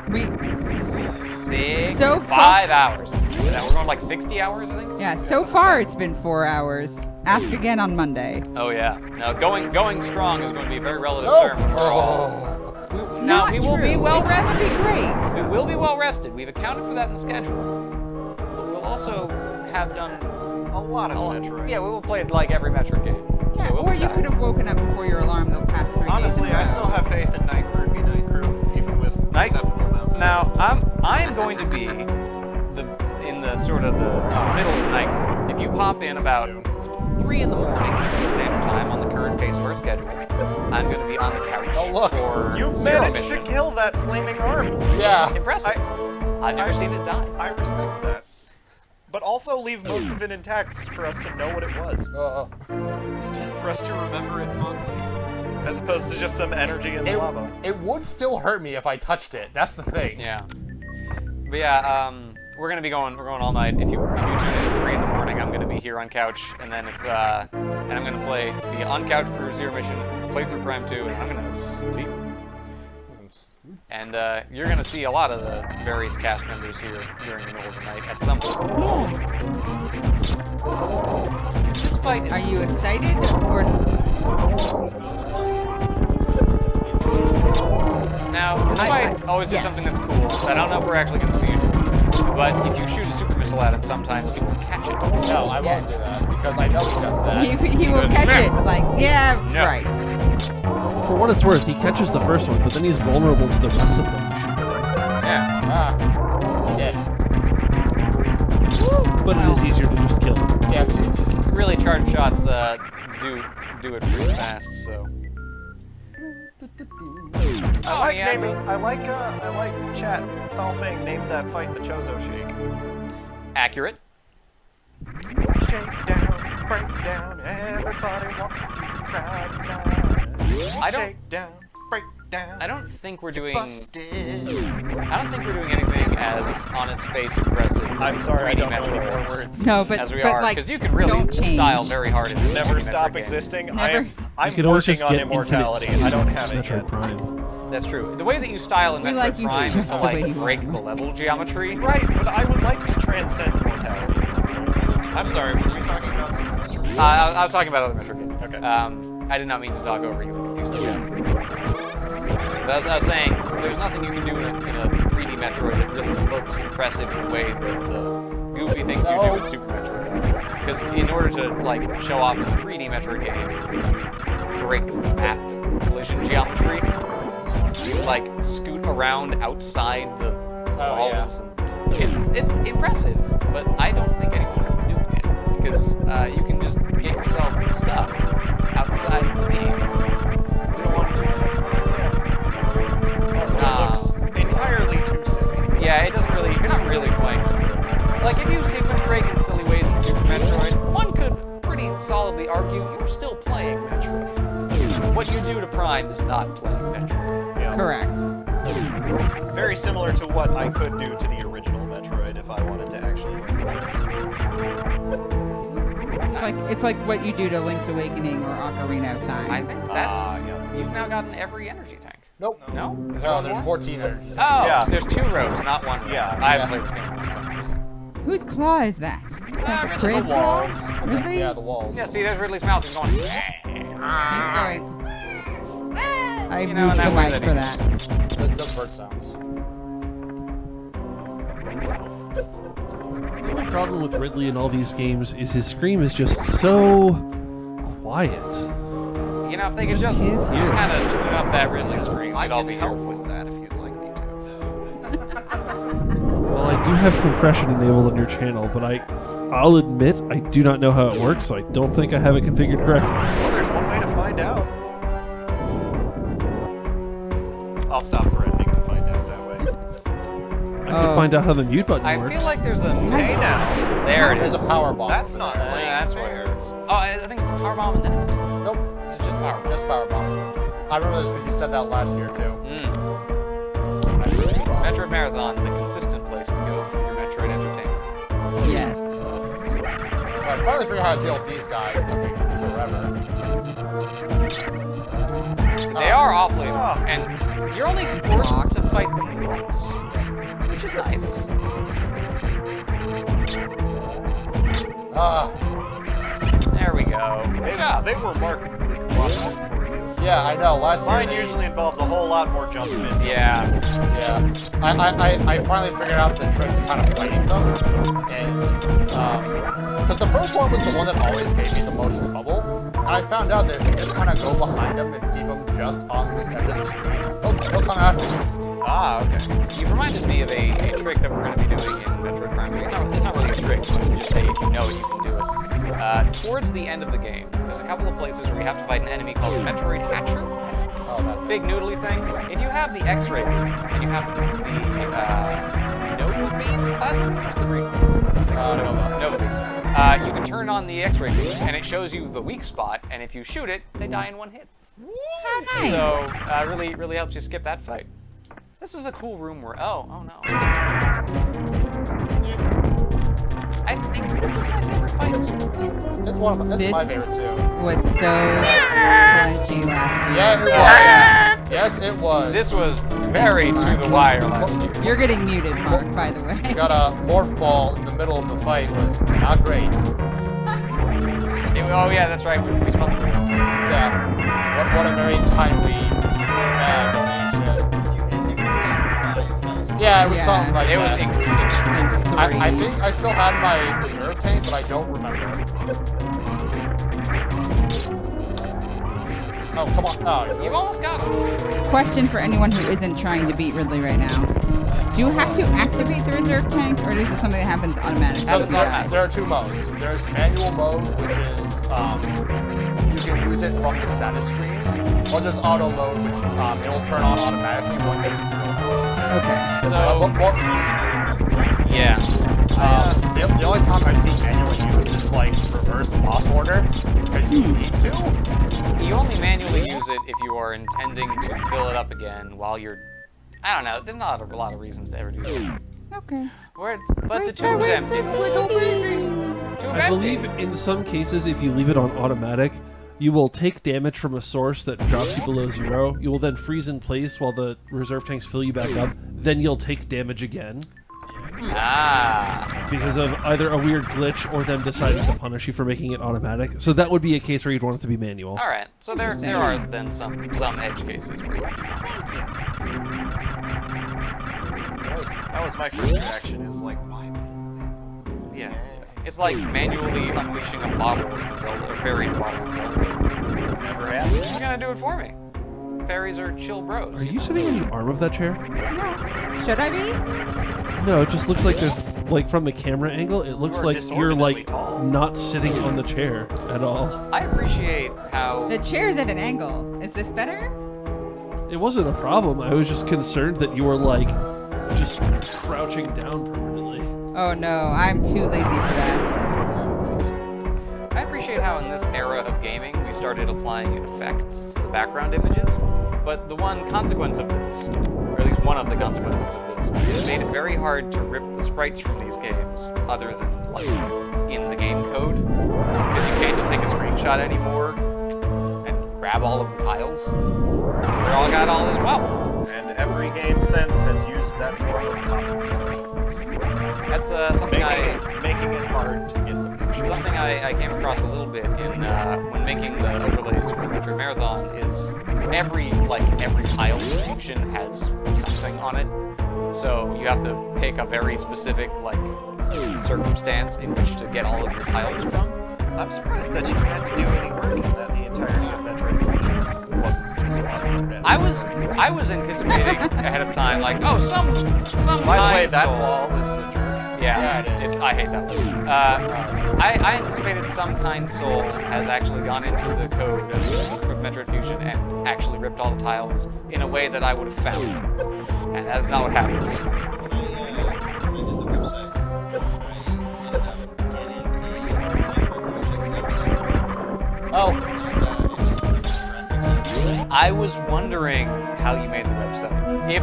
[SPEAKER 7] We
[SPEAKER 1] 6,
[SPEAKER 7] So
[SPEAKER 1] 5 hours. Yeah, we're going like 60 hours, I think.
[SPEAKER 7] Yeah, so far it's been 4 hours. Ask again on Monday.
[SPEAKER 1] Oh yeah. Now going strong is going to be a very relative
[SPEAKER 3] Oh!
[SPEAKER 1] term. We're all- Now
[SPEAKER 7] Not
[SPEAKER 1] we will be
[SPEAKER 7] true.
[SPEAKER 1] well
[SPEAKER 7] It's gonna
[SPEAKER 1] rested.
[SPEAKER 7] be great.
[SPEAKER 1] We will be well rested. We've accounted for that in the schedule. But we'll also have done
[SPEAKER 2] a lot of
[SPEAKER 1] a lot.
[SPEAKER 2] Metroid.
[SPEAKER 1] Yeah, we will play like every Metroid game.
[SPEAKER 7] Yeah,
[SPEAKER 1] So we'll
[SPEAKER 7] or
[SPEAKER 1] be
[SPEAKER 7] you
[SPEAKER 1] fine.
[SPEAKER 7] could have woken up before your alarm the past 3 days.
[SPEAKER 2] Honestly,
[SPEAKER 7] in a
[SPEAKER 2] I
[SPEAKER 7] row.
[SPEAKER 2] still have faith in Night Crew be Night Crew, even with acceptable amounts of
[SPEAKER 1] Now
[SPEAKER 2] noise.
[SPEAKER 1] I am going to be in the sort of the middle of the night. If you pop in about 3 in the morning Eastern Standard Time on the current pace of our schedule, I'm going to be on the couch
[SPEAKER 3] Oh, look.
[SPEAKER 1] for
[SPEAKER 2] You
[SPEAKER 1] Zero
[SPEAKER 2] managed to
[SPEAKER 1] Mission.
[SPEAKER 2] kill that flaming arm.
[SPEAKER 3] Yeah.
[SPEAKER 1] Impressive. I've never seen it die.
[SPEAKER 2] I respect that. But also leave most of it intact for us to know what it was. For us to remember it fondly. As opposed to just some energy in the lava.
[SPEAKER 3] It would still hurt me if I touched it. That's the thing.
[SPEAKER 1] Yeah. But yeah, we're gonna be going. We're going all night. If you tune in at 3 in the morning, I'm gonna be here on couch, and then and I'm gonna be on couch for Zero Mission, play through Prime 2, and I'm gonna sleep. And you're gonna see a lot of the various cast members here during the middle of the night at some point.
[SPEAKER 7] Yeah.
[SPEAKER 1] This fight is.
[SPEAKER 7] Are you excited or?
[SPEAKER 1] Now, this fight always is something that's cool. I don't know if we're actually gonna see it, but if you shoot a super missile at him, sometimes he will catch it.
[SPEAKER 3] No, I won't do that because I know he does that.
[SPEAKER 7] He will catch it. Like, yeah,
[SPEAKER 1] No.
[SPEAKER 7] right.
[SPEAKER 4] For what it's worth, he catches the first one, but then he's vulnerable to the rest of them.
[SPEAKER 1] Yeah.
[SPEAKER 3] He did.
[SPEAKER 4] But it is easier to just kill him.
[SPEAKER 3] Yeah.
[SPEAKER 1] Really, charged shots do it pretty fast. So.
[SPEAKER 2] I like chat. Thalfang named that fight the Chozo Shake.
[SPEAKER 1] Accurate.
[SPEAKER 2] Shake down, break down, everybody walks into the crowd now. Shake down, break down.
[SPEAKER 1] I don't think we're doing.
[SPEAKER 2] Busted.
[SPEAKER 1] I don't think we're doing anything as on its face impressive.
[SPEAKER 2] I'm sorry, I
[SPEAKER 1] 3D
[SPEAKER 2] don't know any more
[SPEAKER 1] Metroid
[SPEAKER 2] words.
[SPEAKER 7] No, but
[SPEAKER 1] as we
[SPEAKER 7] but
[SPEAKER 1] are,
[SPEAKER 7] like,
[SPEAKER 1] because you can really
[SPEAKER 7] don't change.
[SPEAKER 1] style very hard in this
[SPEAKER 2] Never
[SPEAKER 1] 3D
[SPEAKER 2] stop
[SPEAKER 1] Metroid game.
[SPEAKER 2] existing.
[SPEAKER 7] Never.
[SPEAKER 2] I'm
[SPEAKER 4] You can always
[SPEAKER 2] working
[SPEAKER 4] just
[SPEAKER 2] on
[SPEAKER 4] get
[SPEAKER 2] immortality.
[SPEAKER 4] infinite
[SPEAKER 2] I don't
[SPEAKER 4] speed
[SPEAKER 2] have
[SPEAKER 4] in
[SPEAKER 2] it yet.
[SPEAKER 4] Metroid Prime.
[SPEAKER 1] That's true. The way that you style in
[SPEAKER 7] We
[SPEAKER 1] Metroid
[SPEAKER 7] like you
[SPEAKER 1] Prime is
[SPEAKER 7] just
[SPEAKER 1] to
[SPEAKER 7] the way
[SPEAKER 1] like
[SPEAKER 7] you
[SPEAKER 1] break
[SPEAKER 7] are.
[SPEAKER 1] the level geometry.
[SPEAKER 2] Right, but I would like to transcend mortality at some point. I'm sorry, were we talking about something else?
[SPEAKER 1] I was talking about other Metroid games.
[SPEAKER 2] Okay.
[SPEAKER 1] I did not mean to talk over you and confuse the chat. But I was saying, there's nothing you can do in a 3D Metroid that really looks impressive in the way that the goofy things you do in Super Metroid are. Because in order to like show off in a 3D Metroid game, you break the map collision geometry. You like scoot around outside the walls. It's impressive, but I don't think anyone is doing it because you can just get yourself stuck outside of the game. We don't want to do that.
[SPEAKER 2] Also, it looks entirely too silly.
[SPEAKER 1] Yeah, it doesn't really. You're not really playing Metroid. Like if you sequence break in silly ways in Super Metroid, one could pretty solidly argue you're still playing Metroid. What you do to Prime is not playing Metroid.
[SPEAKER 2] Yeah.
[SPEAKER 7] Correct.
[SPEAKER 2] Very similar to what I could do to the original Metroid if I wanted to actually learn the tricks.
[SPEAKER 7] It's like what you do to Link's Awakening or Ocarina of Time.
[SPEAKER 1] I think that's.
[SPEAKER 2] yeah.
[SPEAKER 1] You've now gotten every energy tank.
[SPEAKER 3] Nope.
[SPEAKER 1] No? Is there
[SPEAKER 3] No,
[SPEAKER 1] one
[SPEAKER 3] there's
[SPEAKER 1] more?
[SPEAKER 3] 14 energy.
[SPEAKER 1] Oh,
[SPEAKER 2] Yeah.
[SPEAKER 1] there's 2 rows, not 1 row.
[SPEAKER 2] Yeah.
[SPEAKER 1] I haven't played this game in a long time.
[SPEAKER 7] Whose claw is that? Is that the
[SPEAKER 1] Ridley.
[SPEAKER 7] crib?
[SPEAKER 2] The walls.
[SPEAKER 7] Ridley?
[SPEAKER 3] Yeah, the walls.
[SPEAKER 1] Yeah, see, there's Ridley's mouth. He's going.
[SPEAKER 7] He's going. I
[SPEAKER 1] You know,
[SPEAKER 7] moved
[SPEAKER 1] in that
[SPEAKER 7] the
[SPEAKER 1] way
[SPEAKER 7] mic
[SPEAKER 1] that
[SPEAKER 7] for
[SPEAKER 1] he-
[SPEAKER 7] that.
[SPEAKER 3] The bird sounds.
[SPEAKER 4] The only problem with Ridley in all these games is his scream is just so quiet.
[SPEAKER 1] You know, if they could
[SPEAKER 4] Just
[SPEAKER 1] just
[SPEAKER 4] can't hear.
[SPEAKER 1] kind of tune up that Ridley scream,
[SPEAKER 2] I
[SPEAKER 1] we'd all
[SPEAKER 2] can
[SPEAKER 1] be
[SPEAKER 2] help
[SPEAKER 1] here.
[SPEAKER 2] with that if you'd like me to.
[SPEAKER 4] Well, I do have compression enabled on your channel, but I'll admit I do not know how it works, so I don't think I have it configured correctly.
[SPEAKER 2] Well, there's one way to find out. I'll stop threatening to find out that way.
[SPEAKER 4] I could find out how the mute button
[SPEAKER 1] I
[SPEAKER 4] works.
[SPEAKER 1] feel like there's a.
[SPEAKER 2] Hey now,
[SPEAKER 1] There it is.
[SPEAKER 3] There's a power bomb.
[SPEAKER 2] that's not playing
[SPEAKER 1] That's what
[SPEAKER 2] fair.
[SPEAKER 1] it is. Oh, I think it's a power bomb and then it's.
[SPEAKER 3] Nope.
[SPEAKER 1] It's just power bomb.
[SPEAKER 3] Just power bomb. I remember this because you said that last year too.
[SPEAKER 1] Metroid Marathon, the consistent place to go for your Metroid entertainment.
[SPEAKER 7] Yes.
[SPEAKER 3] So I finally figured out how to deal with these guys. It took me forever.
[SPEAKER 1] They are awfully
[SPEAKER 2] Ah.
[SPEAKER 1] and you're only forced to fight them once, which is nice. There we go. Good job.
[SPEAKER 2] They were markedly cooperative for you.
[SPEAKER 3] Yeah, I know. Last year.
[SPEAKER 2] Mine usually involves a whole lot more jump spin.
[SPEAKER 1] Yeah.
[SPEAKER 3] Yeah. I finally figured out the trick to kind of fighting them, and because the first one was the one that always gave me the most trouble, and I found out that if you just kind of go behind them and keep them just on the edge of the screen, they'll come after you.
[SPEAKER 2] Ah, okay.
[SPEAKER 1] You reminded me of a trick that we're going to be doing in Metroid Prime 3. It's not really a trick, so it's just say if you know it, you can do it. Towards the end of the game, there's a couple of places where you have to fight an enemy called the Metroid Hatcher, I think.
[SPEAKER 3] Oh, that
[SPEAKER 1] Big noodly thing. If you have the X-ray beam and you have the Nova beam? Plasma beam? What's the green?
[SPEAKER 3] Nova.
[SPEAKER 1] Nova beam. You can turn on the X-ray beam, and it shows you the weak spot, and if you shoot it, they die in one hit.
[SPEAKER 7] How nice.
[SPEAKER 1] So, really helps you skip that fight. This is a cool room where, oh no. I think this is my favorite fight in Super Metroid.
[SPEAKER 3] That's my favorite too.
[SPEAKER 7] Was so crunchy last year.
[SPEAKER 3] Yeah, it was. Yes, it was.
[SPEAKER 1] This was very to the wire last year.
[SPEAKER 7] You're getting muted, Mark, by the way.
[SPEAKER 3] Got a morph ball in the middle of the fight was not great.
[SPEAKER 1] Oh yeah, that's right, we spelled it.
[SPEAKER 3] Yeah. What a very timely donation. Yeah, it was something like
[SPEAKER 1] It was
[SPEAKER 3] that. I think I still had my reserve tank, but I don't remember. Oh, come on. Oh,
[SPEAKER 1] You've almost got it.
[SPEAKER 7] Question for anyone who isn't trying to beat Ridley right now. Do you have to activate the reserve tank, or is it something that happens automatically?
[SPEAKER 3] So there are two modes. There's manual mode, which is you can use it from the status screen, or there's auto mode, which it'll turn on automatically once you use it.
[SPEAKER 7] Okay.
[SPEAKER 1] Yeah.
[SPEAKER 3] The only time I've seen manually used is like reverse boss order, because you need to.
[SPEAKER 1] You only manually use it if you are intending to fill it up again while you're... I don't know, there's not a lot of reasons to ever do that.
[SPEAKER 7] Okay.
[SPEAKER 1] But the tube's empty.
[SPEAKER 4] I believe in some cases, if you leave it on automatic, you will take damage from a source that drops you below 0. You will then freeze in place while the reserve tanks fill you back up. Then you'll take damage again. Because of either a weird glitch or them deciding to punish you for making it automatic. So that would be a case where you'd want it to be manual.
[SPEAKER 1] All right, so there are then some edge cases where you can.
[SPEAKER 2] That was my first reaction. Is like, why put it in the manual?
[SPEAKER 1] Yeah. It's like manually unleashing a bottle in Zelda, or fairy in a bottle in Zelda.
[SPEAKER 2] Never happened.
[SPEAKER 1] You're gonna do it for me. Fairies are chill bros.
[SPEAKER 4] Are you sitting in the arm of that chair?
[SPEAKER 7] No. Should I be?
[SPEAKER 4] No, it just looks like there's, like, from the camera angle, it looks
[SPEAKER 2] You're
[SPEAKER 4] like you're, like,
[SPEAKER 2] disordinately tall.
[SPEAKER 4] not sitting on the chair at all.
[SPEAKER 1] I appreciate how...
[SPEAKER 7] The chair's at an angle. Is this better?
[SPEAKER 4] It wasn't a problem. I was just concerned that you were, like, just crouching down permanently.
[SPEAKER 7] Oh no, I'm too lazy for that.
[SPEAKER 1] I appreciate how in this era of gaming we started applying effects to the background images, but the one consequence of this, or at least one of the consequences of this, is it made it very hard to rip the sprites from these games, other than, like, in the game code, because you can't just take a screenshot anymore and grab all of the tiles, because they're all got all this wobble.
[SPEAKER 2] And every game since has used that form of copy.
[SPEAKER 1] That's something
[SPEAKER 2] making it hard to get the pictures.
[SPEAKER 1] Something I came across a little bit in when making the overlays for Metroid Marathon is every tile section has something on it. So you have to pick a very specific circumstance in which to get all of your tiles from.
[SPEAKER 2] I'm surprised that you had to do any work and that the entirety of Metroid Fusion wasn't just on the internet.
[SPEAKER 1] I was anticipating ahead of time, like, oh, some
[SPEAKER 2] By the way, that
[SPEAKER 1] soul.
[SPEAKER 2] wall is a jerk.
[SPEAKER 1] Yeah,
[SPEAKER 3] it is.
[SPEAKER 1] I hate that one. I anticipated some kind soul has actually gone into the code of Metroid Fusion and actually ripped all the tiles in a way that I would have found. And that is not what happened.
[SPEAKER 6] When I did the website, I ended up getting a Metroid Fusion level.
[SPEAKER 3] Oh.
[SPEAKER 6] And it was like graphics.
[SPEAKER 1] I was wondering how you made the website. If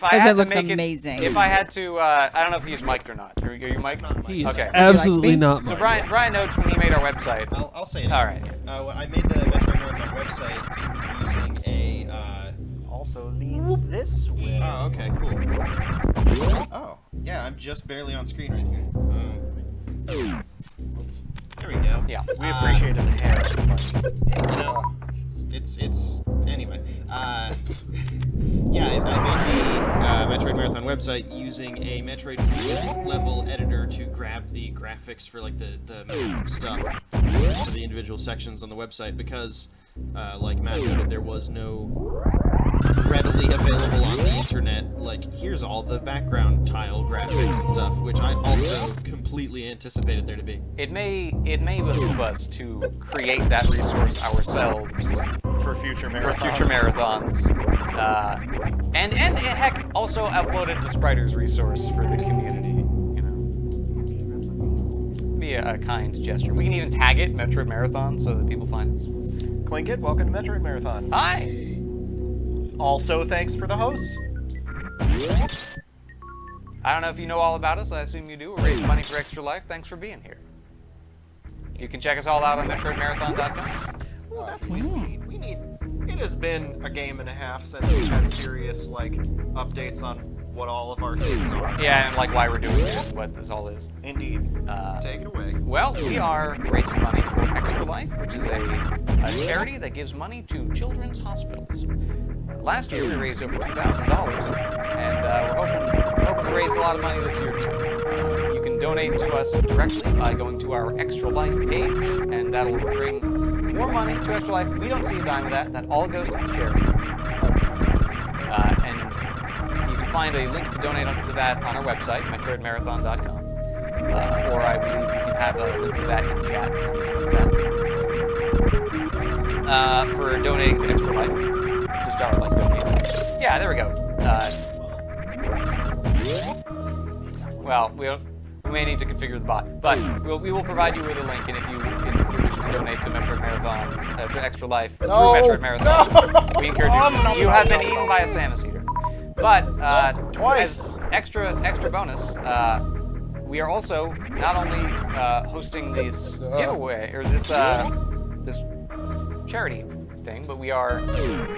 [SPEAKER 1] I
[SPEAKER 7] Because
[SPEAKER 1] had
[SPEAKER 7] it
[SPEAKER 1] to
[SPEAKER 7] looks
[SPEAKER 1] make
[SPEAKER 7] amazing.
[SPEAKER 1] if I had to, I don't know if he's mic'd or not. Are you mic'd?
[SPEAKER 4] He is
[SPEAKER 1] Okay.
[SPEAKER 4] absolutely
[SPEAKER 7] Like me?
[SPEAKER 4] not
[SPEAKER 1] So
[SPEAKER 4] mine.
[SPEAKER 1] Brian notes when he made our website.
[SPEAKER 6] I'll say it.
[SPEAKER 1] All right.
[SPEAKER 6] I made the Metroid Marathon website using a.
[SPEAKER 2] Also, leave this way.
[SPEAKER 6] Oh, okay, cool. Oh, yeah, I'm just barely on screen right here. There we go.
[SPEAKER 1] Yeah.
[SPEAKER 2] We appreciated the hair.
[SPEAKER 6] You know, it's anyway. Yeah, I made the Metroid Marathon website using a Metroid Fusion level editor to grab the graphics for like the map stuff for the individual sections on the website because, like Matt noted, there was no readily available on the internet, like, here's all the background tile graphics and stuff, which I also completely anticipated there to be.
[SPEAKER 1] It may behoove us to create that resource ourselves
[SPEAKER 2] For future marathons.
[SPEAKER 1] For future marathons. And heck, also uploaded to Spriter's resource for the community. You know, be a kind gesture. We can even tag it Metroid Marathon so that people find us.
[SPEAKER 2] Clinkit, welcome to Metroid Marathon.
[SPEAKER 1] Hi.
[SPEAKER 2] Also, thanks for the host.
[SPEAKER 1] I don't know if you know all about us. I assume you do. We're raising money for Extra Life. Thanks for being here. You can check us all out on MetroidMarathon.com.
[SPEAKER 2] Well, that's what we need. It has been a game and a half since we've had serious, like, updates on what all of our things are.
[SPEAKER 1] Yeah, and like why we're doing it and what this all is.
[SPEAKER 2] Indeed. Take it away.
[SPEAKER 1] Well, we are raising money for Extra Life, which is a charity that gives money to children's hospitals. Last year we raised over $2,000, and we're hoping to raise a lot of money this year too. You can donate to us directly by going to our Extra Life page, and that'll bring more money to Extra Life. We don't see a dime of that. That all goes to the charity. And you can find a link to donate to that on our website, MetroidMarathon.com. Or I believe you can have a link to that in chat. For donating to Extra Life. Just our like donate. Yeah, there we go. Well, we may need to configure the bot, but we will provide you with a link, and if you wish to donate to Metroid Marathon, to Extra Life through Metroid Marathon, we encourage you. You have been eaten by a Samus eater. But
[SPEAKER 2] twice.
[SPEAKER 1] As extra bonus, we are also not only hosting this giveaway or this charity thing, but we are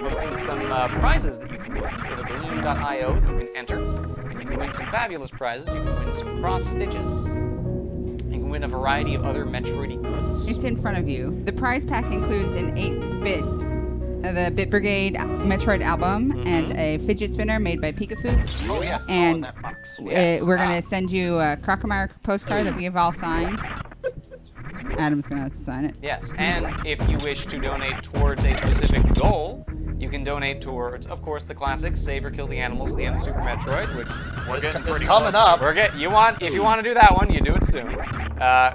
[SPEAKER 1] hosting some prizes that you can win. We have a gleam.io that you can enter, and you can win some fabulous prizes. You can win some cross stitches. You can win a variety of other Metroid goods.
[SPEAKER 7] It's in front of you. The prize pack includes an 8-bit, the Bit Brigade Metroid album, and a fidget spinner made by Pikafu.
[SPEAKER 2] Oh yes, it's all
[SPEAKER 7] And
[SPEAKER 2] in that box.
[SPEAKER 7] we're going to send you a Crocomire postcard that we have all signed. Adam's going to have to sign it.
[SPEAKER 1] Yes, and if you wish to donate towards a specific goal, you can donate towards, of course, the classic Save or Kill the Animals at the end of Super Metroid, which
[SPEAKER 2] We're getting pretty
[SPEAKER 3] coming
[SPEAKER 2] close.
[SPEAKER 3] up.
[SPEAKER 1] if you want to do that one, you do it soon.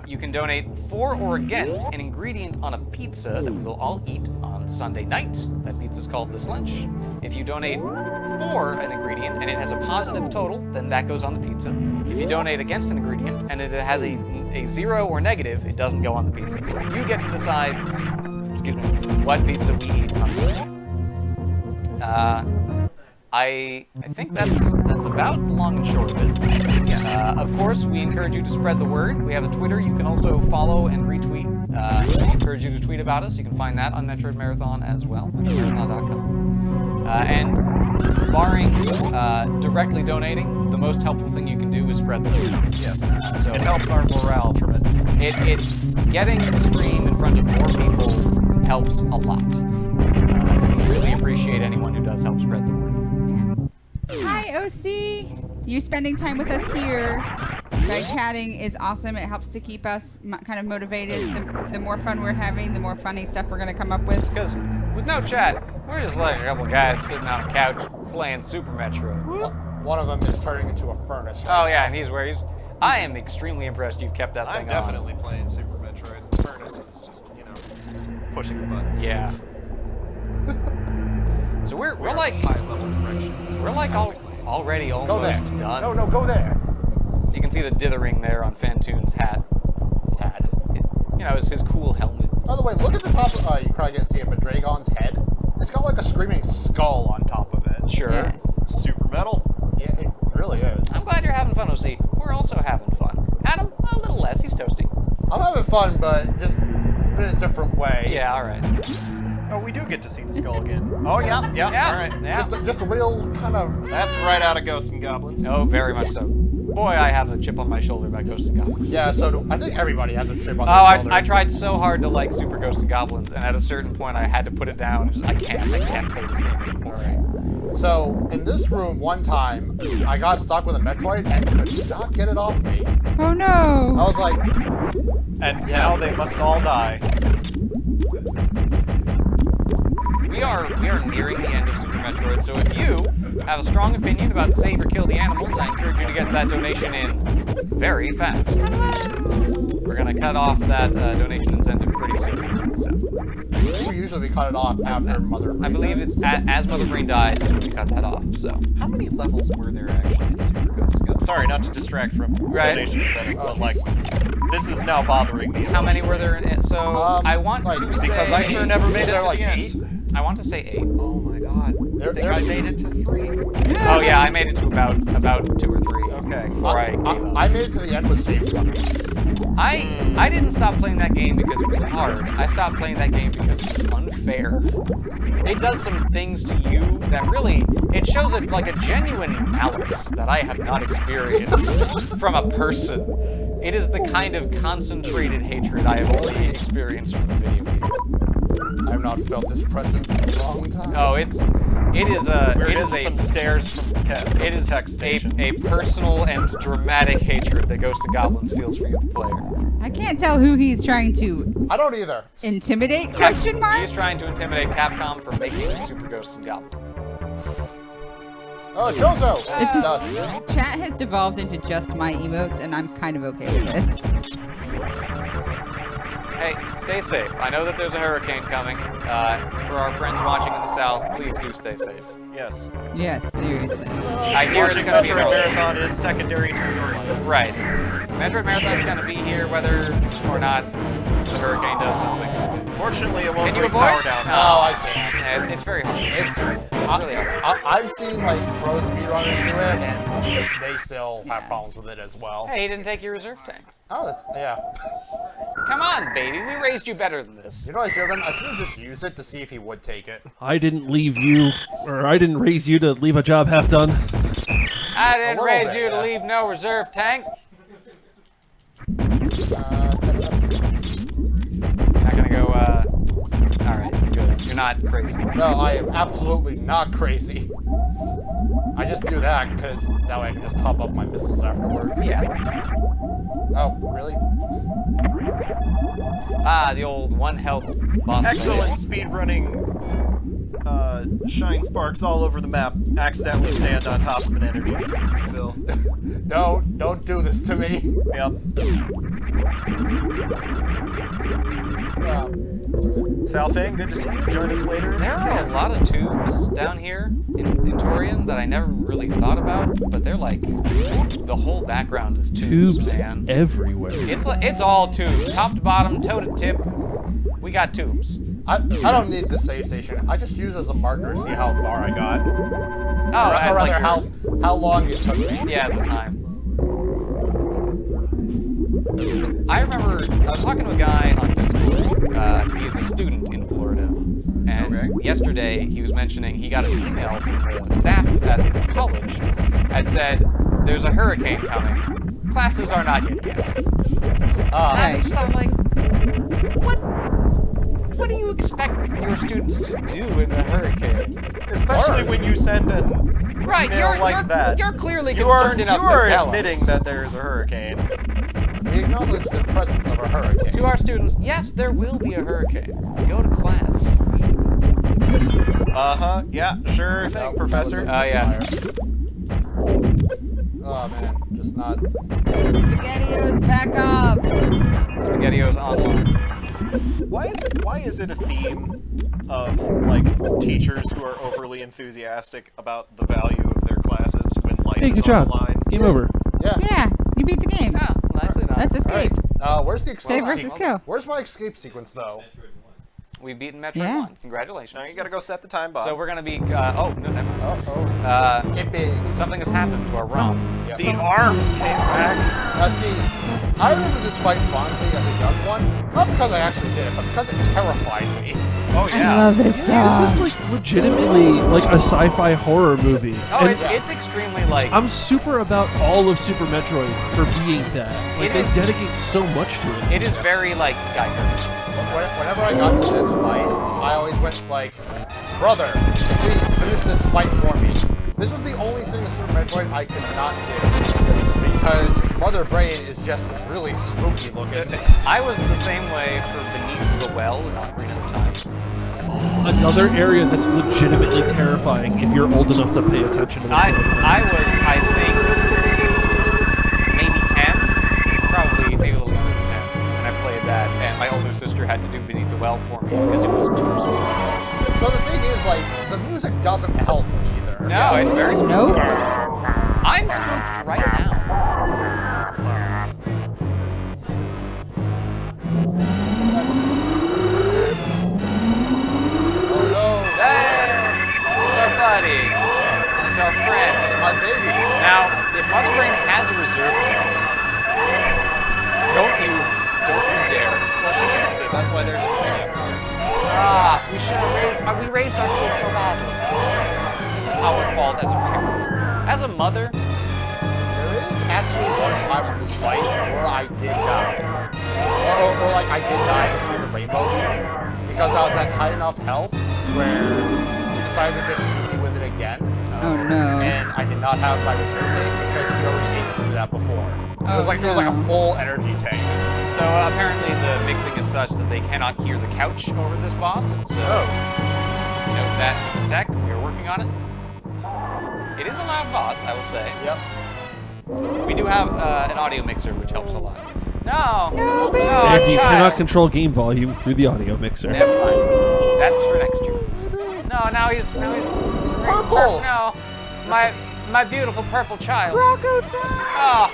[SPEAKER 1] You can donate for or against an ingredient on a pizza that we will all eat on Sunday night. That pizza's called the Slench. If you donate for an ingredient and it has a positive total, then that goes on the pizza. If you donate against an ingredient and it has a 0 or negative, it doesn't go on the pizza. So you get to decide, what pizza we eat on Sunday. I think that's about the long and short of it. Of course, we encourage you to spread the word. We have a Twitter. You can also follow and retweet. We encourage you to tweet about us. You can find that on Metroid Marathon as well, MetroidMarathon.com. And barring directly donating, the most helpful thing you can do is spread the word.
[SPEAKER 2] Yes.
[SPEAKER 1] So
[SPEAKER 2] It helps our morale tremendously.
[SPEAKER 1] it getting the stream in front of more people helps a lot. We really appreciate anyone who does help spread the word.
[SPEAKER 7] Hi, OC. You spending time with us here by chatting is awesome. It helps to keep us kind of motivated. The more fun we're having, the more funny stuff we're going to come up with.
[SPEAKER 1] Because with no chat, we're just like a couple guys sitting on a couch playing Super Metroid.
[SPEAKER 3] One of them is turning into a furnace.
[SPEAKER 1] Oh yeah, and he's. I am extremely impressed you've kept that thing
[SPEAKER 2] I'm definitely playing Super Metroid. The furnace is just, pushing the buttons.
[SPEAKER 1] Yeah. So we're like
[SPEAKER 2] high level direction.
[SPEAKER 1] we're like already
[SPEAKER 3] Go
[SPEAKER 1] almost
[SPEAKER 3] there.
[SPEAKER 1] done.
[SPEAKER 3] No, go there.
[SPEAKER 1] You can see the dithering there on Fantoon's hat.
[SPEAKER 3] His hat.
[SPEAKER 1] It's his cool helmet.
[SPEAKER 3] By the way, look at the top. You probably can't see it, but Dragon's head. It's got like a screaming skull on top of it.
[SPEAKER 1] Sure.
[SPEAKER 7] Yes.
[SPEAKER 2] Super metal.
[SPEAKER 3] Yeah, it really is.
[SPEAKER 1] I'm glad you're having fun, OC. We're also having fun. Adam, a little less. He's toasty.
[SPEAKER 3] I'm having fun, but just in a different way.
[SPEAKER 1] Yeah, all right.
[SPEAKER 2] Oh, we do get to see the skull again. Oh, yeah,
[SPEAKER 1] Yeah.
[SPEAKER 2] all right.
[SPEAKER 1] Yeah.
[SPEAKER 3] Just a real kind of.
[SPEAKER 2] That's right out of Ghosts and Goblins.
[SPEAKER 1] Oh, very much so. Boy, I have a chip on my shoulder about Ghosts and Goblins.
[SPEAKER 3] Yeah, I think everybody has a chip on
[SPEAKER 1] Oh,
[SPEAKER 3] their shoulder.
[SPEAKER 1] I tried so hard to like Super Ghosts and Goblins, and at a certain point I had to put it down. I can't play this game anymore.
[SPEAKER 3] So, in this room, one time, I got stuck with a Metroid and could not get it off me.
[SPEAKER 7] Oh
[SPEAKER 3] I
[SPEAKER 7] no!
[SPEAKER 3] was like,
[SPEAKER 2] And now they must all die.
[SPEAKER 1] We are nearing the end of Super Metroid, so if you have a strong opinion about save or kill the animals, I encourage you to get that donation in very fast. We're gonna cut off that donation incentive pretty soon. So.
[SPEAKER 3] Usually we cut it off after Mother Brain
[SPEAKER 1] I believe
[SPEAKER 3] dies.
[SPEAKER 1] it's as Mother Brain dies, we cut that off. So.
[SPEAKER 2] How many levels were there actually in Super Ghost? Sorry, not to distract from donation incentive, but like, this is now bothering me.
[SPEAKER 1] How many were there in it? So I want to say...
[SPEAKER 2] Because I sure never made it to
[SPEAKER 3] like
[SPEAKER 2] the
[SPEAKER 3] 8?
[SPEAKER 2] end.
[SPEAKER 1] I want to say 8.
[SPEAKER 2] Oh my god. I think I made it to 3.
[SPEAKER 1] Oh yeah, I made it to about 2 or 3.
[SPEAKER 2] Okay.
[SPEAKER 1] Before I gave up.
[SPEAKER 3] I made it to the end with save stuff.
[SPEAKER 1] I didn't stop playing that game because it was hard. I stopped playing that game because it was unfair. It does some things to you that really, it shows like a genuine malice that I have not experienced from a person. It is the kind of concentrated hatred I have only experienced from a video game.
[SPEAKER 3] I have not felt this presence in a long time.
[SPEAKER 1] Oh, it is
[SPEAKER 2] some stairs from the text station.
[SPEAKER 1] a personal and dramatic hatred that Ghosts and Goblins feels for you, the player.
[SPEAKER 7] I can't tell who he's trying to
[SPEAKER 3] I don't either.
[SPEAKER 7] intimidate, question mark?
[SPEAKER 1] He's trying to intimidate Capcom for making Super Ghosts and Goblins.
[SPEAKER 3] Oh, Chozo!
[SPEAKER 7] It's
[SPEAKER 3] Dust.
[SPEAKER 7] Chat has devolved into just my emotes, and I'm kind of okay with this.
[SPEAKER 1] Hey, stay safe. I know that there's a hurricane coming. For our friends watching in the south, please do stay safe.
[SPEAKER 2] Yes.
[SPEAKER 7] Yes, seriously.
[SPEAKER 1] I hear it's
[SPEAKER 2] Watching
[SPEAKER 1] going to be
[SPEAKER 2] Metroid Marathon is secondary to your life.
[SPEAKER 1] Right. Metroid Marathon's going to be here whether or not the hurricane does something.
[SPEAKER 2] Fortunately, it won't
[SPEAKER 1] Can you
[SPEAKER 2] bring
[SPEAKER 1] avoid?
[SPEAKER 2] power down.
[SPEAKER 1] No,
[SPEAKER 3] I can't.
[SPEAKER 1] Yeah, it's very hard.
[SPEAKER 3] It's
[SPEAKER 1] really hard.
[SPEAKER 3] I've seen like pro speedrunners do it, and they still have problems with it as well.
[SPEAKER 1] Hey, he didn't take your reserve tank.
[SPEAKER 3] Oh, that's yeah.
[SPEAKER 1] Come on, baby. We raised you better than this.
[SPEAKER 3] You know what I should have done? I should have just used it to see if he would take it.
[SPEAKER 4] I didn't leave you, or I didn't raise you to leave a job half done.
[SPEAKER 1] I didn't
[SPEAKER 3] little
[SPEAKER 1] raise
[SPEAKER 3] bit,
[SPEAKER 1] you to
[SPEAKER 3] yeah.
[SPEAKER 1] leave no reserve tank. You're not gonna go, alright, good. You're not crazy.
[SPEAKER 3] No, I am absolutely not crazy. I just do that because that way I can just top up my missiles afterwards.
[SPEAKER 1] Yeah.
[SPEAKER 3] Oh, really?
[SPEAKER 1] Ah, the old one health boss.
[SPEAKER 2] Excellent speedrunning. Shine sparks all over the map. Accidentally stand on top of an energy refill.
[SPEAKER 3] Don't do this to me.
[SPEAKER 2] Yep. Falfang, good to see you. Join us later if
[SPEAKER 1] There
[SPEAKER 2] you
[SPEAKER 1] are
[SPEAKER 2] can.
[SPEAKER 1] a lot of tubes down here in Torian that I never really thought about, but they're like, the whole background is tubes, man.
[SPEAKER 4] Everywhere.
[SPEAKER 1] It's all tubes, top to bottom, toe to tip. We got tubes.
[SPEAKER 3] I don't need the save station. I just use it as a marker to see how far I got.
[SPEAKER 1] Oh,
[SPEAKER 3] Or
[SPEAKER 1] as
[SPEAKER 3] rather,
[SPEAKER 1] like
[SPEAKER 3] how long it took me.
[SPEAKER 1] yeah, as a time. I remember I was talking to a guy on Discord. He is a student in Florida, and yesterday he was mentioning he got an email from the staff at his college that said, "There's a hurricane coming. Classes are not yet canceled." I just thought, like, what do you expect your students to do in the hurricane?
[SPEAKER 2] Especially when you send an
[SPEAKER 1] Right,
[SPEAKER 2] email like that.
[SPEAKER 1] You're clearly
[SPEAKER 2] You are,
[SPEAKER 1] concerned enough
[SPEAKER 2] you are
[SPEAKER 1] to tell
[SPEAKER 2] admitting
[SPEAKER 1] us.
[SPEAKER 2] that there's a hurricane.
[SPEAKER 3] We acknowledge the presence of a hurricane.
[SPEAKER 1] To our students, yes, there will be a hurricane. Go to class.
[SPEAKER 2] Uh-huh. Yeah, sure thing,
[SPEAKER 3] Nope,
[SPEAKER 2] Professor.
[SPEAKER 3] that was a
[SPEAKER 1] yeah.
[SPEAKER 3] misfire. Oh man, just not.
[SPEAKER 7] SpaghettiOs, back off!
[SPEAKER 1] SpaghettiOs online.
[SPEAKER 2] Why is it a theme of like teachers who are overly enthusiastic about the value of their classes when life
[SPEAKER 4] Hey,
[SPEAKER 2] is
[SPEAKER 4] good
[SPEAKER 2] on
[SPEAKER 4] job.
[SPEAKER 2] the line?
[SPEAKER 4] Game over.
[SPEAKER 3] Yeah.
[SPEAKER 7] Yeah, you beat the game.
[SPEAKER 1] Oh, nicely done.
[SPEAKER 7] Let's escape.
[SPEAKER 3] Where's the escape
[SPEAKER 7] Save versus
[SPEAKER 3] sequence?
[SPEAKER 7] kill.
[SPEAKER 3] Where's my escape sequence though?
[SPEAKER 1] We've beaten Metroid
[SPEAKER 7] Yeah.
[SPEAKER 1] 1. Congratulations.
[SPEAKER 2] Now you gotta go set the time bomb.
[SPEAKER 1] So we're gonna be, oh, no, never mind.
[SPEAKER 3] Oh. Get big.
[SPEAKER 1] Something has happened to our ROM.
[SPEAKER 3] Yep.
[SPEAKER 2] the arms came back.
[SPEAKER 3] Now see, I remember this fight fondly as a young one, not because I actually did it, but because it terrified me.
[SPEAKER 2] Oh
[SPEAKER 7] I
[SPEAKER 2] yeah.
[SPEAKER 7] love this song.
[SPEAKER 4] This is like legitimately like a sci-fi horror movie.
[SPEAKER 1] Oh,
[SPEAKER 4] And
[SPEAKER 1] it's extremely, like,
[SPEAKER 4] I'm super about all of Super Metroid for being that. Like
[SPEAKER 1] It
[SPEAKER 4] they
[SPEAKER 1] is.
[SPEAKER 4] dedicate so much to it.
[SPEAKER 1] it is very, like, Geiger.
[SPEAKER 3] Whenever I got to this fight, I always went like, brother, please finish this fight for me. This was the only thing in Super Metroid I could not do, because Mother Brain is just really spooky looking.
[SPEAKER 1] I was the same way for Beneath the Well in Ocarina of Time.
[SPEAKER 4] another area that's legitimately terrifying if you're old enough to pay attention to what's going on.
[SPEAKER 1] I was, I think, maybe 10, probably maybe a little younger than 10, when I played that, and my older sister had to do Beneath the Well for me because it was too smooth.
[SPEAKER 3] So the thing is, like, the music doesn't help either.
[SPEAKER 1] No, it's very smooth.
[SPEAKER 7] Nope.
[SPEAKER 1] I'm spooked right now.
[SPEAKER 3] Oh no,
[SPEAKER 1] Hey! It's our buddy. It's our friend.
[SPEAKER 3] it's my baby.
[SPEAKER 1] Now, if Mother Brain has a reserve tank, don't you dare.
[SPEAKER 2] Well, she used to. That's why there's a fight afterwards.
[SPEAKER 1] Ah, we should have we raised our kids so badly. This is our fault as a parent. As a mother,
[SPEAKER 3] There is actually one time in this fight where I did die. Or like, I did die through the rainbow beam because I was at high enough health where she decided to just shoot me with it again.
[SPEAKER 7] Oh no.
[SPEAKER 3] And I did not have my reserve tank because she already ate through that before. It was like a full energy tank.
[SPEAKER 1] so apparently the mixing is such that they cannot hear the couch over this boss. So note that in tech, we are working on it. It is a loud boss, I will say.
[SPEAKER 3] Yep.
[SPEAKER 1] We do have an audio mixer, which helps a lot. No,
[SPEAKER 7] No, baby.
[SPEAKER 4] And you
[SPEAKER 1] child.
[SPEAKER 4] cannot control game volume through the audio mixer.
[SPEAKER 1] Never mind. That's for next year. No, now he's
[SPEAKER 3] Purple!
[SPEAKER 1] No, my beautiful purple child.
[SPEAKER 7] Rocco-san.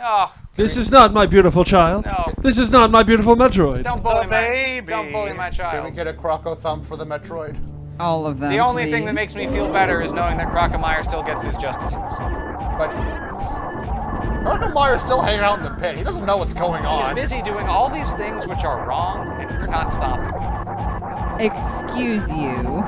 [SPEAKER 1] Oh,
[SPEAKER 4] This is not my beautiful child.
[SPEAKER 1] no.
[SPEAKER 4] This is not my beautiful Metroid.
[SPEAKER 1] Don't bully
[SPEAKER 2] The
[SPEAKER 1] my
[SPEAKER 2] baby.
[SPEAKER 1] Don't bully my
[SPEAKER 3] Can we
[SPEAKER 1] child.
[SPEAKER 3] get a Croco thump for the Metroid?
[SPEAKER 7] All of them.
[SPEAKER 1] The only thing that
[SPEAKER 7] please.
[SPEAKER 1] makes me feel better is knowing that Crocomire still gets his just desserts.
[SPEAKER 3] But Erkenmeyer's still hanging out in the pit. He doesn't know what's going
[SPEAKER 1] He's
[SPEAKER 3] on.
[SPEAKER 1] busy doing all these things which are wrong, and you're not stopping.
[SPEAKER 7] Excuse you.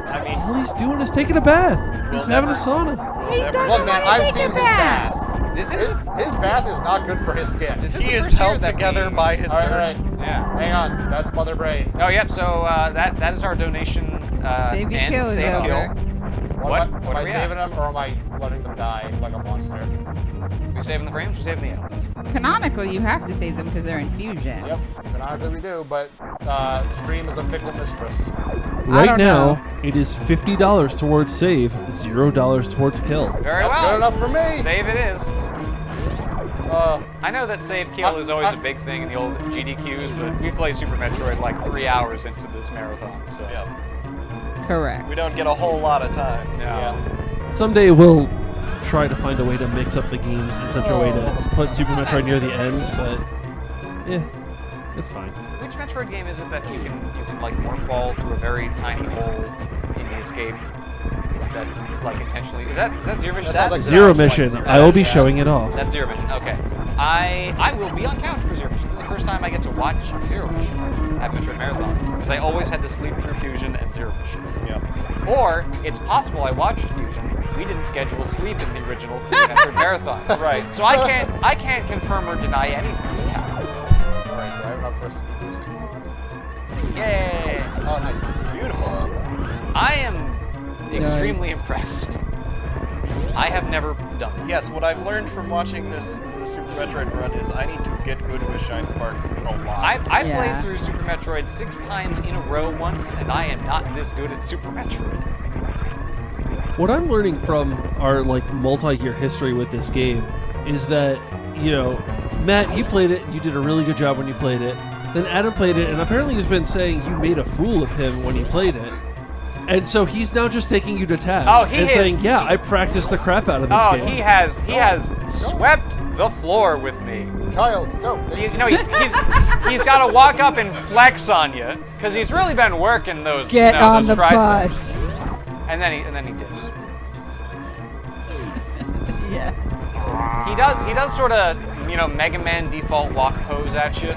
[SPEAKER 2] I mean,
[SPEAKER 4] All he's doing is taking a bath. He's
[SPEAKER 2] We'll
[SPEAKER 4] having a
[SPEAKER 2] never-
[SPEAKER 4] sauna.
[SPEAKER 2] we'll never
[SPEAKER 3] Look, man, I've seen his bath.
[SPEAKER 1] This
[SPEAKER 3] His,
[SPEAKER 1] is
[SPEAKER 3] his bath is not good for his skin.
[SPEAKER 1] this is
[SPEAKER 2] He
[SPEAKER 1] the
[SPEAKER 2] is
[SPEAKER 1] first year
[SPEAKER 2] held
[SPEAKER 1] that
[SPEAKER 2] together
[SPEAKER 1] we-
[SPEAKER 2] by his
[SPEAKER 3] All right,
[SPEAKER 2] dirt.
[SPEAKER 3] all right.
[SPEAKER 1] Yeah.
[SPEAKER 3] Hang on, that's Mother Brain.
[SPEAKER 1] Oh, yep. So that is our donation.
[SPEAKER 7] Save your
[SPEAKER 1] and
[SPEAKER 7] kill is
[SPEAKER 1] save
[SPEAKER 7] over.
[SPEAKER 1] kill. What?
[SPEAKER 3] Am
[SPEAKER 1] What
[SPEAKER 3] I
[SPEAKER 1] are we
[SPEAKER 3] saving
[SPEAKER 1] at?
[SPEAKER 3] them or am I letting them die like a monster?
[SPEAKER 1] We saving the frames. We saving the animals.
[SPEAKER 7] Canonically, you have to save them because they're infusion.
[SPEAKER 3] Yep, canonically we do, but Stream is a fickle mistress.
[SPEAKER 4] Right
[SPEAKER 7] don't
[SPEAKER 4] now,
[SPEAKER 7] know.
[SPEAKER 4] it is $50 towards save, $0 towards kill.
[SPEAKER 1] Very
[SPEAKER 3] That's
[SPEAKER 1] well.
[SPEAKER 3] good enough for me.
[SPEAKER 1] Save it is.
[SPEAKER 3] Uh,
[SPEAKER 1] I know that save kill is always a big thing in the old GDQs, but we play Super Metroid like 3 hours into this marathon, so.
[SPEAKER 2] Yep.
[SPEAKER 7] Correct.
[SPEAKER 2] We don't get a whole lot of time.
[SPEAKER 1] No.
[SPEAKER 3] yeah.
[SPEAKER 4] Someday we'll try to find a way to mix up the games in such a way to
[SPEAKER 3] Oh.
[SPEAKER 4] put Super Metroid near the end, but it's fine.
[SPEAKER 1] Which Metroid game is it that you can like morph ball through a very tiny hole in the escape? That's like intentionally. Is that Zero Mission?
[SPEAKER 3] That sounds like
[SPEAKER 4] Zero
[SPEAKER 3] Sounds like
[SPEAKER 4] Mission.
[SPEAKER 3] Zero
[SPEAKER 4] I will be
[SPEAKER 3] Mission.
[SPEAKER 4] showing it off.
[SPEAKER 1] That's Zero Mission. Okay. I will be on couch for Zero Mission. This is the first time I get to watch Zero Mission at Metroid Marathon because I always had to sleep through Fusion and Zero Mission.
[SPEAKER 2] Yep.
[SPEAKER 1] Or it's possible I watched Fusion. We didn't schedule sleep in the original 3 Metroid Marathon.
[SPEAKER 2] Right.
[SPEAKER 1] So I can't confirm or deny anything.
[SPEAKER 3] Alright, do I have enough for speakers? Come on.
[SPEAKER 1] Yay!
[SPEAKER 3] Oh, nice.
[SPEAKER 2] Beautiful.
[SPEAKER 1] I am extremely impressed. I have never done that.
[SPEAKER 2] Yes, what I've learned from watching this Super Metroid run is I need to get good with Shine Spark a lot.
[SPEAKER 1] I
[SPEAKER 7] Yeah.
[SPEAKER 1] played through Super Metroid 6 times in a row once, and I am not this good at Super Metroid.
[SPEAKER 4] What I'm learning from our like multi-year history with this game is that, you know, Matt, you played it, you did a really good job when you played it. Then Adam played it, and apparently he's been saying you made a fool of him when he played it. And so he's now just taking you to task
[SPEAKER 1] Oh, he
[SPEAKER 4] and
[SPEAKER 1] is-
[SPEAKER 4] saying, "Yeah, I practiced the crap out of this
[SPEAKER 1] Oh,
[SPEAKER 4] game."
[SPEAKER 1] he has swept the floor with me.
[SPEAKER 3] Child, go.
[SPEAKER 1] You know, he's got to walk up and flex on you because he's really been working those
[SPEAKER 7] Get on
[SPEAKER 1] those
[SPEAKER 7] the
[SPEAKER 1] triceps.
[SPEAKER 7] bus.
[SPEAKER 1] And then he dips.
[SPEAKER 7] Yeah.
[SPEAKER 1] He does sort of, you know, Mega Man default walk pose at you,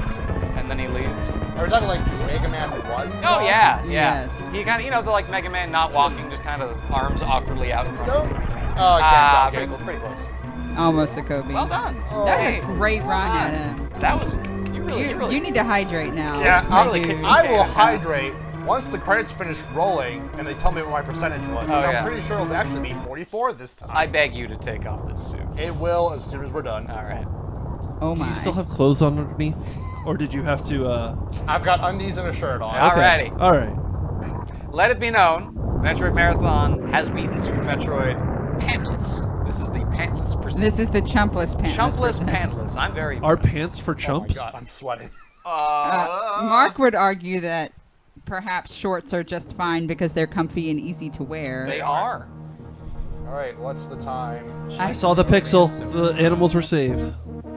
[SPEAKER 1] and then he leaves.
[SPEAKER 3] Are we talking like Mega Man 1?
[SPEAKER 1] Oh yeah.
[SPEAKER 7] Yes.
[SPEAKER 1] He kind of, you know, the like Mega Man not walking, just kind of arms awkwardly out in front.
[SPEAKER 3] No.
[SPEAKER 1] of you.
[SPEAKER 3] Oh, I can't dodge
[SPEAKER 1] Pretty
[SPEAKER 3] it.
[SPEAKER 1] close.
[SPEAKER 7] Almost a Kobe.
[SPEAKER 1] Well done.
[SPEAKER 7] That
[SPEAKER 1] Hey,
[SPEAKER 7] was a great run at him.
[SPEAKER 1] that was you really.
[SPEAKER 7] You need to hydrate now.
[SPEAKER 3] Yeah,
[SPEAKER 7] my
[SPEAKER 1] really
[SPEAKER 7] dude.
[SPEAKER 3] I will hydrate once the credits finish rolling and they tell me what my percentage was, which
[SPEAKER 1] Oh, yeah.
[SPEAKER 3] I'm pretty sure will actually be 44 this time.
[SPEAKER 1] I beg you to take off this suit.
[SPEAKER 3] It will as soon as we're done.
[SPEAKER 1] All right.
[SPEAKER 7] Oh
[SPEAKER 4] Do
[SPEAKER 7] my.
[SPEAKER 4] you still have clothes on underneath? or did you have to?
[SPEAKER 3] I've got undies and a shirt on.
[SPEAKER 1] Alrighty.
[SPEAKER 4] All right.
[SPEAKER 1] Let it be known, Metroid Marathon has beaten Super Metroid pantless. This is the pantless percent.
[SPEAKER 7] This is the chumpless pants.
[SPEAKER 1] Chumpless pantless. I'm very
[SPEAKER 4] Are
[SPEAKER 1] impressed.
[SPEAKER 4] pants for
[SPEAKER 3] Oh my
[SPEAKER 4] chumps?
[SPEAKER 3] god, I'm sweating.
[SPEAKER 7] Mark would argue that perhaps shorts are just fine because they're comfy and easy to wear.
[SPEAKER 1] They are.
[SPEAKER 3] Alright, what's the time?
[SPEAKER 4] I saw the pixel. The animals were saved.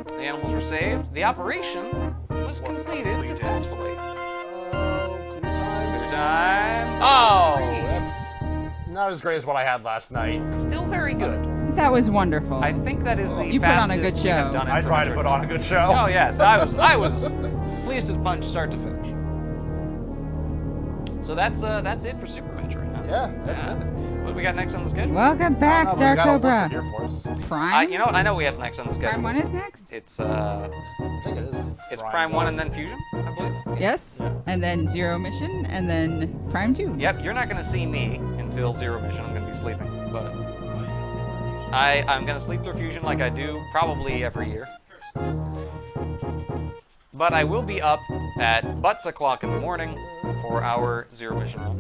[SPEAKER 1] The animals were saved. The operation was completed successfully.
[SPEAKER 3] Good time.
[SPEAKER 1] Good time.
[SPEAKER 3] Oh, that's not as great as what I had last night.
[SPEAKER 1] Still very good.
[SPEAKER 7] That was wonderful.
[SPEAKER 1] I think that is the
[SPEAKER 7] You put on a
[SPEAKER 1] fastest
[SPEAKER 7] good
[SPEAKER 1] we have
[SPEAKER 7] show.
[SPEAKER 1] done it
[SPEAKER 3] I
[SPEAKER 1] for
[SPEAKER 3] try to
[SPEAKER 1] Metroid.
[SPEAKER 3] put on a good show.
[SPEAKER 1] Oh yes, I was pleased as punch, start to finish. So that's it for Super Metroid. Huh?
[SPEAKER 3] Yeah, that's it.
[SPEAKER 1] What do we got next on the schedule?
[SPEAKER 7] Welcome back,
[SPEAKER 3] I don't know,
[SPEAKER 7] Dark
[SPEAKER 3] but we got a
[SPEAKER 7] Cobra.
[SPEAKER 3] lot here for us.
[SPEAKER 7] Prime?
[SPEAKER 1] You know what? I know we have next on the schedule.
[SPEAKER 7] Prime 1 is next?
[SPEAKER 1] It's
[SPEAKER 3] I think it is.
[SPEAKER 1] it's Prime 1 and then Fusion, I believe.
[SPEAKER 7] Yes. And then Zero Mission, and then Prime 2.
[SPEAKER 1] Yep, you're not gonna see me until Zero Mission. I'm gonna be sleeping, but I'm gonna sleep through Fusion like I do probably every year. But I will be up at butts o'clock in the morning for our Zero Mission run.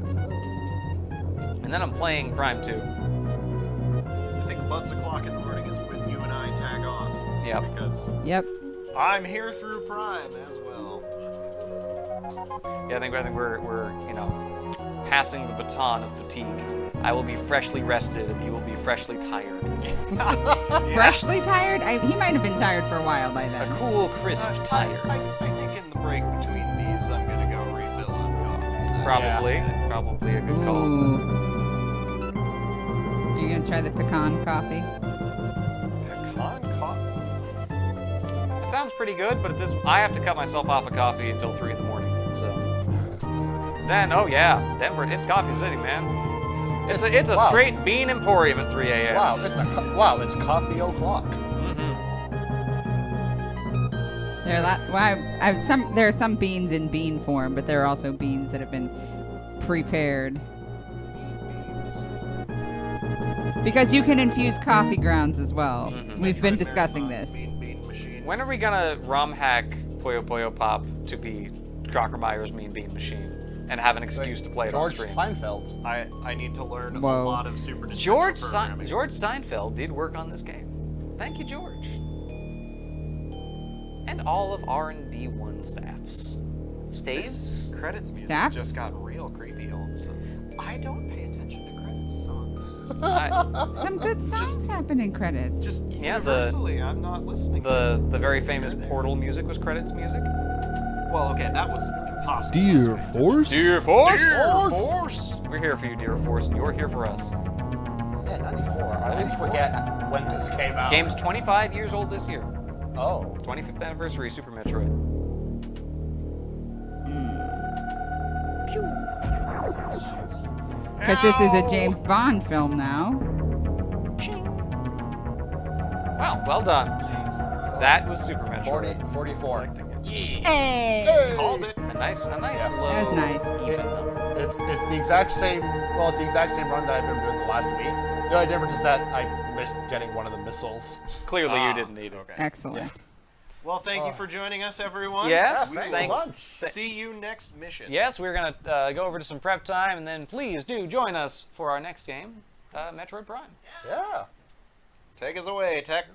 [SPEAKER 1] And then I'm playing Prime 2.
[SPEAKER 2] I think butts o'clock in the morning is when you and I tag off.
[SPEAKER 1] Yep.
[SPEAKER 2] Because
[SPEAKER 7] Yep.
[SPEAKER 2] I'm here through Prime as well.
[SPEAKER 1] Yeah, I think we're passing the baton of fatigue. I will be freshly rested, and you will be freshly tired.
[SPEAKER 7] Freshly tired? He might have been tired for a while by then.
[SPEAKER 1] A cool, crisp tired.
[SPEAKER 2] I think in the break between these, I'm gonna go refill on coffee.
[SPEAKER 1] Probably a good call.
[SPEAKER 7] Ooh. You gonna try the pecan coffee?
[SPEAKER 2] Pecan coffee.
[SPEAKER 1] It sounds pretty good, but I have to cut myself off of coffee until 3 in the morning. So then, oh yeah, Denver, it's Coffee City, man. It's a
[SPEAKER 3] Wow.
[SPEAKER 1] straight bean emporium at 3 a.m.
[SPEAKER 3] Wow, it's coffee o'clock.
[SPEAKER 7] There are some beans in bean form, but there are also beans that have been prepared. Because you can infuse coffee grounds as well. We've been discussing this.
[SPEAKER 1] When are we gonna ROM hack Puyo Puyo Pop to be Crocker Meyer's Mean Bean Machine and have an excuse to play it on
[SPEAKER 3] George
[SPEAKER 1] stream?
[SPEAKER 3] Seinfeld.
[SPEAKER 2] I need to learn
[SPEAKER 7] Whoa.
[SPEAKER 2] a lot of Super Nintendo
[SPEAKER 1] George
[SPEAKER 2] programming.
[SPEAKER 1] Steinfeld did work on this game. Thank you, George. And all of R&D1 staffs. Staves?
[SPEAKER 2] This credits music
[SPEAKER 7] Snaps?
[SPEAKER 2] just got real creepy all of a sudden. I don't pay attention to credits songs.
[SPEAKER 7] Some good songs happen in credits.
[SPEAKER 2] Just
[SPEAKER 1] Yeah,
[SPEAKER 2] universally, I'm not listening
[SPEAKER 1] the
[SPEAKER 2] to
[SPEAKER 1] very famous Portal music was credits music.
[SPEAKER 2] Well, okay, that was impossible.
[SPEAKER 4] Dear Force?
[SPEAKER 1] Dear Force!
[SPEAKER 2] Dear Force!
[SPEAKER 1] We're here for you, Dear Force, and you're here for us.
[SPEAKER 3] Yeah, 94. I always forget when this came out.
[SPEAKER 1] Game's 25 years old this year.
[SPEAKER 3] Oh.
[SPEAKER 1] 25th anniversary, Super Metroid.
[SPEAKER 7] Because this is a James Bond film now.
[SPEAKER 1] Wow, well done. That was Super Metroid.
[SPEAKER 3] 44.
[SPEAKER 7] Hey!
[SPEAKER 2] Called it.
[SPEAKER 1] A nice
[SPEAKER 7] That
[SPEAKER 1] low,
[SPEAKER 7] was nice.
[SPEAKER 1] even number.
[SPEAKER 3] It's the exact same. Well, it's the exact same run that I've been doing the last week. The only difference is that I missed getting one of the missiles.
[SPEAKER 1] Clearly, you didn't need it.
[SPEAKER 7] Excellent.
[SPEAKER 2] Well, thank you for joining us, everyone.
[SPEAKER 1] Yes,
[SPEAKER 2] We
[SPEAKER 1] thank-
[SPEAKER 2] will see you next mission.
[SPEAKER 1] Yes, we're gonna go over to some prep time, and then please do join us for our next game, Metroid Prime.
[SPEAKER 3] Yeah.
[SPEAKER 2] Take us away, Tech.